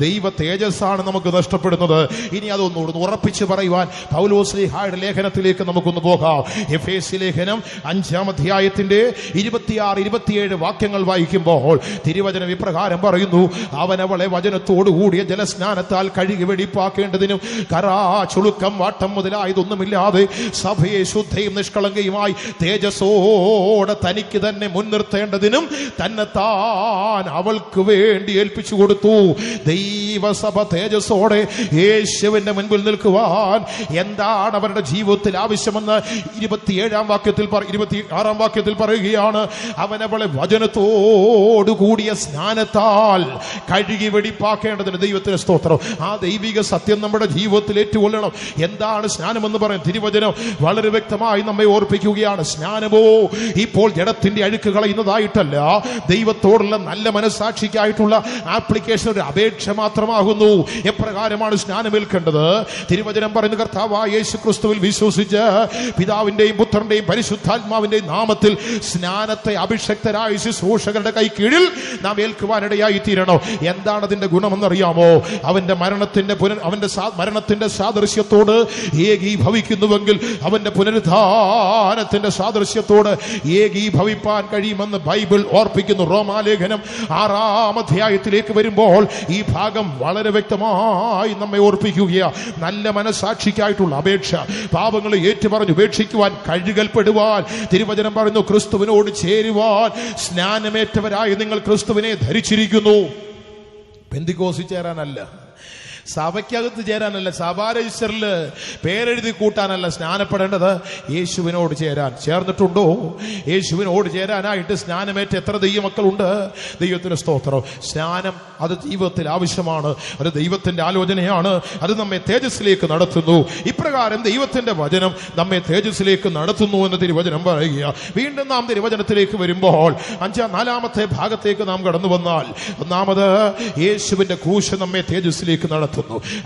ദൈവ തേജസ്സാണ് നമുക്ക് നഷ്ടപ്പെടുന്നത്. ഇനി അതൊന്നുകൂടെ ഉറപ്പിച്ച് പറയുവാൻ പൗലോസ്ലീഹായുടെ ലേഖനത്തിലേക്ക് നമുക്കൊന്ന് പോകാം. എഫേസ്യ ലേഖനം 5-ാം അധ്യായത്തിന്റെ 26-27 വാക്യങ്ങൾ വായിക്കുമ്പോൾ തിരുവചനം ഇപ്രകാരം പറയുന്നു, അവനവളെ വചനത്തോടു കൂടിയ ജലസ്നാനത്താൽ കഴുകി വെടിപ്പാക്കേണ്ടതിനും കറാ, ചുളുക്കം, വാട്ടം മുതലായതൊന്നുമില്ലാതെ സഭയെ ശുദ്ധയും നിഷ്കളങ്കയുമായി തേജസ്സോടെ തനിക്ക് തന്നെ മുൻനിർത്തേണ്ടതിനും തന്നെത്താൻ അവൾക്ക് വേണ്ടി ഏൽപ്പിച്ചു കൊടുത്തു. ദൈവ ദൈവസഭ തേജസ്സോടെ യേശുവിന്റെ മുൻപിൽ നിൽക്കുവാൻ എന്താണ് അവരുടെ ജീവിതത്തിൽ ആവശ്യമെന്ന് 26 വാക്യത്തിൽ പറയുകയാണ്. അവനവളെ വചനത്തോടുകൂടിയ സ്നാനത്താൽ കഴുകി വെടിപ്പാക്കേണ്ടതിന് ദൈവത്തിന് സ്തോത്രം. ആ ദൈവിക സത്യം നമ്മുടെ ജീവിതത്തിൽ ഏറ്റുകൊള്ളണം. എന്താണ് സ്നാനമെന്ന് പറയും? തിരുവചനം വളരെ വ്യക്തമായി നമ്മെ ഓർപ്പിക്കുകയാണ്. സ്നാനമോ ഇപ്പോൾ ജഡത്തിന്റെ അഴുക്ക് കളയുന്നതായിട്ടല്ല, ദൈവത്തോടുള്ള നല്ല മനസ്സാക്ഷിക്കായിട്ടുള്ള ആപ്ലിക്കേഷൻ, ഒരു അപേക്ഷ മാത്രമാകുന്നു. എപ്രകാരമാണ് സ്നാനമേൽക്കേണ്ടത്? തിരുവചനം പറയുന്ന കർത്താവായ യേശു ക്രിസ്തുവിൽ വിശ്വസിച്ച് പിതാവിന്റെയും പുത്രന്റെയും പരിശുദ്ധാത്മാവിന്റെയും നാമത്തിൽ സ്നാനത്തെ അഭിഷക്തരായ ശുശ്രൂഷകരുടെ കൈ കീഴിൽ നാം ഏൽക്കുവാനിടയായി തീരണം. എന്താണ് അതിന്റെ ഗുണമെന്നറിയാമോ? അവന്റെ മരണത്തിന്റെ സാദൃശ്യത്തോട് ഏകീഭവിക്കുന്നുവെങ്കിൽ അവന്റെ പുനരുദ്ധാനത്തിന്റെ സാദൃശ്യത്തോട് ഏകീഭവിപ്പാൻ കഴിയുമെന്ന് ബൈബിൾ ഓർപ്പിക്കുന്നു. റോമാലേഖനം 6-ാം അധ്യായത്തിലേക്ക് വരുമ്പോൾ ഈ ഭാഗം വളരെ വ്യക്തമായി നമ്മെ ഓർപ്പിക്കുകയാണ്. നല്ല മനസാക്ഷിക്കായിട്ടുള്ള അപേക്ഷ, പാപങ്ങളെ ഏറ്റുപറഞ്ഞ് ഉപേക്ഷിക്കുവാൻ, കഴുകൽപ്പെടുവാൻ തിരുവചനം പറയുന്നു. ക്രിസ്തുവിനോട് ചേരുവാൻ സ്നാനമേറ്റവരായി നിങ്ങൾ ക്രിസ്തുവിനെ ധരിച്ചിരിക്കുന്നു. പെന്തിക്കോസിൽ ചേരാനല്ല, സഭയ്ക്കകത്ത് ചേരാനല്ല, സഭാ രജിസ്റ്ററിൽ പേരെഴുതി കൂട്ടാനല്ല സ്നാനപ്പെടേണ്ടത്, യേശുവിനോട് ചേരാൻ. ചേർന്നിട്ടുണ്ടോ? യേശുവിനോട് ചേരാനായിട്ട് സ്നാനമേറ്റ എത്ര ദൈവമക്കളുണ്ട്? ദൈവത്തിന് സ്തോത്രം. സ്നാനം അത് ജീവിതത്തിൽ ആവശ്യമാണ്. അത് ദൈവത്തിന്റെ ആലോചനയാണ്. അത് നമ്മെ തേജസ്സിലേക്ക് നടത്തുന്നു. ഇപ്രകാരം ദൈവത്തിന്റെ വചനം നമ്മെ തേജസ്സിലേക്ക് നടത്തുന്നു എന്ന് തിരുവചനം പറയുക. വീണ്ടും നാം തിരുവചനത്തിലേക്ക് വരുമ്പോൾ 4-ാമത്തെ ഭാഗത്തേക്ക് നാം കടന്നു വന്നാൽ, ഒന്നാമത് യേശുവിന്റെ ക്രൂശ് നമ്മെ തേജസ്സിലേക്ക് നടത്തുന്നു.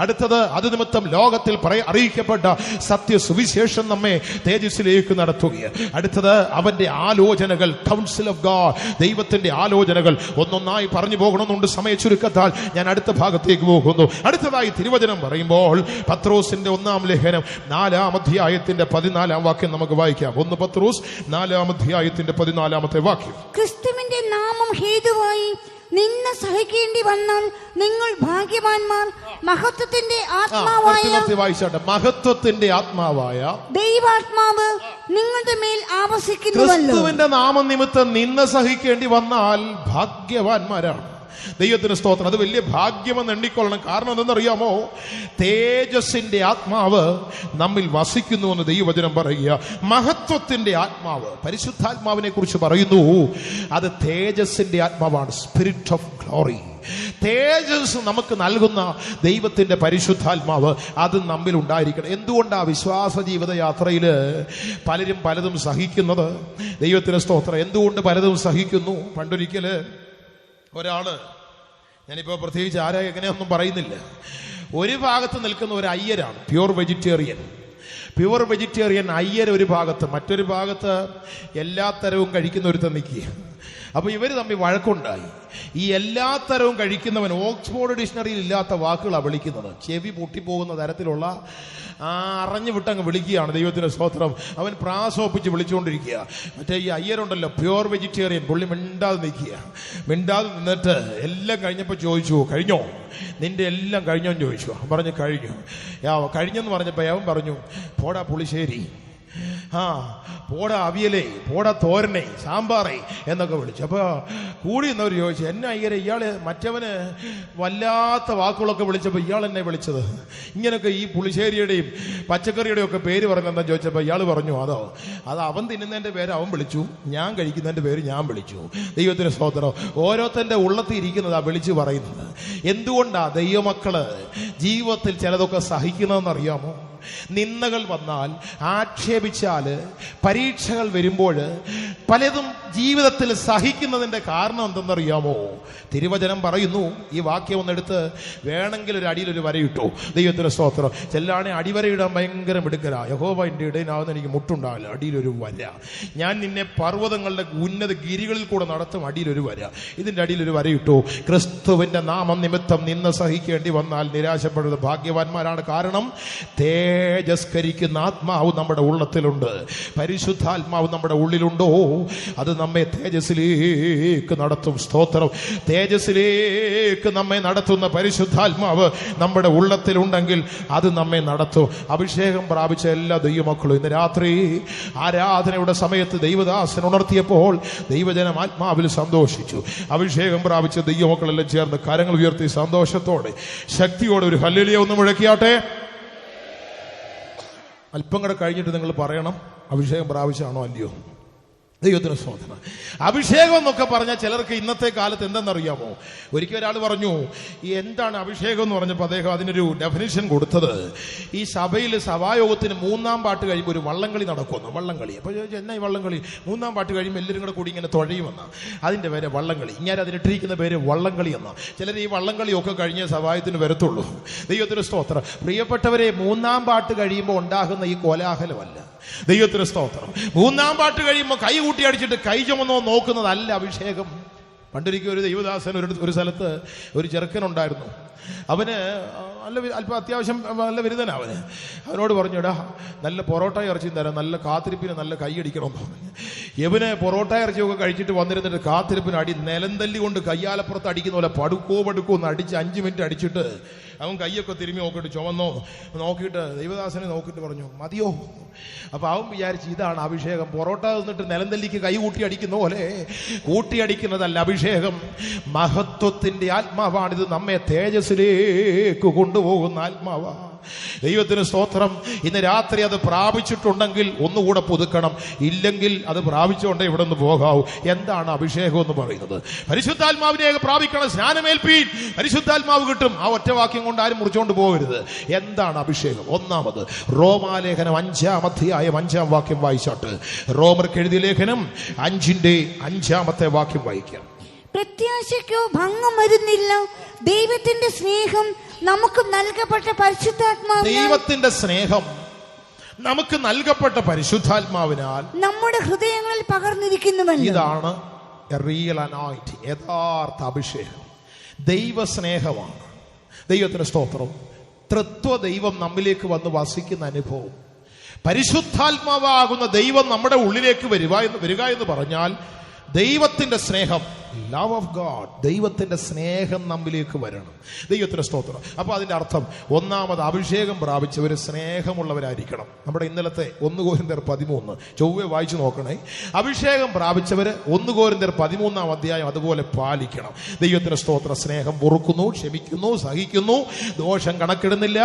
അടുത്തത്, അത് നിമിത്തം ലോകത്തിൽ അറിയിക്കപ്പെട്ട സത്യസുവിശേഷം നമ്മെ തേജസ്സിലേക്ക് നടത്തുകയാണ്. അടുത്തത്, അവന്റെ ആലോചനകൾ, കൗൺസിൽ ഓഫ് ഗോഡ്, ദൈവത്തിന്റെ ആലോചനകൾ. ഒന്നൊന്നായി പറഞ്ഞു പോകണമെന്നുണ്ട്, സമയ ചുരുക്കത്താൽ ഞാൻ അടുത്ത ഭാഗത്തേക്ക് പോകുന്നു. അടുത്തതായി തിരുവചനം പറയുമ്പോൾ പത്രോസിന്റെ 1-ാം ലേഖനം 4-ാം അധ്യായത്തിന്റെ 14-ാം വാക്യം നമുക്ക് വായിക്കാം. 1 പത്രോസ് 4-ാം അധ്യായത്തിന്റെ 14-ാമത്തെ വാക്യം. ക്രിസ്തുവിന്റെ നാമം ഹേതുവായി നിന്നെ സഹിക്കേണ്ടി വന്നാൽ നിങ്ങൾ ഭാഗ്യവാന്മാർ. മഹത്വത്തിന്റെ ആത്മാവായ ദൈവാത്മാവ് നിങ്ങളുടെ മേൽ ആവസിക്കുന്നുവല്ലോ. ക്രിസ്തുവിന്റെ നാമം നിമിത്തം നിന്നെ സഹിക്കേണ്ടി വന്നാൽ ഭാഗ്യവാന്മാരാണ്. ദൈവത്തിന് സ്തോത്രം. അത് വലിയ ഭാഗ്യമെന്ന് എണ്ണിക്കൊള്ളണം. കാരണം എന്തെന്നറിയാമോ? തേജസ്സിന്റെ ആത്മാവ് നമ്മിൽ വസിക്കുന്നു എന്ന് ദൈവവചനം പറയുക. മഹത്വത്തിന്റെ ആത്മാവ്, പരിശുദ്ധാത്മാവിനെ കുറിച്ച് പറയുന്നു, അത് തേജസ്സിന്റെ ആത്മാവാണ്. Spirit of glory. തേജസ് നമുക്ക് നൽകുന്ന ദൈവത്തിന്റെ പരിശുദ്ധാത്മാവ് അത് നമ്മിൽ ഉണ്ടായിരിക്കണം. എന്തുകൊണ്ടാണ് വിശ്വാസ ജീവിത യാത്രയിൽ പലരും പലതും സഹിക്കുന്നത്? ദൈവത്തിന് സ്തോത്രം. എന്തുകൊണ്ട് പലതും സഹിക്കുന്നു? പണ്ടൊരിക്കല് ഒരാള്, ഞാനിപ്പോൾ പ്രത്യേകിച്ച് ആരാ എങ്ങനെയൊന്നും പറയുന്നില്ല, ഒരു ഭാഗത്ത് നിൽക്കുന്ന ഒരു അയ്യരാണ്, പ്യുവർ വെജിറ്റേറിയൻ അയ്യർ ഒരു ഭാഗത്ത്, മറ്റൊരു ഭാഗത്ത് എല്ലാ തരവും കഴിക്കുന്ന ഒരുത്തൻ നിൽക്കുക. അപ്പൊ ഇവർ തമ്മിൽ വഴക്കുണ്ടായി. ഈ എല്ലാ തരവും കഴിക്കുന്നവൻ ഓക്സ്ഫോർഡ് ഡിക്ഷണറിയിൽ ഇല്ലാത്ത വാക്കുകളാണ് വിളിക്കുന്നത്. ചെവി പൊട്ടിപ്പോകുന്ന തരത്തിലുള്ള അറിഞ്ഞു വിട്ടങ്ങ് വിളിക്കുകയാണ്. ദൈവത്തിന്റെ സ്തോത്രം. അവൻ പ്രാസോപ്പിച്ച് വിളിച്ചുകൊണ്ടിരിക്കുക. മറ്റേ ഈ അയ്യരുണ്ടല്ലോ, പ്യുവർ വെജിറ്റേറിയൻ, പുള്ളി മിണ്ടാതെ നിന്നിട്ട് എല്ലാം കഴിഞ്ഞപ്പോൾ ചോദിച്ചു, കഴിഞ്ഞോ? നിന്റെ എല്ലാം കഴിഞ്ഞോന്ന് ചോദിച്ചു. പറഞ്ഞു കഴിഞ്ഞു. കഴിഞ്ഞെന്ന് പറഞ്ഞപ്പോൾ അവൻ പറഞ്ഞു, പോടാ പുളിശ്ശേരി, പോടാ അവിയലേ, പോടാ തോരനെ, സാമ്പാറേ എന്നൊക്കെ വിളിച്ചു. അപ്പൊ കൂടി എന്നവർ ചോദിച്ചു, എന്നെ അയ്യരെ ഇയാള് മറ്റവന് വല്ലാത്ത വാക്കുകളൊക്കെ വിളിച്ചപ്പോൾ ഇയാൾ എന്നെ വിളിച്ചത് ഇങ്ങനൊക്കെ ഈ പുളിശ്ശേരിയുടെയും പച്ചക്കറിയുടെയും ഒക്കെ പേര് പറഞ്ഞെന്താ ചോദിച്ചപ്പോൾ ഇയാൾ പറഞ്ഞു, അത് അവൻ തിന്നുന്നതിന്റെ പേര് അവൻ വിളിച്ചു, ഞാൻ കഴിക്കുന്നതിന്റെ പേര് ഞാൻ വിളിച്ചു. ദൈവത്തിന് സ്തോത്രം. ഓരോരുത്തന്റെ ഉള്ളത്തിൽ ഇരിക്കുന്നതാ വിളിച്ചു പറയുന്നത്. എന്തുകൊണ്ടാ ദൈവമക്കള് ജീവിതത്തിൽ ചിലതൊക്കെ സഹിക്കുന്നതെന്നറിയാമോ? നിന്ദകൾ വന്നാൽ, ആക്ഷേപിച്ചാല്, പരീക്ഷകൾ വരുമ്പോൾ പലതും ജീവിതത്തിൽ സഹിക്കുന്നതിന്റെ കാരണം എന്തെന്നറിയാമോ? തിരുവചനം പറയുന്നു. ഈ വാക്യം ഒന്നെടുത്ത് വേണമെങ്കിൽ ഒരു അടിയിലൊരു വരയിട്ടു. ദൈവത്തിന്റെ സ്തോത്രം. ചെല്ലാണെ അടിവരയിടാൻ ഭയങ്കര മിടുക്കലാ. യഹോവ എൻ്റെ ഇടയിലാവുന്ന എനിക്ക് മുട്ടുണ്ടാവില്ല. അടിയിലൊരു വര. ഞാൻ നിന്നെ പർവ്വതങ്ങളുടെ ഉന്നത ഗിരികളിൽ കൂടെ നടത്തും. അടിയിലൊരു വര. ഇതിന്റെ അടിയിലൊരു വരയിട്ടു. ക്രിസ്തുവിന്റെ നാമം നിമിത്തം നിന്നെ സഹിക്കേണ്ടി വന്നാൽ നിരാശപ്പെടുന്നത് ഭാഗ്യവാന്മാരാണ്. കാരണം തേജസ്കരിക്കുന്ന ആത്മാവ് നമ്മുടെ ഉള്ളത്തിലുണ്ട്. പരിശുദ്ധാത്മാവ് നമ്മുടെ ഉള്ളിലുണ്ടോ, അത് നമ്മെ തേജസ്സിലേക്ക് നടത്തും. സ്തോത്രം. തേജസ്സിലേക്ക് നമ്മെ നടത്തുന്ന പരിശുദ്ധാത്മാവ് നമ്മുടെ ഉള്ളത്തിലുണ്ടെങ്കിൽ അത് നമ്മെ നടത്തും. അഭിഷേകം പ്രാപിച്ച എല്ലാ ദൈവമക്കളും ഇന്ന് രാത്രി ആരാധനയുടെ സമയത്ത് ദൈവദാസൻ ഉണർത്തിയപ്പോൾ ദൈവജനം ആത്മാവിൽ സന്തോഷിച്ചു. അഭിഷേകം പ്രാപിച്ച ദൈവമക്കളെല്ലാം ചേർന്ന് കരങ്ങൾ ഉയർത്തി സന്തോഷത്തോടെ ശക്തിയോടെ ഒരു ഹല്ലേലൂയ ഒന്ന് മുഴക്കിയാട്ടെ. അല്പം കൂടെ കഴിഞ്ഞിട്ട് നിങ്ങൾ പറയണം അഭിഷേകം പ്രാപിച്ചാണോ അല്ലയോ. ദൈവത്തിന് സ്തോത്രം. അഭിഷേകം എന്നൊക്കെ പറഞ്ഞാൽ ചിലർക്ക് ഇന്നത്തെ കാലത്ത് എന്തെന്നറിയാമോ, ഒരിക്കൽ ഒരാൾ പറഞ്ഞു എന്താണ് അഭിഷേകം എന്ന് പറഞ്ഞപ്പോൾ അദ്ദേഹം അതിനൊരു ഡെഫിനിഷൻ കൊടുത്തത്, ഈ സഭയിൽ സഭായോഗത്തിന് 3-ാം പാട്ട് കഴിയുമ്പോൾ ഒരു വള്ളംകളി നടക്കുമെന്ന്. വള്ളംകളി. അപ്പോൾ എന്നാ ഈ വള്ളംകളി? 3-ാം പാട്ട് കഴിയുമ്പോൾ എല്ലാവരും കൂടെ കൂടി ഇങ്ങനെ തുഴയുമെന്ന, അതിൻ്റെ പേര് വള്ളംകളി. ഇങ്ങനെ അതിനിട്ടിരിക്കുന്ന പേര് വള്ളംകളി എന്ന. ചിലർ ഈ വള്ളംകളിയൊക്കെ കഴിഞ്ഞ് സഭായത്തിന് വരത്തുള്ളൂ. ദൈവത്തിന് സ്തോത്രം. പ്രിയപ്പെട്ടവരെ, 3-ാം പാട്ട് കഴിയുമ്പോൾ ഉണ്ടാകുന്ന ഈ കോലാഹലമല്ല. ദൈവത്തിന് സ്തോത്രം. 3-ാം പാട്ട് കഴിയുമ്പോൾ കൈ കൂട്ടി അടിച്ചിട്ട് കൈ ചുമന്നോ നോക്കുന്നതല്ല അഭിഷേകം. പണ്ടൊരിക്കൽ ഒരു ദൈവദാസൻ ഒരു സ്ഥലത്ത് ഒരു ചെറുക്കനുണ്ടായിരുന്നു. അവന് അല്പം അത്യാവശ്യം നല്ല ബിരുദനാ. അവനോട് പറഞ്ഞു, എടാ നല്ല പൊറോട്ട ഇറച്ചിയും തരാം, നല്ല കാത്തിരിപ്പിന് നല്ല കൈയടിക്കണമെന്ന് പറഞ്ഞു. ഇവന് പൊറോട്ട ഇറച്ചിയൊക്കെ കഴിച്ചിട്ട് വന്നിരുന്നിട്ട് കാത്തിരിപ്പിന് അടി നിലന്തല്ലി കൊണ്ട് കയ്യാലപ്പുറത്ത് അടിക്കുന്ന പോലെ പടുക്കോ ഒന്ന് അടിച്ച് 5 മിനിറ്റ് അടിച്ചിട്ട് അവൻ കൈയൊക്കെ തിരുമ്മി നോക്കിയിട്ട് ചുമന്നോ നോക്കിയിട്ട് ദൈവദാസനെ നോക്കിയിട്ട് പറഞ്ഞു മതിയോ. അപ്പൊ അവൻ വിചാരിച്ചു ഇതാണ് അഭിഷേകം. പൊറോട്ട നിന്നിട്ട് നിലന്തല്ലിക്ക് കൈ കൂട്ടി അടിക്കുന്ന പോലെ കൂട്ടിയടിക്കുന്നതല്ല അഭിഷേകം. മഹത്വത്തിന്റെ ആത്മാവാണിത്. നമ്മെ തേജസ്സിലേക്ക് കൊണ്ടുപോകുന്ന ആത്മാവാ. ദൈവത്തിന് സ്തോത്രം. ഇന്ന് രാത്രി അത് പ്രാപിച്ചിട്ടുണ്ടെങ്കിൽ ഒന്നുകൂടെ പുതുക്കണം, ഇല്ലെങ്കിൽ അത് പ്രാപിച്ചുകൊണ്ടേ ഇവിടെ നിന്ന് പോകാവൂ. എന്താണ് അഭിഷേകം എന്ന് പറയുന്നത്? പരിശുദ്ധാത്മാവിനെ പ്രാപിക്കണം. സ്നാനമേൽപ്പീൻ, പരിശുദ്ധാത്മാവ് കിട്ടും. ആ ഒറ്റവാക്യം കൊണ്ട് ആരും മുറിച്ചുകൊണ്ട് പോകരുത്. എന്താണ് അഭിഷേകം? ഒന്നാമത് റോമാലേഖനം 5-ാം അധ്യായം 5-ാം വാക്യം വായിച്ചാട്ട്. റോമർക്ക് എഴുതിയ ലേഖനം 5-ന്റെ 5-ാമത്തെ വാക്യം വായിക്കാം. പ്രത്യാശയ്ക്കോ ഭംഗം വരുന്നില്ല. ദൈവത്തിന്റെ സ്നേഹം നമുക്ക് നൽകപ്പെട്ട പരിശുദ്ധാത്മാവ്, ദൈവത്തിന്റെ സ്നേഹം നമുക്ക് നൽകപ്പെട്ട പരിശുദ്ധാത്മാവിനാൽ നമ്മുടെ ഹൃദയങ്ങളിൽ പകർന്നിരിക്കുന്നുവല്ലോ. ഇതാണ് റിയൽ അനോയിന്റിംഗ്, യഥാർത്ഥ അഭിഷേകം. ദൈവസ്നേഹമാണ്. ദൈവത്തിന് സ്തോത്രം. തൃത്വ ദൈവം നമ്മിലേക്ക് വന്ന് വസിക്കുന്ന അനുഭവം. പരിശുദ്ധാത്മാവാകുന്ന ദൈവം നമ്മുടെ ഉള്ളിലേക്ക് വരിക എന്ന് പറഞ്ഞാൽ ദൈവത്തിന്റെ സ്നേഹം, ലവ് ഓഫ് ഗാഡ്, ദൈവത്തിന്റെ സ്നേഹം നമ്മിലേക്ക് വരണം. ദൈവത്തിന്റെ സ്തോത്രം. അപ്പൊ അതിന്റെ അർത്ഥം ഒന്നാമത് അഭിഷേകം പ്രാപിച്ചവർ സ്നേഹമുള്ളവരായിരിക്കണം. നമ്മുടെ ഇന്നലത്തെ 1 കൊരിന്ത്യർ 13 ചൊവ്വെ വായിച്ചു നോക്കണേ. അഭിഷേകം പ്രാപിച്ചവര് 1 കൊരിന്ത്യർ 13-ാം അധ്യായം അതുപോലെ പാലിക്കണം. ദൈവത്തിന്റെ സ്തോത്രം. സ്നേഹം പൊറുക്കുന്നു, ക്ഷമിക്കുന്നു, സഹിക്കുന്നു, ദോഷം കണക്കിടുന്നില്ല,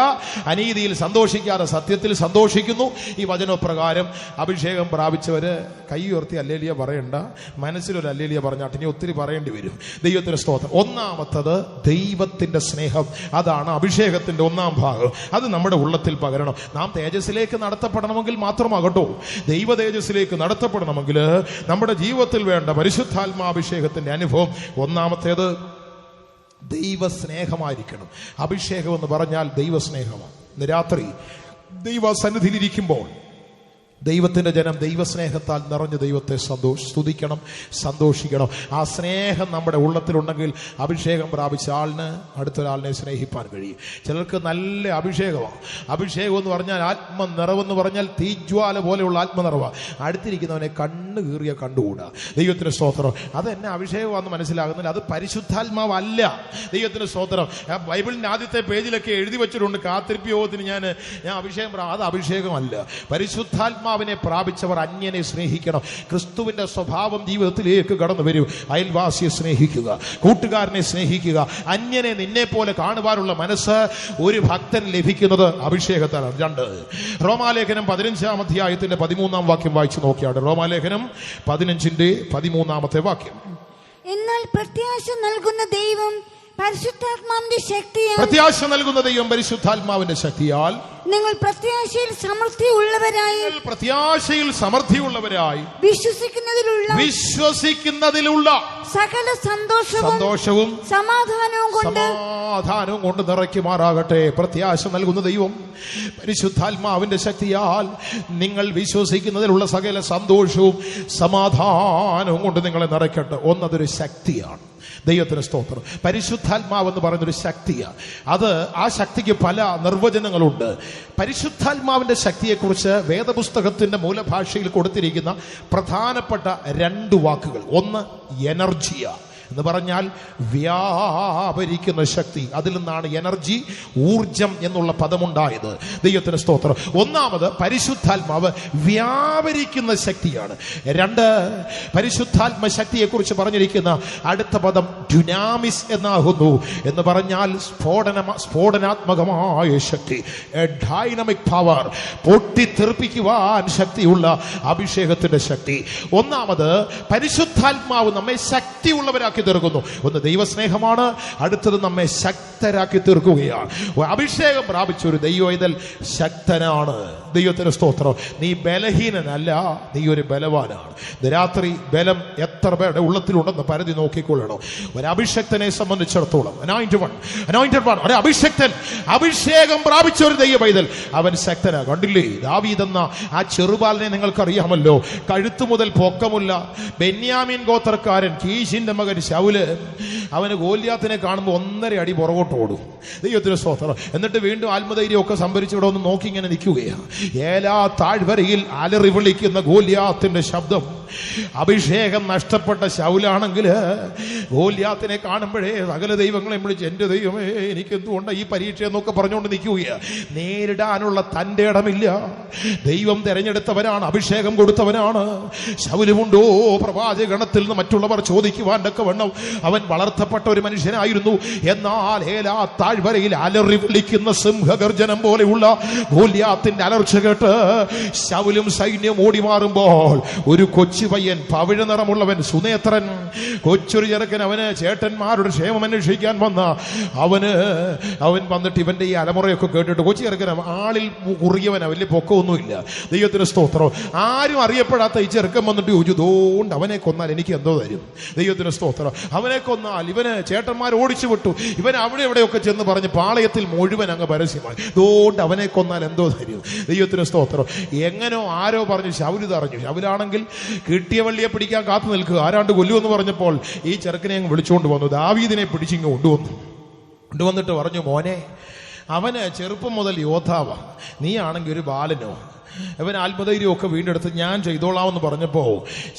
അനീതിയിൽ സന്തോഷിക്കാതെ സത്യത്തിൽ സന്തോഷിക്കുന്നു. ഈ വചനപ്രകാരം അഭിഷേകം പ്രാപിച്ചവര് കൈ ഉയർത്തി അല്ലേലിയ പറയണ്ട, മനസ്സിലൊരു അല്ലേലിയ പറഞ്ഞാട്ട് ഇനി ഒത്തിരി പറയേണ്ടി വരും. ദൈവത്തിന്റെ സ്തോത്രം. ഒന്നാമത്തത് ദൈവത്തിന്റെ സ്നേഹം. അതാണ് അഭിഷേകത്തിന്റെ 1-ാം ഭാഗം. അത് നമ്മുടെ ഉള്ളത്തിൽ പകരണം. നാം തേജസ്സിലേക്ക് നടത്തപ്പെടണമെങ്കിൽ മാത്രമാകട്ടോ, ദൈവ തേജസ്സിലേക്ക് നടത്തപ്പെടണമെങ്കിൽ നമ്മുടെ ജീവിതത്തിൽ വേണ്ട പരിശുദ്ധാത്മാഭിഷേകത്തിന്റെ അനുഭവം ഒന്നാമത്തേത് ദൈവസ്നേഹമായിരിക്കണം. അഭിഷേകം എന്ന് പറഞ്ഞാൽ ദൈവസ്നേഹമാണ്. ഇന്ന് രാത്രി ദൈവസന്നിധിയിലിരിക്കുമ്പോൾ ദൈവത്തിന്റെ ജനം ദൈവസ്നേഹത്താൽ നിറഞ്ഞ് ദൈവത്തെ സ്തുതിക്കണം, സന്തോഷിക്കണം. ആ സ്നേഹം നമ്മുടെ ഉള്ളത്തിലുണ്ടെങ്കിൽ അഭിഷേകം പ്രാപിച്ച ആളിന് അടുത്തൊരാളിനെ സ്നേഹിപ്പാൻ കഴിയും. ചിലർക്ക് നല്ല അഭിഷേകമാണ്. അഭിഷേകം എന്ന് പറഞ്ഞാൽ ആത്മനിറവെന്ന് പറഞ്ഞാൽ തീജ്വാല പോലെയുള്ള ആത്മനിറവാണ്. അടുത്തിരിക്കുന്നവനെ കണ്ണ് കീറിയ കണ്ടുകൂടാ. ദൈവത്തിന് സ്തോത്രം. അതെന്നെ അഭിഷേകമാണെന്ന് മനസ്സിലാകുന്നില്ല. അത് പരിശുദ്ധാത്മാവല്ല. ദൈവത്തിന് സ്തോത്രം. ബൈബിളിന്റെ ആദ്യത്തെ പേജിലൊക്കെ എഴുതി വെച്ചിട്ടുണ്ട് കാത്തിരിപ്പ് യോഗത്തിന് ഞാൻ അഭിഷേകം. അത് അഭിഷേകമല്ല. പരിശുദ്ധാത്മാവിനെ പ്രാപിച്ചവർ അന്യനെ സ്നേഹിക്കണം. ക്രിസ്തുവിന്റെ സ്വഭാവം ജീവിതത്തിലേക്ക് കടന്നു വരൂ. അയൽവാസിയെ സ്നേഹിക്കുക, കൂട്ടുകാരനെ സ്നേഹിക്കുക. അന്യനെ നിന്നെ പോലെ കാണുവാനുള്ള മനസ്സ് ഒരു ഭക്തൻ ലഭിക്കുന്നത് അഭിഷേകത്താലാണ്. 2 റോമാലേഖനം 15-ാം അധ്യായത്തിന്റെ 13-ാം വാക്യം വായിച്ചു നോക്കിയാണ്. റോമാലേഖനം 15-ന്റെ 13-ാമത്തെ വാക്യം. എന്നാൽ പ്രത്യാശ നൽകുന്ന ദൈവം പരിശുദ്ധാത്മാവിന്റെ ശക്തിയാൽ, പ്രത്യാശ നൽകുന്ന ദൈവം പരിശുദ്ധാത്മാവിന്റെ ശക്തിയാൽ നിങ്ങൾ പ്രത്യാശയിൽ സമൃദ്ധിയുള്ളവരായി വിശ്വസിക്കുന്നതിലുള്ള സകല സന്തോഷവും സമാധാനവും കൊണ്ട് നിറയ്ക്കുമാറാകട്ടെ. പ്രത്യാശ നൽകുന്ന ദൈവം പരിശുദ്ധാത്മാവിന്റെ ശക്തിയാൽ നിങ്ങൾ വിശ്വസിക്കുന്നതിലുള്ള സകല സന്തോഷവും സമാധാനവും കൊണ്ട് നിങ്ങളെ നിറയ്ക്കട്ടെ. ഒന്നതൊരു ശക്തിയാണ്. ദൈവത്തിന് സ്തോത്രം. പരിശുദ്ധാത്മാവ് എന്ന് പറയുന്നൊരു ശക്തിയാണ്. അത് ആ ശക്തിക്ക് പല നിർവചനങ്ങളുണ്ട്. പരിശുദ്ധാത്മാവിന്റെ ശക്തിയെക്കുറിച്ച് വേദപുസ്തകത്തിന്റെ മൂലഭാഷയിൽ കൊടുത്തിരിക്കുന്ന പ്രധാനപ്പെട്ട 2 വാക്കുകൾ, ഒന്ന് എനർജിയ എന്ന് പറഞ്ഞാൽ വ്യാപരിക്കുന്ന ശക്തി. അതിൽ നിന്നാണ് എനർജി, ഊർജം എന്നുള്ള പദമുണ്ടായത്. ദൈവത്തിന് സ്തോത്രം. ഒന്നാമത് പരിശുദ്ധാത്മാവ് വ്യാപരിക്കുന്ന ശക്തിയാണ്. 2, പരിശുദ്ധാത്മ ശക്തിയെ കുറിച്ച് പറഞ്ഞിരിക്കുന്ന അടുത്ത പദം ഡ്യുനാമിസ് എന്നാകുന്നു. എന്ന് പറഞ്ഞാൽ സ്ഫോടനാത്മകമായ ശക്തി, എ ഡൈനാമിക് പവർ, പൊട്ടിത്തെറിപ്പിക്കുവാൻ ശക്തിയുള്ള അഭിഷേകത്തിന്റെ ശക്തി. ഒന്നാമത് പരിശുദ്ധാത്മാവ് നമ്മെ ശക്തിയുള്ളവരാക്കി തീർക്കുന്നു. ഒന്ന് ദൈവസ്നേഹമാണ്, അടുത്തത് നമ്മെ ശക്തരാക്കി തീർക്കുകയാണ്. അഭിഷേകം പ്രാപിച്ച ഒരു ദൈവവൈതൽ ശക്തനാണ്. ദൈവത്തിന് സ്തോത്രം. നീ ബലഹീനനല്ല, നീ ഒരു ബലവാനാണ്. രാത്രി ബലം എത്ര പേരുടെ ഉള്ളത്തിലുണ്ടെന്ന് പരിധി നോക്കിക്കൊള്ളണം. ഒരു അഭിഷക്തനെ സംബന്ധിച്ചിടത്തോളം anointed one, ഒരു അഭിഷക്തൻ, അഭിഷേകം പ്രാപിച്ച ഒരു ദൈവവൈതൽ, അവൻ ശക്തനാ. കണ്ടില്ലേ ദാവീദ് എന്ന ആ ചെറുബാലനെ നിങ്ങൾക്കറിയാമല്ലോ. കഴുത്തു മുതൽ പൊക്കമുള്ള ബെന്യാമീൻ ഗോത്രക്കാരൻ കീശിന്റെ മകൻ ശൗല്, അവന് ഗോലിയാത്തിനെ കാണുമ്പോൾ 1.5 അടി പുറകോട്ട് ഓടും. ദൈവത്തിന് സ്തോത്രം. എന്നിട്ട് വീണ്ടും ആത്മധൈര്യം ഒക്കെ സംഭരിച്ച് ഇവിടെ ഒന്ന് നോക്കി ഇങ്ങനെ നിൽക്കുകയാണ്. ഏലാ താഴ്വരയിൽ അലറി വിളിക്കുന്ന ഗോലിയാത്തിന്റെ ശബ്ദം. അഭിഷേകം നഷ്ടപ്പെട്ട ശൗലാണെങ്കിൽ ഗോലിയാത്തിനെ കാണുമ്പോഴേ സകല ദൈവങ്ങളെയും വിളിച്ച്, എൻ്റെ ദൈവമേ എനിക്കെന്തുകൊണ്ട് ഈ പരീക്ഷ എന്നൊക്കെ പറഞ്ഞുകൊണ്ട് നിൽക്കുകയാണ്. നേരിടാനുള്ള തൻ്റെ ഇടമില്ല. ദൈവം തെരഞ്ഞെടുത്തവനാണ്, അഭിഷേകം കൊടുത്തവനാണ്. ശൗലുമുണ്ടോ പ്രവാചകഗണത്തിൽ നിന്ന് മറ്റുള്ളവർ ചോദിക്കുവാനൊക്കെ വണ്ണം അവൻ വളർത്തപ്പെട്ട ഒരു മനുഷ്യനായിരുന്നു. എന്നാൽ ഏലാ താഴ്വരയിൽ അലറി വിളിക്കുന്ന സിംഹഗർജനം പോലെയുള്ള ഗോലിയാത്തിന്റെ അലർച്ച കേട്ട് ശൗലും സൈന്യം ഓടി മാറുമ്പോൾ ഒരു കൊച്ചു പയ്യൻ, പവിഴ നിറമുള്ളവൻ, സുനേത്രൻ, കൊച്ചൊരു ചെറുക്കൻ, അവന് ചേട്ടന്മാരുടെ ക്ഷേമം അന്വേഷിക്കാൻ വന്ന അവൻ വന്നിട്ട് ഇവന്റെ ഈ അലമുറയൊക്കെ കേട്ടിട്ട്, കൊച്ചു ചെറുക്കൻ ആളിൽ കുറിയവനാ, വലിയ പൊക്കമൊന്നുമില്ല. ദൈവത്തിന് സ്തോത്രം. ആരും അറിയപ്പെടാത്ത ഈ ചെറുക്കൻ വന്നിട്ട് ചോദിച്ചു, ദോണ്ട് അവനെ കൊന്നാൽ എനിക്ക് എന്തോ തരും. ദൈവത്തിന് സ്തോത്രം. അവനെ കൊന്നാൽ ഇവന് ചേട്ടന്മാർ ഓടിച്ചു വിട്ടു, ഇവൻ അവിടെ എവിടെയൊക്കെ ചെന്ന് പറഞ്ഞ് പാളയത്തിൽ മുഴുവൻ അങ്ങ് പരസ്യമായി, ദോണ്ട് അവനെ കൊന്നാൽ എന്തോ തരും. ദൈവത്തിന് സ്തോത്രം. എങ്ങനോ ആരോ പറഞ്ഞു ശൗല് തറഞ്ഞു. ശൗലാണെങ്കിൽ കിട്ടിയ വള്ളിയെ പിടിക്കാൻ കാത്തു നിൽക്കുക, ആരാണ്ട് കൊല്ലുമെന്ന് പറഞ്ഞപ്പോൾ ഈ ചെറുക്കനെ അങ്ങ് വിളിച്ചുകൊണ്ട് വന്നു. ദാവീദിനെ പിടിച്ചിങ്ങ് കൊണ്ടുവന്നിട്ട് പറഞ്ഞു, മോനെ, അവന് ചെറുപ്പം മുതൽ യോദ്ധാവാ, നീ ആണെങ്കിൽ ഒരു ബാലനോ. അവൻ ആത്മധൈര്യമൊക്കെ വീണ്ടെടുത്ത് ഞാൻ ചെയ്തോളാമെന്ന് പറഞ്ഞപ്പോ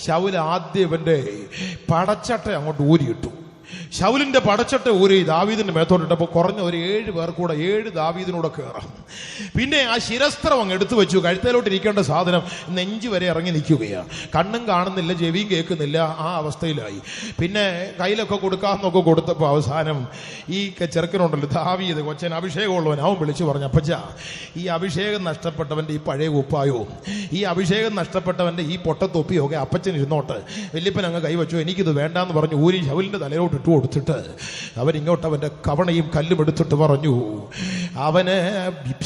ശൗൽ ആദ്യം ഇവന്റെ പടച്ചട്ട അങ്ങോട്ട് ഊരിയിട്ടു. ശൗലിന്റെ പടച്ചട്ട ഊരി ദാവീദിന്റെ മേത്തോട്ടിട്ടപ്പോൾ കുറഞ്ഞ ഒരു 7 പേർ കൂടെ 7 ദാവീദിനൂടെ കയറാം. പിന്നെ ആ ശിരസ്ത്രം അങ്ങ് എടുത്തു വെച്ചു. കഴുത്തേലോട്ട് ഇരിക്കേണ്ട സാധനം നെഞ്ചു വരെ ഇറങ്ങി നിൽക്കുകയാണ്. കണ്ണും കാണുന്നില്ല, ചെവിയും കേൾക്കുന്നില്ല, ആ അവസ്ഥയിലായി. പിന്നെ കയ്യിലൊക്കെ കൊടുക്കാമെന്നൊക്കെ കൊടുത്തപ്പോൾ അവസാനം ഈ ചെറുക്കനുണ്ടല്ലോ ദാവീദ്, കൊച്ചൻ അഭിഷേകമുള്ളവൻ, അവൻ വിളിച്ചു പറഞ്ഞു, അപ്പച്ച, ഈ അഭിഷേകം നഷ്ടപ്പെട്ടവന്റെ ഈ പഴയ കുപ്പായവും ഈ അഭിഷേകം നഷ്ടപ്പെട്ടവന്റെ ഈ പൊട്ടത്തൊപ്പിയും ഒക്കെ അപ്പച്ചൻ ഇരുന്നോട്ട്. വല്യപ്പൻ അങ്ങ് കൈവച്ചു. എനിക്കിത് വേണ്ടാന്ന് പറഞ്ഞു ഊരി ശൗലിന്റെ തലയിലോട്ട് ഇട്ടു കൊടുത്തിട്ട് അവനിങ്ങോട്ട് അവന്റെ കവണയും കല്ലും എടുത്തിട്ട് പറഞ്ഞു, അവന്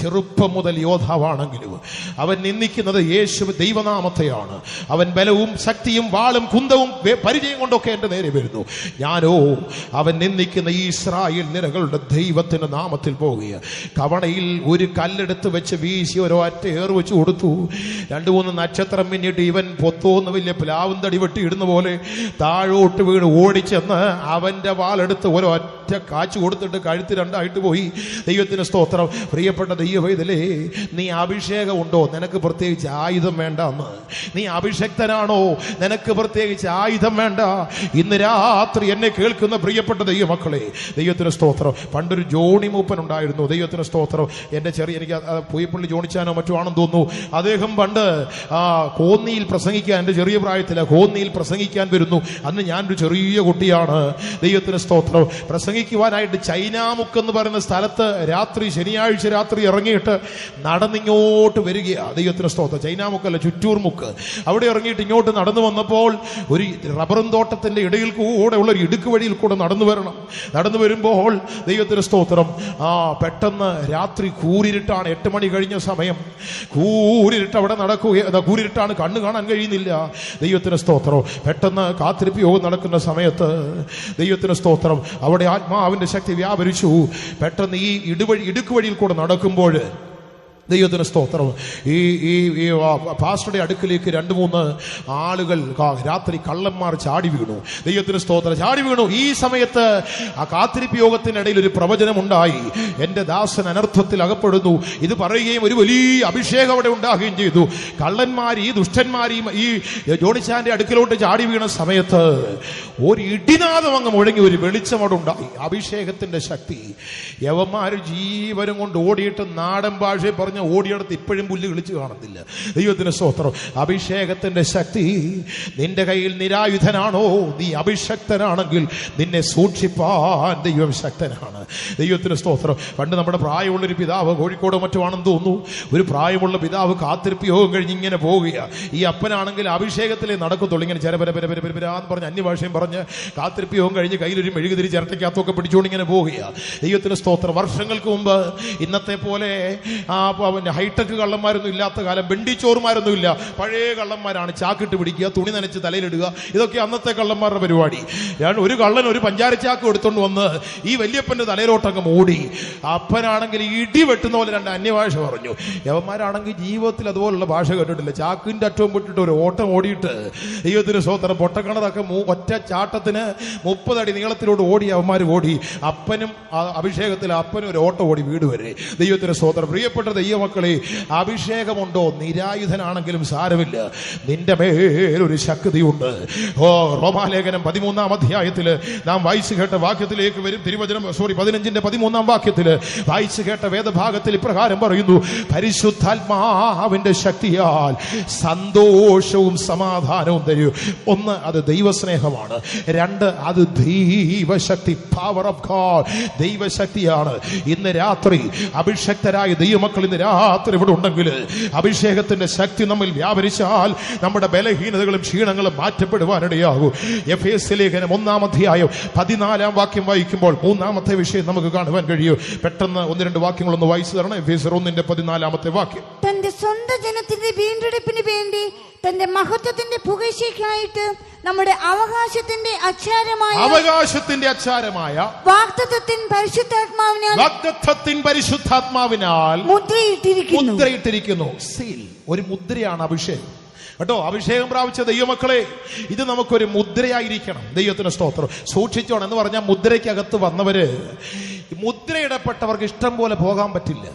ചെറുപ്പം മുതൽ യോദ്ധാവാണെങ്കിലും അവൻ നിന്ദിക്കുന്നത് യേശു ദൈവനാമത്തെയാണ്. അവൻ ബലവും ശക്തിയും വാളും കുന്തവും പരിചയം കൊണ്ടൊക്കെ എന്റെ നേരെ വരുന്നു. ഞാനോ അവൻ നിന്ദിക്കുന്ന ഈ ഇസ്രായേൽ നിരകളുടെ ദൈവത്തിന്റെ നാമത്തിൽ പോവുക. കവണയിൽ ഒരു കല്ലെടുത്ത് വെച്ച് വീശി ഒരൊറ്റ ഏറ് വെച്ച് കൊടുത്തു. 2-3 നക്ഷത്രം പിന്നിട്ട് ഇവൻ പൊത്തോന്ന് വലിയ പ്ലാവും തടി വെട്ടി ഇടുന്ന പോലെ താഴോട്ട് വീണ് ഓടിച്ചെന്ന് അവന്റെ വാളെടുത്ത് ഒരൊറ്റ കാച്ചു കൊടുത്തിട്ട് കഴുത്ത് 2ആയിട്ട് പോയി. ദൈവത്തിന് സ്തോത്രം. പ്രിയപ്പെട്ട ദൈവവൈതലേ, നീ അഭിഷേകം ഉണ്ടോ? നിനക്ക് പ്രത്യേകിച്ച് ആയുധം വേണ്ട. നീ അഭിഷക്തനാണോ? നിനക്ക് പ്രത്യേകിച്ച് ആയുധം വേണ്ട. ഇന്ന് രാത്രി എന്നെ കേൾക്കുന്ന പ്രിയപ്പെട്ട ദൈവമക്കളെ, ദൈവത്തിന് സ്തോത്രം. പണ്ടൊരു ജോണി മൂപ്പൻ ഉണ്ടായിരുന്നു. ദൈവത്തിന് സ്തോത്രം. എന്റെ എനിക്ക് പൂയപ്പള്ളി ജോണിച്ചാനോ മറ്റോ ആണെന്ന് തോന്നുന്നു. അദ്ദേഹം പണ്ട് കോന്നിയിൽ പ്രസംഗിക്കാൻ, എന്റെ ചെറിയ പ്രായത്തില് കോന്നിയിൽ പ്രസംഗിക്കാൻ വരുന്നു. അന്ന് ഞാനൊരു ചെറിയ കുട്ടിയാണ്. ദൈവത്തിന് സ്തോത്രം. പ്രസംഗിക്കുവാനായിട്ട് ചൈനാമുക്ക് എന്ന് പറയുന്ന സ്ഥലത്ത് രാത്രി, ശനിയാഴ്ച രാത്രി ഇറങ്ങിയിട്ട് നടന്നിങ്ങോട്ട് വരികയാണ്. ദൈവത്തിന് സ്തോത്രം. ചൈനാമുക്കല്ല, ചുറ്റൂർമുക്ക്. അവിടെ ഇറങ്ങിയിട്ട് ഇങ്ങോട്ട് നടന്നു വന്നപ്പോൾ ഒരു റബ്ബറും തോട്ടത്തിന്റെ ഇടയിൽ കൂടെ ഉള്ള ഒരു ഇടുക്ക് വഴിയിൽ കൂടെ നടന്നു വരണം. നടന്നു വരുമ്പോൾ ദൈവത്തിന് സ്തോത്രം, പെട്ടെന്ന് രാത്രി കൂരിരുട്ടാണ്. 8 മണി കഴിഞ്ഞ സമയം. കൂരിരുട്ട് അവിടെ നടക്കുക. കൂരിരുട്ടാണ്, കണ്ണ് കാണാൻ കഴിയുന്നില്ല. ദൈവത്തിന് സ്തോത്രം. പെട്ടെന്ന് കാത്തിരിപ്പ് യോഗം നടക്കുന്ന സമയത്ത് ദൈവത്തിന് സ്തോത്രം, അവിടെ ആത്മാവിന്റെ ശക്തി വ്യാപരിച്ചു. പെട്ടെന്ന് ഈ ഇടുക്ക് വഴിയിൽ കൂടെ നടക്കുമ്പോൾ ദൈവത്തിന് സ്തോത്രം. ഈ ഈ ഈ പാസ്റ്ററുടെ അടുക്കിലേക്ക് 2-3 ആളുകൾ രാത്രി കള്ളന്മാർ ചാടി വീണു. ദൈവത്തിന് സ്തോത്രം, ചാടി വീണു. ഈ സമയത്ത് ആ കാത്തിരിപ്പ് യോഗത്തിനിടയിൽ ഒരു പ്രവചനമുണ്ടായി. എന്റെ ദാസൻ അനർത്ഥത്തിൽ അകപ്പെടുന്നു. ഇത് പറയുകയും ഒരു വലിയ അഭിഷേകം അവിടെ ഉണ്ടാകുകയും ചെയ്തു. കള്ളന്മാർ, ഈ ദുഷ്ടന്മാരെയും ഈ ജോണിച്ചാന്റെ അടുക്കിലോട്ട് ചാടി വീണ സമയത്ത് ഒരു ഇടിനാദം അങ്ങ് മുഴങ്ങി, ഒരു വെളിച്ചം അവിടെ ഉണ്ടായി. അഭിഷേകത്തിന്റെ ശക്തി. യവന്മാര് ജീവനും കൊണ്ട് ഓടിയിട്ട് നാടൻ ഭാഷയിൽ പറഞ്ഞ ഓടിയെടുത്ത് ഇപ്പോഴും പുല്ല് കളിച്ച് കാണത്തില്ല. ദൈവത്തിന് സ്തോത്രം. അഭിഷേകത്തിന്റെ ശക്തി. നിന്റെ കയ്യിൽ നിരായുധനാണോ? നീ അഭിഷക്തനാണെങ്കിൽ നിന്നെ സൂക്ഷിപ്പാൻ ദൈവം ശക്തനാണ്. ദൈവത്തിന് സ്തോത്രം. പണ്ട് നമ്മുടെ പ്രായമുള്ളൊരു പിതാവ്, കോഴിക്കോട് മറ്റുമാണെന്ന് തോന്നുന്നു, ഒരു പ്രായമുള്ള പിതാവ് കാത്തിരിപ്പ് യോഗം കഴിഞ്ഞ് ഇങ്ങനെ പോവുകയാണ്. ഈ അപ്പനാണെങ്കിൽ അഭിഷേകത്തിലേ നടക്കത്തുള്ളൂ. ഇങ്ങനെ ചെരപരാന്ന് പറഞ്ഞ് അന്യഭാഷയും പറഞ്ഞ് കാത്തിരിപ്പ് യോഗം കഴിഞ്ഞ് കയ്യിലൊരു മെഴുകുതിരി ചിരട്ടയ്ക്കകത്തൊക്കെ പിടിച്ചുകൊണ്ട് ഇങ്ങനെ പോവുകയാണ്. ദൈവത്തിന് സ്തോത്രം. വർഷങ്ങൾക്ക് മുമ്പ് ഇന്നത്തെ പോലെ ഹൈടെക് കള്ളന്മാരൊന്നും ഇല്ലാത്ത കാലം, ബെണ്ടിച്ചോറുമാരൊന്നും ഇല്ല. പഴയ കള്ളന്മാരാണ്. ചാക്കിട്ട് പിടിക്കുക, തുണി നനച്ച് തലയിലിടുക, ഇതൊക്കെ അന്നത്തെ കള്ളന്മാരുടെ പരിപാടി. ഒരു കള്ളൻ ഒരു പഞ്ചാരച്ചാക്ക് എടുത്തോണ്ട് വന്ന് ഈ വല്യപ്പന്റെ തലയിലോട്ടങ്ങ് മൂടി. അപ്പനാണെങ്കിൽ ഇടി വെട്ടുന്ന പോലെ 2 അന്യഭാഷ പറഞ്ഞു. യവന്മാരാണെങ്കിൽ ജീവിതത്തിൽ അതുപോലുള്ള ഭാഷ കേട്ടിട്ടില്ല. ചാക്കിന്റെ അറ്റവും വിട്ടിട്ട് ഒരു ഓട്ടം ഓടിയിട്ട് ദൈവത്തിന് സ്തോത്രം, പൊട്ടക്കിണറൊക്കെ ഒറ്റ ചാട്ടത്തിന് 30 അടി നീളത്തിലോട്ട് ഓടി അവന്മാർ ഓടി. അപ്പനും അഭിഷേകത്തിൽ അപ്പനും ഒരു ഓട്ടം ഓടി വീട് വരെ. ദൈവത്തിന് സ്തോത്രം. പ്രിയപ്പെട്ട ദൈവമക്കളെ, അഭിഷേകമുണ്ടോ? നിരായുധനാണെങ്കിലും സാരമില്ല, നിന്റെ മേലൊരു ശക്തിയുണ്ട്. റോമാലേഖനം 13-ാം അധ്യായത്തിൽ നാം വായിച്ചു കേട്ട വാക്യത്തിലേക്ക് വരും. തിരുവചനം 15-ന്റെ 13-ാം വാക്യത്തിൽ വായിച്ചു കേട്ട വേദഭാഗത്തിൽ ഇപ്രകാരം പറയുന്നു: പരിശുദ്ധാത്മാവിന്റെ ശക്തിയാൽ സന്തോഷവും സമാധാനവും തരൂ. 1, അത് ദൈവസ്നേഹമാണ്. 2, അത് ദൈവശക്തി, പവർ ഓഫ് ഗോഡ്, ദൈവശക്തിയാണ്. ഇന്ന് രാത്രി അഭിഷക്തരായ ദൈവമക്കൾ ഇന്ന് രാത്രി ഇവിടെ ഉണ്ടെങ്കിൽ, അഭിഷേകത്തിന്റെ ശക്തി നമ്മിൽ വ്യാപരിച്ചാൽ നമ്മുടെ ബലഹീനതകളും ക്ഷീണങ്ങളും മാറ്റപ്പെടുവാനിടയാകും. എഫേസ്യ ലേഖനം 1-ാം അധ്യായം 14-ാം വാക്യം വായിക്കുമ്പോൾ 3-ാമത്തെ വിഷയം നമുക്ക് കാണുവാൻ കഴിയും. പെട്ടെന്ന് 1-2 വാക്യങ്ങളൊന്ന് വായിച്ചു തരണം. എഫേസ്യർ 1-ന്റെ 14-ാമത്തെ വാക്യം. തന്റെ സ്വന്തം ജനത്തിന്റെ വീണ്ടെടുപ്പിന് വേണ്ടി തന്റെ മഹത്വത്തിന്റെ പുകഴ്ചയ്ക്കായിട്ട് നമ്മുടെ അവകാശത്തിന്റെ അച്ചാരമായ വാഗ്ദത്തത്തിൻ പരിശുദ്ധാത്മാവിനാൽ മുദ്രയിട്ടിരിക്കുന്നു. സീൽ, ഒരു മുദ്രയാണ് അഭിഷേകം കേട്ടോ. അഭിഷേകം പ്രാപിച്ച ദൈവമക്കളെ, ഇത് നമുക്കൊരു മുദ്രയായിരിക്കണം. ദൈവത്തിന് സ്തോത്രം. സൂക്ഷിച്ചോണം എന്ന് പറഞ്ഞാൽ മുദ്രയ്ക്കകത്ത് വന്നവര്, മുദ്രയിടപ്പെട്ടവർക്ക് ഇഷ്ടം പോലെ പോകാൻ പറ്റില്ല.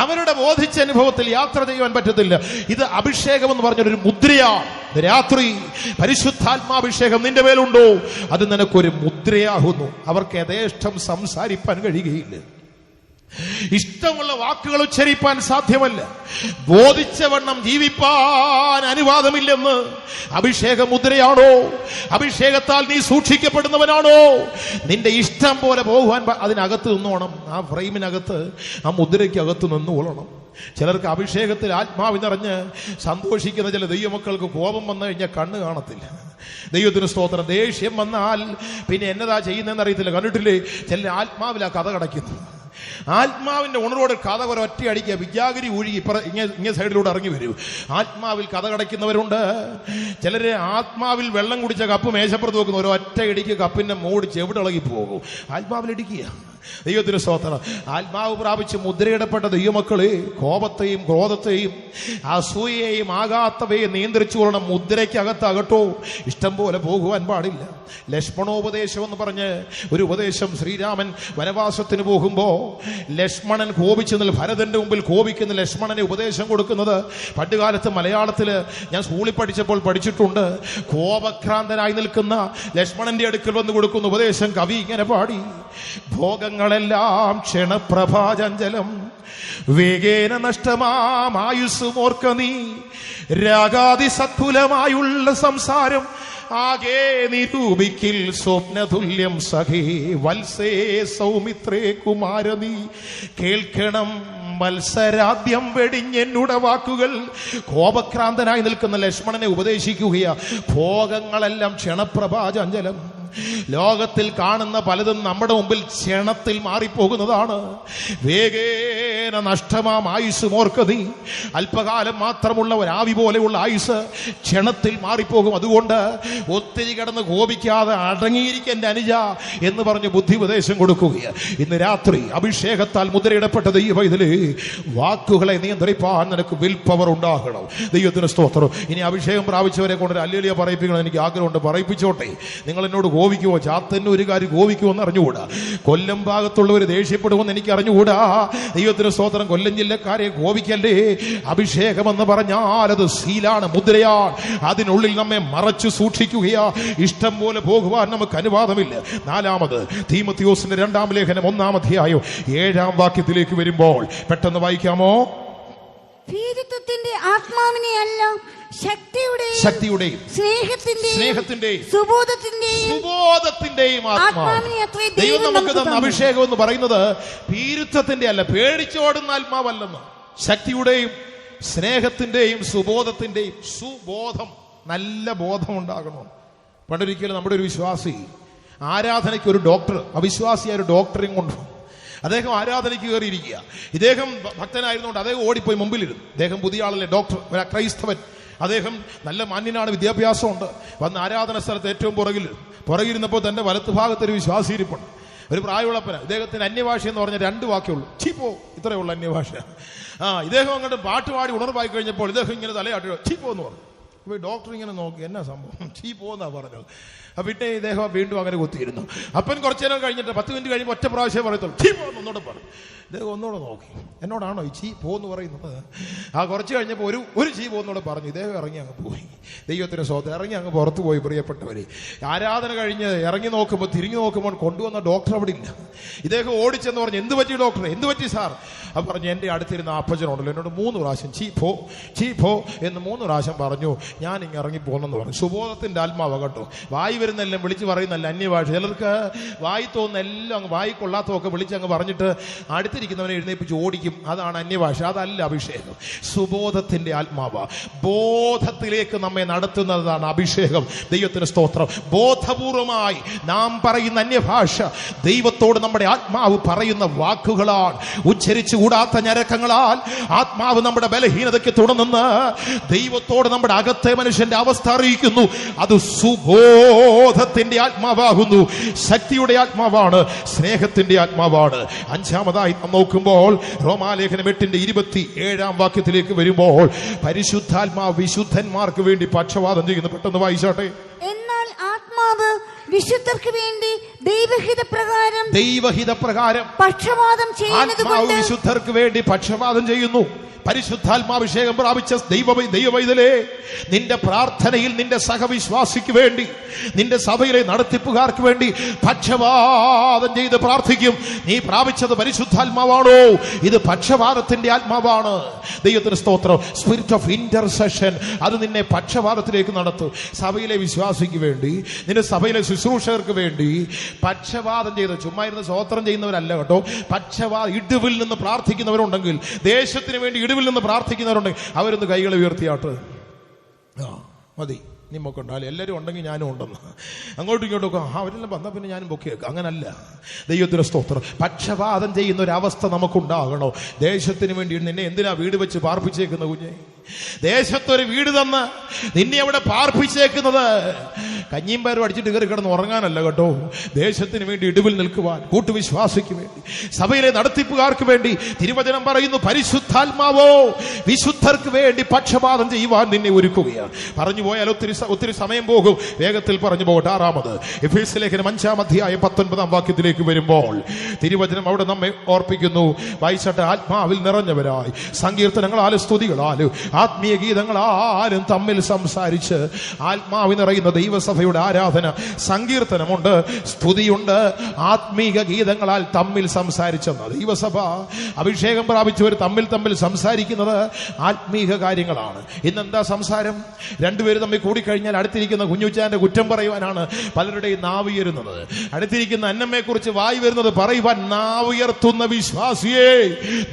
അവരുടെ ബോധിച്ച അനുഭവത്തിൽ യാത്ര ചെയ്യുവാൻ പറ്റത്തില്ല. ഇത് അഭിഷേകം എന്ന് പറഞ്ഞൊരു മുദ്രയാണ്. രാത്രി പരിശുദ്ധാത്മാഭിഷേകം നിന്റെ മേലുണ്ടോ? അത് നിനക്കൊരു മുദ്രയാകുന്നു. അവർക്ക് യഥേഷ്ടം സംസാരിപ്പാൻ കഴിയുകയില്ല. ഇഷ്ടമുള്ള വാക്കുകൾ ഉച്ചരിപ്പാൻ സാധ്യമല്ല. ബോധിച്ചവണ്ണം ജീവിപ്പാൻ അനുവാദമില്ലെന്ന്. അഭിഷേക മുദ്രയാണോ? അഭിഷേകത്താൽ നീ സൂക്ഷിക്കപ്പെടുന്നവനാണോ? നിന്റെ ഇഷ്ടം പോലെ പോകുവാൻ അതിനകത്ത് നിന്നോണം. ആ ഫ്രെയിമിനകത്ത്, ആ മുദ്രയ്ക്കകത്ത് നിന്നുകൊള്ളണം. ചിലർക്ക് അഭിഷേകത്തിൽ ആത്മാവ് നിറഞ്ഞ് സന്തോഷിക്കുന്ന ചില ദൈവമക്കൾക്ക് കോപം വന്നു കഴിഞ്ഞാൽ കണ്ണ് കാണത്തില്ല. ദൈവത്തിന് സ്തോത്രം. ദേഷ്യം വന്നാൽ പിന്നെ എന്നതാ ചെയ്യുന്നതെന്ന് അറിയത്തില്ല. കണ്ടിട്ടില്ലേ, ചില ആത്മാവിലാ കഥ കടയ്ക്കുന്നു. ആത്മാവിന്റെ ഉണർവോട് കഥ ഒരൊറ്റ അടിക്കുക, വിജാഗിരി ഒഴുകി ഇങ്ങനെ സൈഡിലൂടെ ഇറങ്ങി വരും. ആത്മാവിൽ കഥ കടയ്ക്കുന്നവരുണ്ട്. ചിലര് ആത്മാവിൽ വെള്ളം കുടിച്ച കപ്പ് മേശപ്പുറത്ത് വെക്കുന്ന ഒരൊറ്റ ഇടിക്ക് കപ്പിന്റെ മൂടി ചെവിടിളകി പോകും. ആത്മാവിൽ ഇടിക്കുക. ദൈവത്തിന് സ്തോത്രം. ആത്മാവ് പ്രാപിച്ച് മുദ്രയിടപ്പെട്ട ദൈവമക്കളെ, കോപത്തെയും ക്രോധത്തെയും അസൂയയെയും ആകാത്തവയെ നിയന്ത്രിച്ചു കൊള്ളണം. മുദ്രയ്ക്കകത്തകട്ടോ ഇഷ്ടം പോലെ പോകുവാൻ പാടില്ല. ലക്ഷ്മണോപദേശം എന്ന് പറഞ്ഞ് ഒരു ഉപദേശം. ശ്രീരാമൻ വനവാസത്തിന് പോകുമ്പോ ലക്ഷ്മണൻ കോപിച്ച് ഭരതന്റെ മുമ്പിൽ കോപിക്കുന്ന ലക്ഷ്മണനെ ഉപദേശം കൊടുക്കുന്നത് പണ്ടുകാലത്ത് മലയാളത്തില് ഞാൻ സ്കൂളിൽ പഠിച്ചപ്പോൾ പഠിച്ചിട്ടുണ്ട്. കോപക്രാന്തനായി നിൽക്കുന്ന ലക്ഷ്മണന്റെ അടുക്കൽ വന്ന് കൊടുക്കുന്ന ഉപദേശം കവി ഇങ്ങനെ പാടി: ഭോഗങ്ങളെല്ലാം ക്ഷണപ്രഭാചഞ്ചലം, വേഗേന നഷ്ടമായുസ്സുമോർക്ക നീ, രാഗാതി സത്കുലമായുള്ള സംസാരം ആകെ നിരൂപിക്കിൽ സ്വപ്നതുല്യം സഖേ, വത്സേ സൗമിത്രേ കുമാരനീ, കേൾക്കണം മത്സരാദ്യം വെടിഞ്ഞെന്നുടെ വാക്കുകൾ. കോപക്രാന്തനായി നിൽക്കുന്ന ലക്ഷ്മണനെ ഉപദേശിക്കുകയാ. ഭോഗങ്ങളെല്ലാം ക്ഷണപ്രഭാചഞ്ചലം, ലോകത്തിൽ കാണുന്ന പലതും നമ്മുടെ മുമ്പിൽ ക്ഷണത്തിൽ മാറിപ്പോകുന്നതാണ്. വേഗേന നഷ്ടമാം ആയുസ് മോർക്കതി. അല്പകാലം മാത്രമുള്ള ഒരാവി പോലെയുള്ള ആയുസ് ക്ഷണത്തിൽ മാറിപ്പോകും. അതുകൊണ്ട് ഒത്തിരി കിടന്ന് കോപിക്കാതെ അടങ്ങിയിരിക്കാൻ എൻ്റെ അനുജ എന്ന് പറഞ്ഞ് ബുദ്ധി ഉപദേശം കൊടുക്കുകയാണ്. ഇന്ന് രാത്രി അഭിഷേകത്താൽ മുദ്രയിടപ്പെട്ട ദൈവത്തിലെ വാക്കുകളെ നിയന്ത്രിപ്പാൻ നിനക്ക് വിൽ പവർ ഉണ്ടാകണം. ദൈവത്തിന് സ്തോത്രം. ഇനി അഭിഷേകം പ്രാപിച്ചവരെ കൊണ്ട് അല്ലേലിയ പറയിപ്പിക്കണം എനിക്ക് ആഗ്രഹമുണ്ട്. പറയിപ്പിച്ചോട്ടെ. നിങ്ങൾ എന്നോട് കോപിക്കുമോ? ചാത്തന്നെ ഒരു കാര്യം കോപിക്കുമോ എന്ന് അറിഞ്ഞുകൂടാ. കൊല്ലം ഭാഗത്തുള്ളവർ ദേഷ്യപ്പെടുമെന്ന് എനിക്ക് അറിഞ്ഞുകൂടാ. ദൈവത്തിന് സ്തോത്രം. കൊല്ലം ജില്ലക്കാരെ കോപിക്കല്ലേ. അഭിഷേകം എന്ന് പറഞ്ഞാൽ അത് സീലാണ്, മുദ്രയാണ്. അതിനുള്ളിൽ നമ്മെ മറച്ചു സൂക്ഷിക്കുകയാ. ഇഷ്ടം പോലെ പോകുവാൻ നമുക്ക് അനുവാദമില്ല. നാലാമത് തീമോഥെയോസിന്റെ 2-ാം ലേഖനം 1-ാം അധ്യായം 7-ാം വാക്യത്തിലേക്ക് വരുമ്പോൾ പെട്ടെന്ന് വായിക്കാമോ? ഭീരുത്വത്തിന്റെ ആത്മാവിനെ അല്ല, ശക്തിയുടെയും സ്നേഹത്തിന്റെയും സുബോധത്തിന്റെയും ആത്മാവിനെ അത്രേ ദൈവം നമുക്ക് തന്ന അഭിഷേകം എന്ന് പറയുന്നത് ഭീരുത്വത്തിന്റെ അല്ല, പേടിച്ചോടുന്ന ആത്മാവല്ലെന്ന്. ശക്തിയുടെയും സ്നേഹത്തിന്റെയും സുബോധത്തിന്റെയും. സുബോധം, നല്ല ബോധം ഉണ്ടാകണം. പണ്ടൊരിക്കലും നമ്മുടെ ഒരു വിശ്വാസി ആരാധനയ്ക്ക് ഒരു ഡോക്ടർ, അവിശ്വാസിയായ ഒരു ഡോക്ടറെയും കൊണ്ടു. അദ്ദേഹം ആരാധനയ്ക്ക് കയറിയിരിക്കുക. ഇദ്ദേഹം ഭക്തനായിരുന്നുകൊണ്ട് അദ്ദേഹം ഓടിപ്പോയി മുമ്പിലിരുന്നു. അദ്ദേഹം പുതിയ ആളല്ലേ, ഡോക്ടർ, ഒരു ക്രൈസ്തവൻ. അദ്ദേഹം നല്ല മാന്യനാണ്, വിദ്യാഭ്യാസമുണ്ട്. വന്ന് ആരാധന സ്ഥലത്ത് ഏറ്റവും പുറകിരുന്നപ്പോൾ തന്റെ വലത്ത് ഭാഗത്തൊരു വിശ്വാസി ഇരിപ്പുണ്ട്. ഒരു പ്രായമുള്ളപ്പന. ഇദ്ദേഹത്തിന് അന്യഭാഷ എന്ന് പറഞ്ഞ 2 വാക്കുള്ളൂ. ചീപ്പോ, ഇത്രയേ ഉള്ളൂ അന്യഭാഷ. ഇദ്ദേഹം അങ്ങോട്ട് പാട്ടുപാടി ഉണർവായി കഴിഞ്ഞപ്പോൾ ഇദ്ദേഹം ഇങ്ങനെ തലയാട്ടി ചീപ്പോ എന്ന് പറഞ്ഞു. അപ്പോൾ ഡോക്ടർ ഇങ്ങനെ നോക്കി, എന്നാ സംഭവം? ചീപ്പോ എന്നാ പറഞ്ഞത്. പിന്നെ ഇദ്ദേഹം വീണ്ടും അങ്ങനെ കുത്തിയിരുന്നു. അപ്പൻ കുറച്ചു നേരം കഴിഞ്ഞിട്ട് 10 മിനിറ്റ് കഴിയുമ്പോൾ ഒറ്റ പ്രാവശ്യം പറയത്തുള്ളൂ ചീപ്പോ എന്നൊന്നോട് പറഞ്ഞു. ഇദ്ദേഹം ഒന്നുകൂടെ നോക്കി, എന്നോടാണോ ഈ ചീ പോന്ന് പറയുന്നത്? കുറച്ച് കഴിഞ്ഞപ്പോൾ ഒരു ചീ പോന്നോട് പറഞ്ഞു. ഇദ്ദേഹം ഇറങ്ങി അങ്ങ് പോയി. ദൈവത്തിന് സ്വന്തം ഇറങ്ങി അങ്ങ് പുറത്തു പോയി. പ്രിയപ്പെട്ടവരെ, ആരാധന കഴിഞ്ഞ് ഇറങ്ങി നോക്കുമ്പോൾ തിരിഞ്ഞു നോക്കുമ്പോൾ കൊണ്ടുവന്ന ഡോക്ടർ അവിടെ ഇല്ല. ഇദ്ദേഹം ഓടിച്ചെന്ന് പറഞ്ഞു, എന്ത് പറ്റി ഡോക്ടറെ, എന്ത് പറ്റി സാർ? അപ്പം പറഞ്ഞു, എൻ്റെ അടുത്തിരുന്ന അപ്പച്ചനുണ്ടല്ലോ എന്നോട് 3 പ്രാവശ്യം ചീ പോ എന്ന് 3 പ്രാവശ്യം പറഞ്ഞു. ഞാൻ ഇങ്ങനെ ഇറങ്ങി പോന്നെന്ന് പറഞ്ഞു. സുബോധത്തിന്റെ ആത്മാവ് കേട്ടോ. വായി വരുന്നെല്ലാം വിളിച്ച് പറയുന്നല്ല അന്യഭാഷ. ചിലർക്ക് വായി തോന്നുന്ന എല്ലാം അങ്ങ് വായി കൊള്ളാത്തതൊക്കെ വിളിച്ചങ്ങ് പറഞ്ഞിട്ട് അടുത്തിരിക്കുന്നവനെ എഴുന്നേപ്പിച്ച് ഓടിക്കും. അതാണ് അന്യഭാഷ, അതല്ല അഭിഷേകം. സുബോധത്തിന്റെ ആത്മാവ്, ബോധത്തിലേക്ക് നമ്മെ നടത്തുന്നതാണ് അഭിഷേകം. ദൈവത്തിന് സ്തോത്രം. ബോധപൂർവമായി നാം പറയുന്ന അന്യഭാഷ ദൈവത്തോട് നമ്മുടെ ആത്മാവ് പറയുന്ന വാക്കുകളാണ്. ഉച്ചരിച്ചു കൂടാത്ത ഞരക്കങ്ങളാൽ ആത്മാവ് നമ്മുടെ ബലഹീനതയ്ക്ക് തുടർന്ന് ദൈവത്തോട് നമ്മുടെ അകത്തെ മനുഷ്യന്റെ അവസ്ഥ അറിയിക്കുന്നു. അത് സുബോധത്തിന്റെ ആത്മാവാകുന്നു. ശക്തിയുടെ ആത്മാവാണ്, സ്നേഹത്തിന്റെ ആത്മാവാണ്. 5-ാമതായി നോക്കുമ്പോൾ റോമാലേഖനം 8-ന്റെ 27-ാം വാക്യത്തിലേക്ക് വരുമ്പോൾ പരിശുദ്ധാത്മാവ് വിശുദ്ധന്മാർക്ക് വേണ്ടി പക്ഷവാദം ചെയ്യുന്നു. പെട്ടെന്ന് വായിച്ചാട്ടെ. എന്നാൽ ആത്മാവ് വിശുദ്ധർക്ക് വേണ്ടി ദൈവഹിതപ്രകാരം പക്ഷവാദം ചെയ്യുന്നതുകൊണ്ട് വിശുദ്ധർക്ക് വേണ്ടി പക്ഷവാദം ചെയ്യുന്നു. പരിശുദ്ധാത്മാഭിഷേകം പ്രാപിച്ച ദൈവവൈതലേ, നിന്റെ പ്രാർത്ഥനയിൽ നിന്റെ സഹവിശ്വാസിക്ക് വേണ്ടി, നിന്റെ സഭയിലെ നടത്തിപ്പുകാർക്ക് വേണ്ടി പക്ഷപാതം ചെയ്ത് പ്രാർത്ഥിക്കും. നീ പ്രാപിച്ചത് പരിശുദ്ധാത്മാവാണോ? ഇത് പക്ഷപാതത്തിന്റെ ആത്മാവാണ്. ദൈവത്തിന് സ്തോത്രം. സ്പിരിറ്റ് ഓഫ് ഇന്റർസെഷൻ, അത് നിന്നെ പക്ഷപാതത്തിലേക്ക് നടത്തും. സഭയിലെ വിശ്വാസിക്ക് വേണ്ടി, നിന്റെ സഭയിലെ ശുശ്രൂഷകർക്ക് വേണ്ടി പക്ഷപാതം ചെയ്ത് ചുമ്മാ ഇരുന്ന് സ്തോത്രം ചെയ്യുന്നവരല്ല കേട്ടോ. ഇടിവിൽ നിന്ന് പ്രാർത്ഥിക്കുന്നവരുണ്ടെങ്കിൽ, ദേശത്തിന് വേണ്ടി ഇടിവിൽ നിന്ന് പ്രാർത്ഥിക്കുന്നവരുണ്ടെങ്കിൽ അവരൊന്ന് കൈകളെ ഉയർത്തിയാട്ട്. മതി, നിമ്മക്കുണ്ടാലും എല്ലാവരും ഉണ്ടെങ്കിൽ ഞാനും ഉണ്ടെന്ന് അങ്ങോട്ടും ഇങ്ങോട്ടും ഒക്കെ അവരെല്ലാം വന്നാൽ പിന്നെ ഞാനും പൊക്കിയേക്കാം. അങ്ങനല്ല. ദൈവത്തിന് സ്തോത്രം. പക്ഷപാതം ചെയ്യുന്ന ഒരവസ്ഥ നമുക്കുണ്ടാകണോ? ദേശത്തിന് വേണ്ടി നിന്നെ എന്തിനാ വീട് വെച്ച് പാർപ്പിച്ചേക്കുന്ന കുഞ്ഞെ? ദേശത്തൊരു വീട് തന്ന് നിന്നെ അവിടെ പാർപ്പിച്ചേക്കുന്നത് കഞ്ഞിയും പയറും അടിച്ചിട്ട് കയറി കിടന്ന് ഉറങ്ങാനല്ല കേട്ടോ. ദേശത്തിന് വേണ്ടി ഇടിവിൽ നിൽക്കുവാൻ, കൂട്ടുവിശ്വാസിക്ക് വേണ്ടി, സഭയിലെ നടത്തിപ്പുകാർക്ക് വേണ്ടി. തിരുവചനം പറയുന്നു, പരിശുദ്ധാത്മാവോ വിശുദ്ധർക്ക് വേണ്ടി പക്ഷപാതം ചെയ്യുവാൻ നിന്നെ ഒരുക്കുകയാണ്. പറഞ്ഞു പോയാൽ ഒത്തിരി സമയം പോകും. വേഗത്തിൽ പറഞ്ഞു പോകട്ടെ. 6-ാമത് എഫേസ്യ ലേഖനം 5-ാം അധ്യായം 19-ാം വാക്യത്തിലേക്ക് വരുമ്പോൾ തിരുവചനം അവിടെ നമ്മെ ഓർപ്പിക്കുന്നു. വായിച്ചട്ടെ. ആത്മാവിൽ നിറഞ്ഞവരായി സങ്കീർത്തനങ്ങളാലും സ്തുതികളാലും ആത്മീയ ഗീതങ്ങളാലും തമ്മിൽ സംസാരിച്ച്. ആത്മാവിൽ നിറയുന്ന ദൈവസഭയുടെ ആരാധന സങ്കീർത്തനമുണ്ട്, സ്തുതിയുണ്ട്, ആത്മീക ഗീതങ്ങളാൽ തമ്മിൽ സംസാരിച്ചെന്ന ദൈവസഭ. അഭിഷേകം പ്രാപിച്ചവർ തമ്മിൽ സംസാരിക്കുന്നത് ആത്മീക കാര്യങ്ങളാണ്. ഇന്നെന്താ സംസാരം? രണ്ടുപേരും തമ്മിൽ കൂടിക്കഴിഞ്ഞാൽ അടുത്തിരിക്കുന്ന കുഞ്ഞുച്ചാന്റെ കുറ്റം പറയുവാനാണ് പലരുടെയും നാവുയരുന്നത്. അടുത്തിരിക്കുന്ന അന്നമ്മയെ കുറിച്ച് വായി വരുന്നത് പറയുവാൻ നാവുയർത്തുന്ന വിശ്വാസിയെ,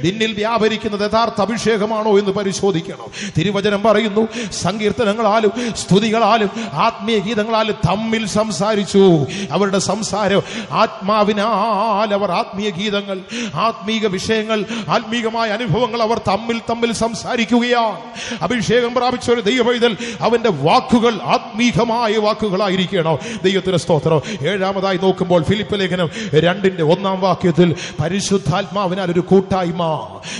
നിന്നിൽ വ്യാപരിക്കുന്നത് യഥാർത്ഥ അഭിഷേകമാണോ എന്ന് പരിശോധിക്കണം. തിരുവചനം പറയുന്നു, സങ്കീർത്തനങ്ങളാലും സ്തുതികളാലും ആത്മീയ ഗീതങ്ങളാലും ദൈവവചനങ്ങളാൽ തമ്മിൽ സംസാരിച്ചു. അവരുടെ സംസാരം ആത്മാവിനാൽ അവർ ആത്മീയ ഗീതങ്ങൾ, ആത്മീക വിഷയങ്ങൾ, ആത്മീകമായ അനുഭവങ്ങൾ അവർ തമ്മിൽ സംസാരിക്കുകയാണ്. അഭിഷേകം പ്രാപിച്ച ഒരു ദൈവപൈതൽ അവന്റെ വാക്കുകൾ ആത്മീകമായ വാക്കുകളായിരിക്കണം. ദൈവത്തിന് സ്തോത്രം. ഏഴാമതായി നോക്കുമ്പോൾ ഫിലിപ്പ് ലേഖനം 2:1 പരിശുദ്ധാത്മാവിനാൽ ഒരു കൂട്ടായ്മ.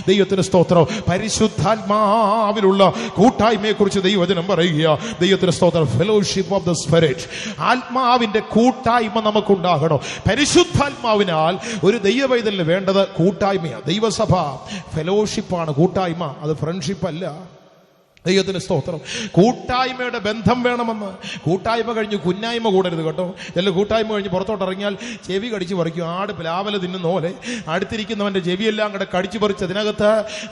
ദൈവത്തിന് സ്തോത്രം. പരിശുദ്ധാത്മാവിലുള്ള കൂട്ടായ്മയെ കുറിച്ച് ദൈവവചനം പറയുക. ദൈവത്തിന് സ്തോത്രം. Fellowship of the spirit. ആത്മാവിന്റെ കൂട്ടായ്മ നമുക്കുണ്ടാകണം. പരിശുദ്ധാത്മാവിനാൽ ഒരു ദൈവപൈതലിന് വേണ്ടത് കൂട്ടായ്മയാണ്. ദൈവസഭ ഫെലോഷിപ്പാണ്, കൂട്ടായ്മ. അത് ഫ്രണ്ട്ഷിപ്പ് അല്ല. ദൈവത്തിന് സ്തോത്രം. കൂട്ടായ്മയുടെ ബന്ധം വേണമെന്ന്. കൂട്ടായ്മ കഴിഞ്ഞ് കുന്നായ്മ കൂടരുത് കേട്ടോ. ചില കൂട്ടായ്മ കഴിഞ്ഞ് പുറത്തോട്ട് ഇറങ്ങിയാൽ ചെവി കടിച്ചു പറിക്കും. ആട് പ്ലാവല തിന്നുന്ന പോലെ അടുത്തിരിക്കുന്നവന്റെ ചെവിയെല്ലാം കൂടെ കടിച്ചു പറിച്ച് അതിനകത്ത്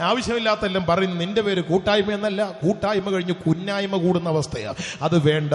ആവശ്യമില്ലാത്തെല്ലാം പറയും. നിന്റെ പേര് കൂട്ടായ്മ എന്നല്ല. കൂട്ടായ്മ കഴിഞ്ഞ് കുന്നായ്മ കൂടുന്ന അവസ്ഥയാണ്. അത് വേണ്ട.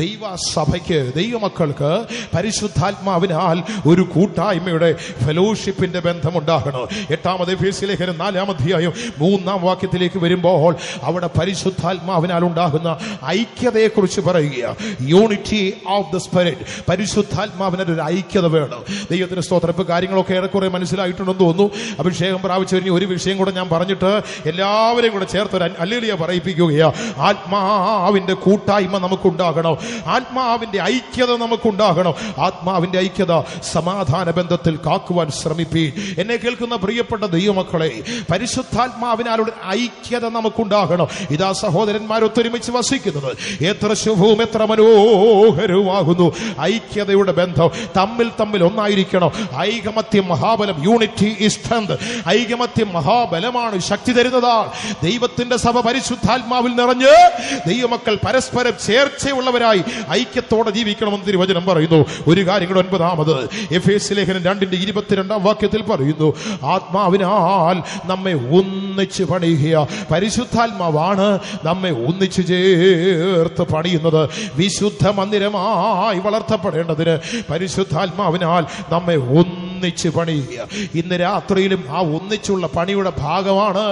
ദൈവസഭയ്ക്ക്, ദൈവമക്കൾക്ക് പരിശുദ്ധാത്മാവിനാൽ ഒരു കൂട്ടായ്മയുടെ ഫെലോഷിപ്പിന്റെ ബന്ധമുണ്ടാകണം. 8 എഫേസ്യ ലേഖനം 4:3 വരുമ്പോൾ അവിടെ പരിശുദ്ധാത്മാവിനാൽ ഉണ്ടാകുന്ന ഐക്യതയെക്കുറിച്ച് പറയുക. Unity of the spirit. പരിശുദ്ധാത്മാവിനാൽ ഒരു ഐക്യത വേണം. ദൈവത്തിന് സ്തോത്രം. ഇപ്പൊ കാര്യങ്ങളൊക്കെ ഏറെക്കുറെ മനസ്സിലായിട്ടുണ്ടെന്ന് തോന്നുന്നു. അഭിഷേകം പ്രാപിച്ചവരിന് ഒരു വിഷയം കൂടെ ഞാൻ പറഞ്ഞിട്ട് എല്ലാവരെയും കൂടെ ചേർത്ത് ഒരു ഹല്ലേലൂയ പറയിപ്പിക്കുകയാണ്. ആത്മാവിന്റെ കൂട്ടായ്മ നമുക്കുണ്ടാകണം. ആത്മാവിന്റെ ഐക്യത നമുക്കുണ്ടാകണം. ആത്മാവിന്റെ ഐക്യത സമാധാന ബന്ധത്തിൽ കാക്കുവാൻ ശ്രമിപ്പീൻ. എന്നെ കേൾക്കുന്ന പ്രിയപ്പെട്ട ദൈവമക്കളെ, പരിശുദ്ധാത്മാവിനാലുള്ള ഐക്യത നമുക്കുണ്ടാകണം. ഇതാ സഹോദരന്മാർ ഒത്തൊരുമിച്ച് വസിക്കുന്നത് എത്ര ശുഭവും എത്ര മനോഹരവുമാകുന്നു. ഐക്യതയുടെ ബന്ധം. തമ്മിൽ ഒന്നായിരിക്കണം. ഐകമത്യം മഹാബലം. Unity is strength. ഐകമത്യം മഹാബലമാണ്, ശക്തി തരുന്നതാണ്. ദൈവത്തിന്റെ സഭ പരിശുദ്ധാത്മാവിൽ നിറഞ്ഞ് ദൈവമക്കൾ പരസ്പരം ചേർച്ചയുള്ളവരായി ഐക്യത്തോടെ ജീവിക്കണമെന്ന് തിരുവചനം പറയുന്നു. ഒരു കാര്യം കൂടെ 9 എഫേസ്യ ലേഖനം 2:22 പറയുന്നു. ആത്മാവിനാൽ നമ്മെ ഒന്നിച്ച് പണിയുക. പരിശുദ്ധാത്മാവാണ് നമ്മെ ഒന്നിച്ചു ചേർത്ത് പണിയുന്നത്. വിശുദ്ധ മന്ദിരമായി വളർത്തപ്പെടേണ്ടതിന് പരിശുദ്ധാത്മാവിനാൽ നമ്മെ ഒന്നിച്ച് പണിയുക. ഇന്ന് രാത്രിയിലും ആ ഒന്നിച്ചുള്ള പണിയുടെ ഭാഗമാണ്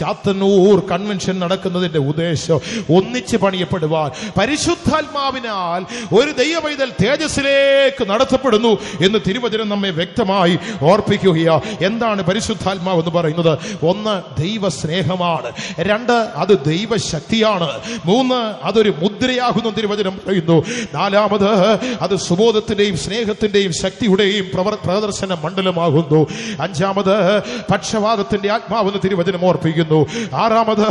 ചാത്തന്നൂർ കൺവെൻഷൻ നടക്കുന്നതിന്റെ ഉദ്ദേശം. ഒന്നിച്ച് പണിയപ്പെടുവാൻ പരിശുദ്ധാത്മാവിനാൽ ഒരു ദൈവപൈതൽ തേജസ്സിലേക്ക് നടത്തപ്പെടുന്നു എന്ന് തിരുവചനം നമ്മെ വ്യക്തമായി ഓർപ്പിക്കുകയാണ്. എന്താണ് പരിശുദ്ധാത്മാവ് എന്ന് പറയുന്നത്? 1 ദൈവസ്നേഹമാണ്. 2 അത് ദൈവശക്തിയാണ്. 3 അതൊരു മുദ്രയാകുന്ന തിരുവചനം പറയുന്നു. 4 അത് സുബോധത്തിന്റെയും സ്നേഹത്തിന്റെയും ശക്തിയുടെയും പ്രദർശന മണ്ഡലമാകുന്നു. 5 പക്ഷവാദത്തിന്റെ ആത്മാവെന്ന് തിരുവചനം ഓർപ്പിക്കുന്നു. 6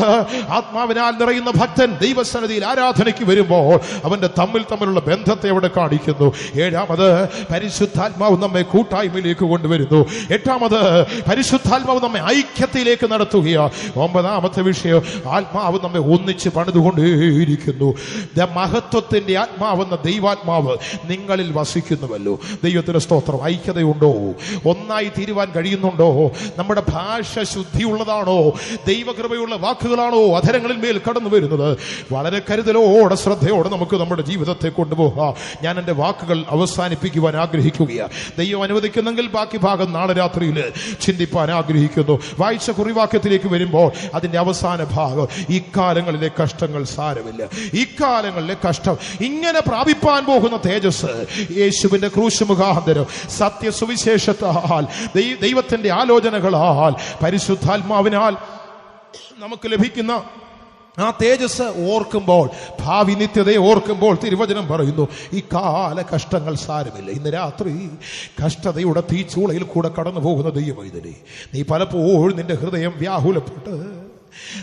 ആത്മാവിനാൽ നിറയുന്ന ഭക്തൻ ദൈവസന്നിധിയിൽ ആരാധനയ്ക്ക് വരുമ്പോൾ അവന്റെ തമ്മിലുള്ള ബന്ധത്തെ അവിടെ കാണിക്കുന്നു. 7 പരിശുദ്ധാത്മാവ് നമ്മെ കൂട്ടായ്മയിലേക്ക് കൊണ്ടുവരുന്നു. 8 പരിശുദ്ധാത്മാവ് നമ്മെ ഐക്യത്തിലേക്ക് നടത്തുകയാണ്. 9 വിഷയം ആത്മാവ് നമ്മെ ഒന്നിച്ച് പണിതുകൊണ്ടേയിരിക്കുന്നു. മഹത്വത്തിന്റെ ആത്മാവെന്ന ദൈവാത്മാവ് നിങ്ങളിൽ വസിക്കുന്നുവല്ലോ. ദൈവത്തിന് സ്തോത്രം. ഐക്യതയുണ്ടോ? ഒന്നായി തീരുവാൻ കഴിയുന്നുണ്ടോ? നമ്മുടെ ഭാഷ ശുദ്ധിയുള്ളതാണോ? ദൈവകൃപയുള്ള വാക്കുകളാണോ അധരങ്ങളിൽ മേൽ കടന്നു വരുന്നത്? വളരെ കരുതലോടെ ശ്രദ്ധയോടെ നമുക്ക് നമ്മുടെ ജീവിതത്തെ കൊണ്ടുപോകാം. ഞാൻ എൻ്റെ വാക്കുകൾ അവസാനിപ്പിക്കുവാൻ ആഗ്രഹിക്കുകയാണ്. ദൈവം അനുവദിക്കുന്നെങ്കിൽ ബാക്കി ഭാഗം നാളെ രാത്രിയിൽ ചിന്തിപ്പാൻ ആഗ്രഹിക്കുന്നു. വായിച്ച കുറിവാക്യത്തിലേക്ക് വരുമ്പോൾ അതിന്റെ അവസാന ഭാഗം, ഇക്കാലങ്ങളിലെ കഷ്ടങ്ങൾ സാരമില്ല. ഇക്കാലങ്ങളിലെ കഷ്ടം ഇങ്ങനെ പ്രാപിപ്പാൻ പോകുന്ന തേജസ് യേശുവിന്റെ ക്രൂശ് മുഖാന്തരം സത്യസുവിശേഷത്താൽ ദൈവത്തിന്റെ ആലോചനകളാൽ പരിശുദ്ധാത്മാവിനാൽ നമുക്ക് ലഭിക്കുന്ന ആ തേജസ് ഓർക്കുമ്പോൾ, ഭാവി നിത്യതയെ ഓർക്കുമ്പോൾ തിരുവചനം പറയുന്നു ഈ കാല കഷ്ടങ്ങൾ സാരമില്ല. ഇന്ന് രാത്രി കഷ്ടതയുടെ തീച്ചൂളയിൽ കൂടെ കടന്നു പോകുന്ന ദൈവമൈതലേ, നീ പലപ്പോഴും നിന്റെ ഹൃദയം വ്യാകുലപ്പെട്ട്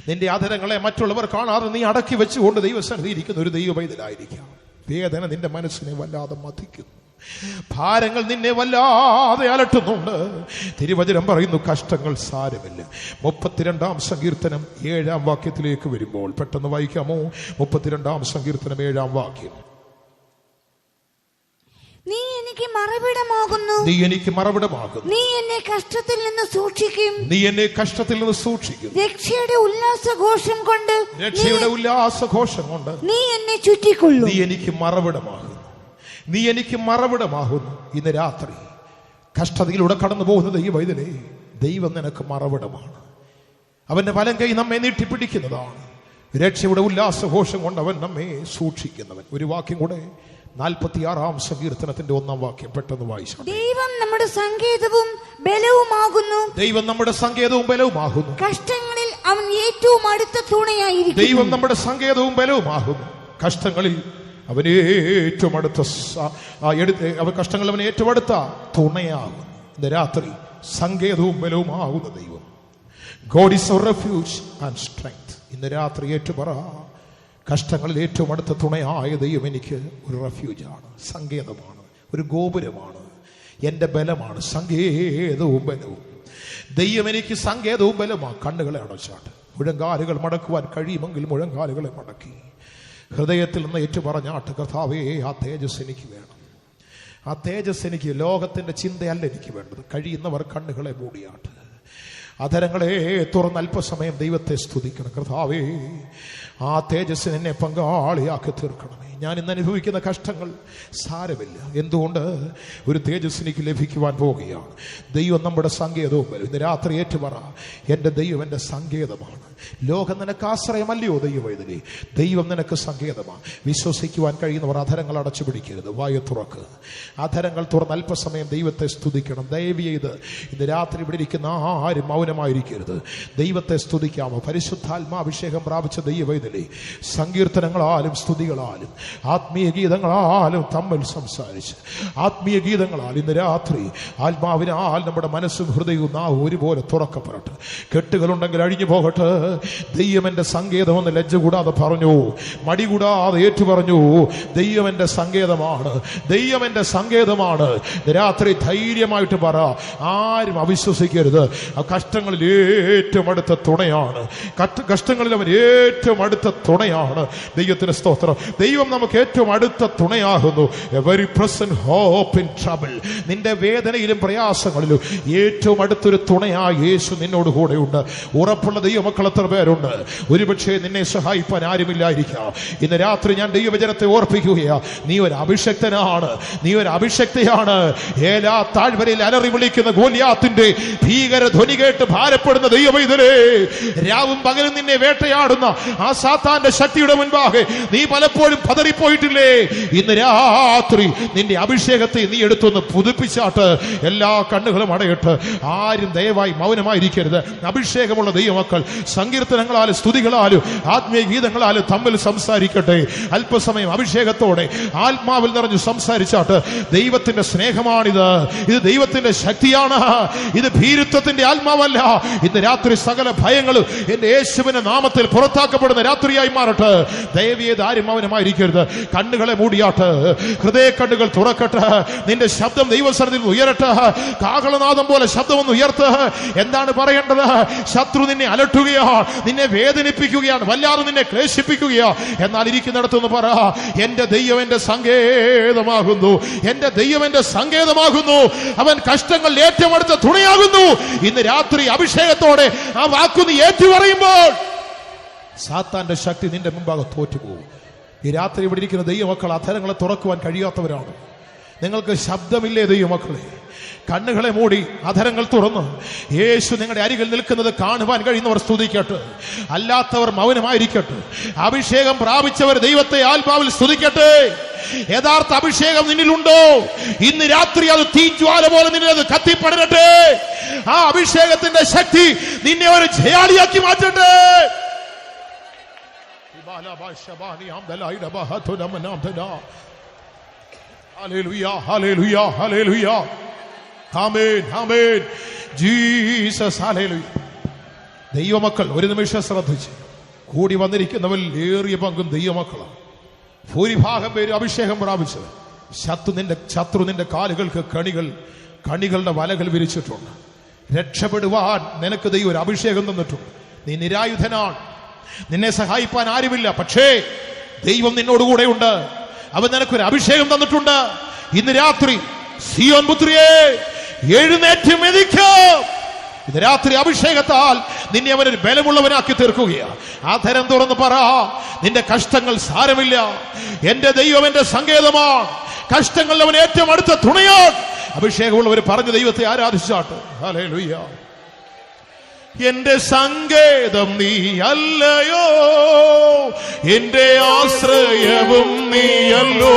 നിന്റെ ആദരങ്ങളെ മറ്റുള്ളവർ കാണാതെ നീ അടക്കി വെച്ചുകൊണ്ട് ദൈവസന്നിധിയിൽ ഇരിക്കുന്ന ഒരു ദൈവമൈതലായിരിക്കാം. വേദന നിന്റെ മനസ്സിനെ വല്ലാതെ മഥിക്കുന്നു. ഭാരങ്ങൾ നിന്നെ വല്ലാതെ അലട്ടുന്നുണ്ട്. തിരുവചനം പറയുന്നു കഷ്ടങ്ങൾ സാരമില്ല. 32-ാം സങ്കീർത്തനം 7-ാം വാക്യത്തിലേക്ക് വരുമ്പോൾ പെട്ടെന്ന് വായിക്കാമോ? 32-ാം സങ്കീർത്തനം 7-ാം വാക്യം. നീ എനിക്ക് മറവിടമാകുന്നു. നീ എനിക്ക് മറവിടമാകുന്നു. നീ എന്നെ കഷ്ടത്തിൽ നിന്ന് സൂക്ഷിക്കും. നീ എന്നെ കഷ്ടത്തിൽ നിന്ന് സൂക്ഷിക്കും. രക്ഷയുടെ ഉല്ലാസഘോഷം കൊണ്ട്, രക്ഷയുടെ ഉല്ലാസഘോഷം കൊണ്ട് നീ എന്നെ ചുറ്റിക്കൊള്ളും. നീ എനിക്ക് മറവിടമാകുന്നു. നീ എനിക്ക് മറവിടമാകുന്നു. ഇന്ന് രാത്രി കഷ്ടതയിലൂടെ കടന്നു പോകുന്നത് ഈ വൈദ്യനെ ദൈവം നിനക്ക് മറവിടമാണ്. അവന്റെ വലം കൈ നമ്മെ നീട്ടിപ്പിടിക്കുന്നതാണ്. രക്ഷയുടെ ഉല്ലാസഘോഷം കൊണ്ട് അവൻ നമ്മെ സൂക്ഷിക്കുന്നവൻ. ഒരു വാക്യം കൂടെ 46-ാം സങ്കീർത്തനത്തിന്റെ 1-ാം വാക്യം പെട്ടെന്ന് വായിച്ചു. ദൈവം നമ്മുടെ സങ്കേതവും ബലവുമാകുന്നു. ദൈവം നമ്മുടെ സങ്കേതവും ബലവുമാകുന്നു. കഷ്ടങ്ങളിൽ അവൻ ഏറ്റവും അടുത്ത തുണയായിരിക്കും. ദൈവം നമ്മുടെ സങ്കേതവും ബലവുമാകുന്നു. കഷ്ടങ്ങളിൽ അവൻ ഏറ്റവും അടുത്ത കഷ്ടങ്ങളിൽ അവൻ ഏറ്റവും അടുത്ത തുണയാകുന്നു. ഇന്ന് രാത്രി സങ്കേതവും ബലവുമാകുന്ന ദൈവം, God is our refuge and strength. ഇന്ന് രാത്രി ഏറ്റുപറ, കഷ്ടങ്ങളിൽ ഏറ്റവും അടുത്ത തുണയായ ദൈവം എനിക്ക് ഒരു റെഫ്യൂജാണ്, സങ്കേതമാണ്, ഒരു ഗോപുരമാണ്, എൻ്റെ ബലമാണ്, സങ്കേതവും ബലവും. ദൈവം എനിക്ക് സങ്കേതവും ബലമാണ്. കണ്ണുകളെ അടച്ചാട്ട് മുഴങ്കാലുകൾ മടക്കുവാൻ കഴിയുമെങ്കിൽ മുഴങ്കാലുകളെ മടക്കി ഹൃദയത്തിൽ നിന്ന് ഏറ്റുപറഞ്ഞാട്ട്, കർത്താവേ, ആ തേജസ് എനിക്ക് വേണം. ആ തേജസ് എനിക്ക്, ലോകത്തിന്റെ ചിന്തയല്ല എനിക്ക് വേണ്ടത്. കഴിയുന്നവർ കണ്ണുകളെ മൂടിയാട്ട്, അധരങ്ങളെ തുറന്ന് അല്പസമയം ദൈവത്തെ സ്തുതിക്കണം. കർത്താവേ, ആ തേജസ്സിന് എന്നെ പങ്കാളിയാക്കി തീർക്കണമേ. ഞാൻ ഇന്ന് അനുഭവിക്കുന്ന കഷ്ടങ്ങൾ സാരമില്ല. എന്തുകൊണ്ട്? ഒരു തേജസ് എനിക്ക് ലഭിക്കുവാൻ പോവുകയാണ്. ദൈവം നമ്മുടെ സങ്കേതവും വരും. ഇന്ന് രാത്രി ഏറ്റുപറ, എൻ്റെ ദൈവം എൻ്റെ സങ്കേതമാണ്. ലോകം നിനക്ക് ആശ്രയമല്ലയോ ദൈവവേദനെ? ദൈവം നിനക്ക് സങ്കേതമാണ്. വിശ്വസിക്കുവാൻ കഴിയുന്നവർ അധരങ്ങൾ അടച്ചു പിടിക്കരുത്, വായ തുറക്ക്. അധരങ്ങൾ തുറന്ന് അല്പസമയം ദൈവത്തെ സ്തുതിക്കണം. ദയവ് ചെയ്ത് ഇന്ന് രാത്രി ഇവിടെ ഇരിക്കുന്ന ആരും മൗനമായിരിക്കരുത്. ദൈവത്തെ സ്തുതിക്കാമോ? പരിശുദ്ധാത്മാഭിഷേകം പ്രാപിച്ച ദൈവവേദനെ സങ്കീർത്തനങ്ങളാലും സ്തുതികളാലും ആത്മീയ ഗീതങ്ങളാലും തമ്മിൽ സംസാരിച്ച്, ആത്മീയ ഗീതങ്ങളാൽ ഇന്ന് രാത്രി ആത്മാവിനാൽ നമ്മുടെ മനസ്സും ഹൃദയവും നാവും ഒരുപോലെ തുറക്കപ്പെടട്ടെ. കെട്ടുകളുണ്ടെങ്കിൽ അഴിഞ്ഞു പോകട്ടെ. ദൈവം എന്റെ സങ്കേതമെന്ന് ലജ്ജ കൂടാതെ പറഞ്ഞു, മടി കൂടാതെ ഏറ്റു പറഞ്ഞു, ദൈവം എന്റെ സങ്കേതമാണ്, ദൈവം എന്റെ സങ്കേതമാണ്. രാത്രി ധൈര്യമായിട്ട് പറ, ആരും അവിശ്വസിക്കരുത്. ആ കഷ്ടങ്ങളിൽ ഏറ്റവും അടുത്ത തുണയാണ്. കഷ്ടങ്ങളിൽ അവൻ ഏറ്റവും അടുത്ത തുണയാണ്. ദൈവത്തിന് സ്തോത്രം. ദൈവം നമുക്ക് ഏറ്റവും അടുത്ത തുണയാകുന്നു. A very present hope in trouble. നിന്റെ വേദനയിലും പ്രയാസങ്ങളിലും ഏറ്റവും അടുത്തൊരു തുണയായി യേശു നിന്നോട് കൂടെയുണ്ട്. ഉറപ്പുള്ള ദൈവമക്കൾ എത്ര പേരുണ്ട്? ഒരുപക്ഷെ നിന്നെ സഹായിപ്പാൻ ആരുമില്ലായിരിക്കാം. ഇന്ന് രാത്രി ഞാൻ ദൈവവചനത്തെ ഓർപ്പിക്കുകയാ, നീ ഒരു അഭിഷക്തനാണ്, നീ ഒരു അഭിഷക്തയാണ്. ഏലാ താഴ്വരയിൽ അലറി വിളിക്കുന്ന ഗോലിയാത്തിന്റെ ഭീകര ധ്വനി കേട്ട് ഭാരപ്പെടുന്ന ദൈവവൈതലേ, രാവും പകലും നിന്നെ വേട്ടയാടുന്ന ആ സാത്താന്റെ ശക്തിയുടെ മുൻപാകെ നീ പലപ്പോഴും പതറിപ്പോയിട്ടില്ലേ? ഇന്ന് രാത്രി നിന്റെ അഭിഷേകത്തെ നീ എടുത്തൊന്ന് പുതുപ്പിച്ചാട്ട്. എല്ലാ കണ്ണുകളും അടയിട്ട്. ആരും ദയവായി മൗനമായിരിക്കരുത്. അഭിഷേകമുള്ള ദൈവമക്കൾ സങ്കീർത്തനങ്ങളാലും സ്തുതികളാലും ആത്മീയ ഗീതങ്ങളാലും തമ്മിൽ സംസാരിക്കട്ടെ. അല്പസമയം അഭിഷേകത്തോടെ ആത്മാവിൽ നിറഞ്ഞു സംസാരിച്ചാട്ട്. ദൈവത്തിന്റെ സ്നേഹമാണിത്, ഇത് ദൈവത്തിന്റെ ശക്തിയാണ്, ഇത് ഭീരുത്വത്തിന്റെ ആത്മാവല്ല. ഇന്ന് രാത്രി സകല ഭയങ്ങളും എന്റെ യേശുവിന്റെ നാമത്തിൽ പുറത്താക്കപ്പെടുന്ന രാത്രിയായി മാറട്ടെ. ദയവേത് ആരും മൗനമായിരിക്കരുത്. കണ്ണുകളെ മൂടിയാട്ട്, ഹൃദയ കണ്ണുകൾ തുറക്കട്ടെ. നിന്റെ ശബ്ദം ദൈവസന്നിധിയിൽ ഉയരട്ടെ. കാഹളനാദം പോലെ ശബ്ദമൊന്ന് ഉയർത്ത്. എന്താണ് പറയേണ്ടത്? ശത്രു നിന്നെ അലട്ടുകയാണ്, നിന്നെ വേദനിപ്പിക്കുകയാണ്, വല്ലാതെ നിന്നെ ക്ലേശിപ്പിക്കുകയാണ്. എന്നാൽ ഇരിക്കുന്നിടത്തുനിന്ന് പറ, എന്റെ ദൈവം എന്റെ സങ്കേതമാകുന്നു, എന്റെ ദൈവം എന്റെ സങ്കേതമാകുന്നു, അവൻ കഷ്ടങ്ങൾ ഏറ്റവും അടുത്ത തുണയാകുന്നു. ഇന്ന് രാത്രി അഭിഷേകത്തോടെ ആ വാക്കു നീ ഏറ്റുപറയുമ്പോൾ സാത്താന്റെ ശക്തി നിന്റെ മുമ്പാകെ തോറ്റുപോകും. ഈ രാത്രി ഇവിടെ ഇരിക്കുന്ന ദൈവമക്കൾ അധരങ്ങളെ തുറക്കുവാൻ കഴിയാത്തവരാണ്. നിങ്ങൾക്ക് ശബ്ദമില്ലേ ദൈവമക്കളെ? കണ്ണുകളെ മൂടി അധരങ്ങൾ തുറന്ന് യേശു നിങ്ങളുടെ അരികിൽ നിൽക്കുന്നത് കാണുവാൻ കഴിയുന്നവർ സ്തുതിക്കട്ടെ, അല്ലാത്തവർ മൗനമായിരിക്കട്ടെ. അഭിഷേകം പ്രാപിച്ചവർ ദൈവത്തെ ആത്മാവിൽ സ്തുതിക്കട്ടെ. യഥാർത്ഥ അഭിഷേകം നിന്നിലുണ്ടോ? ഇന്ന് രാത്രി അത് തീജ്വാല പോലെ നിന്നിൽ അത് കത്തിപ്പടരട്ടെ. ആ അഭിഷേകത്തിന്റെ ശക്തി നിന്നെ ഒരു ജയാളിയാക്കി മാറ്റട്ടെ. ഹല്ലേലൂയ, ഹല്ലേലൂയ, ഹല്ലേലൂയ. ആമേൻ, ആമേൻ. ജീസസ്, ഹല്ലേലൂയ. ദൈവമക്കൾ ഒരു നിമിഷം ശ്രദ്ധിച്ച്. കൂടി വന്നിരിക്കുന്നവരിൽ ഏറിയ പങ്കും ദൈവമക്കളാണ്. ഭൂരിഭാഗം പേര് അഭിഷേകം പ്രാപിച്ചത്. ശത്രു നിന്റെ കാലുകൾക്ക് കണികളുടെ വലകൾ വിരിച്ചിട്ടുണ്ട്. രക്ഷപ്പെടുവാൻ നിനക്ക് ദൈവം ഒരു അഭിഷേകം തന്നിട്ടുണ്ട്. നീ നിരായുധനാണ്, നിന്നെ സഹായിപ്പാൻ ആരുമില്ല. പക്ഷേ ദൈവം നിന്നോടുകൂടെ ഉണ്ട്. അവൻ നിനക്കൊരു അഭിഷേകം തന്നിട്ടുണ്ട്. ഇന്ന് രാത്രി സിയോൻ പുത്രിയെ എഴുന്നേറ്റ് മെതിക്കും. ഇന്ന് രാത്രി അഭിഷേകത്താൽ നിന്നെ അവനൊരു ബലമുള്ളവനാക്കി തീർക്കുകയാണ്. ആധരം തുറന്ന് പറ, നിന്റെ കഷ്ടങ്ങൾ സാരമില്ല, എന്റെ ദൈവം എന്റെ സങ്കേതമാണ്, കഷ്ടങ്ങളിൽ അവൻ ഏറ്റവും അടുത്ത തുണയാണ്. അഭിഷേകമുള്ളവർ പറഞ്ഞ് ദൈവത്തെ ആരാധിച്ചാട്ട്. ഹല്ലേലൂയ. എന്റെ സങ്കേതം നീ അല്ലയോ, എന്റെ ആശ്രയവും നീയല്ലോ.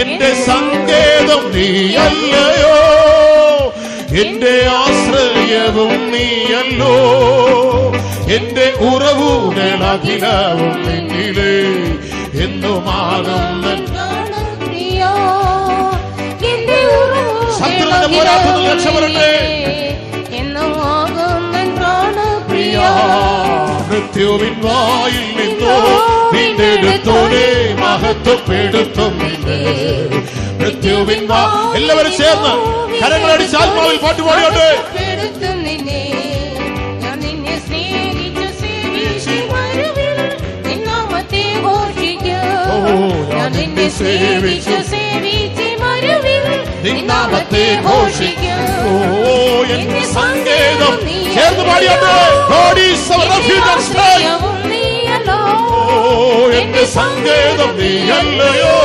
എന്റെ സങ്കേതം നീ അല്ലയോ, എന്റെ ആശ്രയവും നീയല്ലോ. എന്റെ ഉറവുകളഖിലവും നിന്നിലേ എന്നുമാകുന്ന ശത്രുവിന്റെ പോരാട്ടത്തിൽ രക്ഷപ്പെടട്ടെ. മൃത്യുവിൻ വായിൽ നിന്നോ വീണ്ടെടുത്തോടെ മഹത്വപ്പെടുത്തും. മൃത്യുവിൻ വാ എല്ലാവരും ചേർന്ന് കരങ്ങളടിച്ച് ആത്മാവിൽ പാട്ടുപാടിയോട്ടെ. ഞാൻ നിന്നെ സേവിച്ചു നിന്നാമത്തെ ഘോഷിക്കും. എന്റെ സങ്കേതം ചേർന്ന് പാടിയോട്ടെ. God is our refuge and strength. എന്റെ സങ്കേതം നീയല്ലയോ,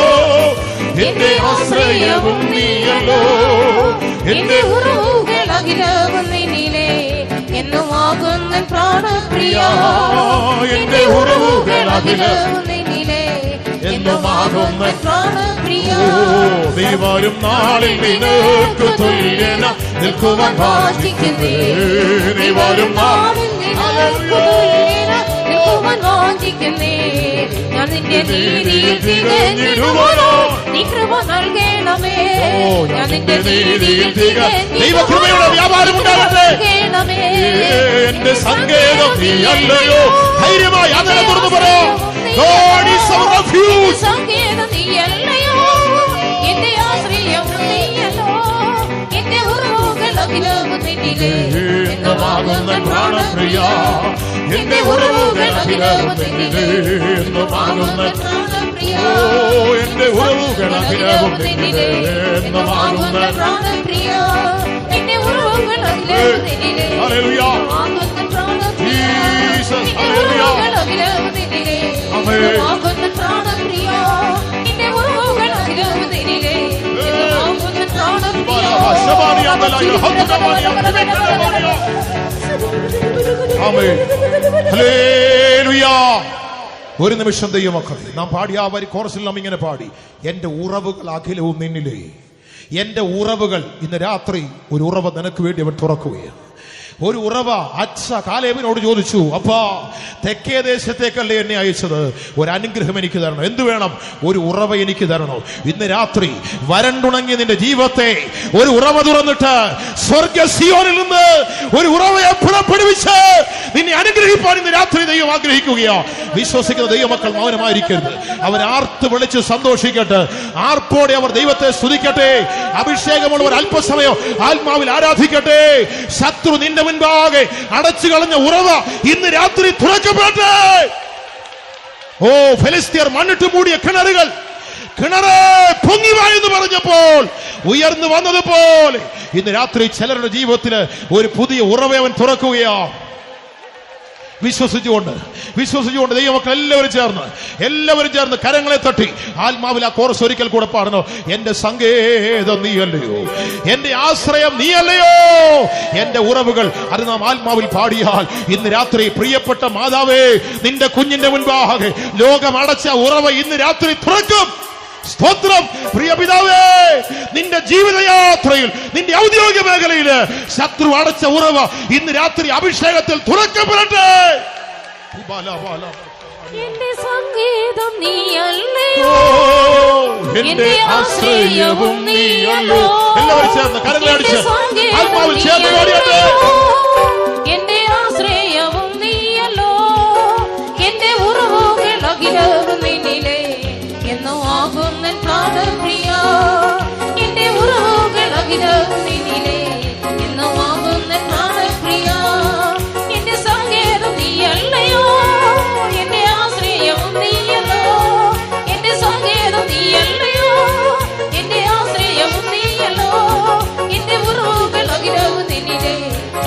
എന്റെ ആശ്രയവും നീയല്ലോ. എന്റെ ഉറവുകളഖിലവും നിന്നിലേ എന്നുമാകുന്ന പ്രാണപ്രിയ. എന്റെ ഉറവുകളഖിലവും നിന്നിലേ എന്നുമാകുന്ന പ്രാണപ്രിയ. നീ വരും നാളിൽ നിനക്ക് തുല്യന നിൽക്കുവാൻ വാഞ്ചിക്കുന്നേ. നീ വരും നാളിൽ വാഞ്ചിക്കുന്നേ. ഞാൻ നിന്റെ നീതിയിൽ തികഞ്ഞിടുവാനോ നീ കൃപ നൽകണമേ. ഞാൻ നിന്റെ നീതിയിൽ ദൈവകൃപയുടെ വ്യാപാരം ഉണ്ടാകട്ടെ. എന്റെ സങ്കേതം നീ അല്ലയോ. ധൈര്യമായി അങ്ങനെ തുറന്നു പറയാം. God is our refuge. സങ്കേതം നീ അല്ലയോ, എന്റെ ആശ്രയം നീയല്ലോ. എന്റെ ഉറവുകളഖിലവും നിന്നിലേ എന്നുമാകുന്ന പ്രാണപ്രിയ. എന്റെ ഉറവുകളഖിലവും നിന്നിലേ എന്നുമാകുന്ന പ്രാണപ്രിയ. എന്റെ ഉറവുകളഖിലവും നിന്നിലേ എന്നുമാകുന്ന പ്രാണപ്രിയ. എന്റെ ഉറവുകളഖിലവും നിന്നിലേ ഹല്ലേലൂയ. എന്നുമാകുന്ന പ്രാണപ്രിയ. ജീസസ് എന്റെ ഹല്ലേലൂയ. ഉറവുകളഖിലവും നിന്നിലേ എന്നുമാകുന്ന പ്രാണപ്രിയ. എന്റെ ഉറവുകളഖിലവും നിന്നിലേ എന്നുമാകുന്ന പ്രാണപ്രിയ. ആമേൻ. ഹല്ലേലൂയ. ഒരു നിമിഷം ദൈവമക്കളെ, നാം പാടിയ ആ വരി കോറസിൽ നാം ഇങ്ങനെ പാടി. എന്റെ ഉറവുകൾ അഖിലവും നിന്നിലേ. എന്റെ ഉറവുകൾ ഇന്ന് രാത്രി ഒരു ഉറവ നിനക്ക് വേണ്ടി അവൻ തുറക്കുകയാണ്. ഒരു ഉറവ അച്ഛ കാലേബിനോട് ചോദിച്ചു, അപ്പാ തെക്കേ ദേശത്തേക്കല്ലേ എന്നെ അയച്ചത്, ഒരു അനുഗ്രഹം എനിക്ക് തരണം. എന്തു വേണം? ഒരു ഉറവ എനിക്ക് തരണോ. ഇന്ന് രാത്രി വരണ്ടുണങ്ങിയ നിന്റെ ജീവിതത്തെ ഒരു ഉറവ തുറന്നിട്ട് സ്വർഗ സിയോനിൽ നിന്ന് ഒരു ഉറവയെ പുറപ്പെടുവിച്ച് നിന്നെ അനുഗ്രഹിപ്പാൻ ഇന്ന് രാത്രി ദൈവം ആഗ്രഹിക്കുകയാ. വിശ്വസിക്കുന്ന ദൈവമക്കൾ മൗനമായിരിക്കരുത്. അവർ ആർത്ത് വിളിച്ച് സന്തോഷിക്കട്ടെ. ആർപ്പോടെ അവർ ദൈവത്തെ സ്തുതിക്കട്ടെ. അഭിഷേകമുള്ളവർ അല്പസമയം ആത്മാവിൽ ആരാധിക്കട്ടെ. ശത്രു നിന്റെ മുൻപാകെ അടച്ചു കളഞ്ഞ ഉറവ ഇന്ന് രാത്രി തുറക്കപ്പെടട്ടെ. ഓ ഫെലിസ്ത്യർ മണ്ണിട്ട് മൂടിയ കിണറ് പൊങ്ങിവാ എന്ന് പറഞ്ഞപ്പോൾ ഉയർന്നു വന്നതുപോലെ ഇന്ന് രാത്രി ചിലരുടെ ജീവിതത്തിൽ ഒരു പുതിയ ഉറവ അവൻ തുറക്കുകയാ. വിശ്വസിച്ചുകൊണ്ട് ദൈവമക്കൾ എല്ലാവരും ചേർന്ന് കരങ്ങളെ തട്ടി ആത്മാവിൽ ആ കോറസ് ഒരിക്കൽ കൂടെ പാടണോ. എന്റെ സങ്കേതം നീയല്ലയോ, എന്റെ ആശ്രയം നീയല്ലയോ, എന്റെ ഉറവുകൾ. അത് നാം ആത്മാവിൽ പാടിയാൽ ഇന്ന് രാത്രി പ്രിയപ്പെട്ട മാതാവേ, നിന്റെ കുഞ്ഞിന്റെ മുൻപാകെ ലോകം അടച്ച ഉറവ ഇന്ന് രാത്രി തുറക്കും. സ്തോത്രം. പ്രിയ പിതാവേ, നിന്റെ ജീവിതയാത്രയിൽ നിന്റെ ഔദ്യോഗിക മേഖലയില് ശത്രു അടച്ച ഉറവ ഇന്ന് രാത്രി അഭിഷേകത്തിൽ തുറക്കപ്പെടട്ടെ. എന്റെ സംഗീതം നീയല്ലയോ, എന്റെ ആശ്രയവും നീയല്ലോ. എല്ലാവരും ചേർന്ന് കരങ്ങളടിച്ച് ആത്മാവിൽ ചേർന്ന് പാടിയാട്ടെ. എന്റെ ആശ്രയവും നീയല്ലോ, എന്റെ ഉറവുകളഖിലവും നിന്നിലേ എന്നുമാകുന്ന പ്രാണപ്രിയ. എന്റെ ഉറവുകളഖിലവും നിന്നിലേ എന്നുമാകുന്ന പ്രാണപ്രിയ. എന്റെ സങ്കേതം നീയല്ലയോ, എന്റെ ആശ്രയവും നീയല്ലോ. എന്റെ സങ്കേതം നീയല്ലയോ, എന്റെ ആശ്രയവും നീയല്ലോ. എന്റെ ഉറവുകളഖിലവും നിന്നിലേ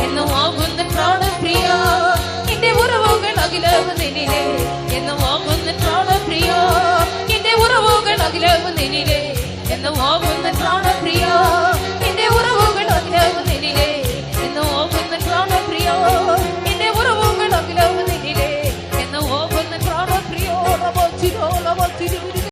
എന്നുമാകുന്ന പ്രാണപ്രിയ. എന്റെ ഉറവുകളഖിലവും നിന്നിലേ എന്നുമാകുന്ന പ്രാണപ്രിയ. എന്റെ ഉറവുകളഖിലവും നിന്നിലേ എന്നുമാകുന്ന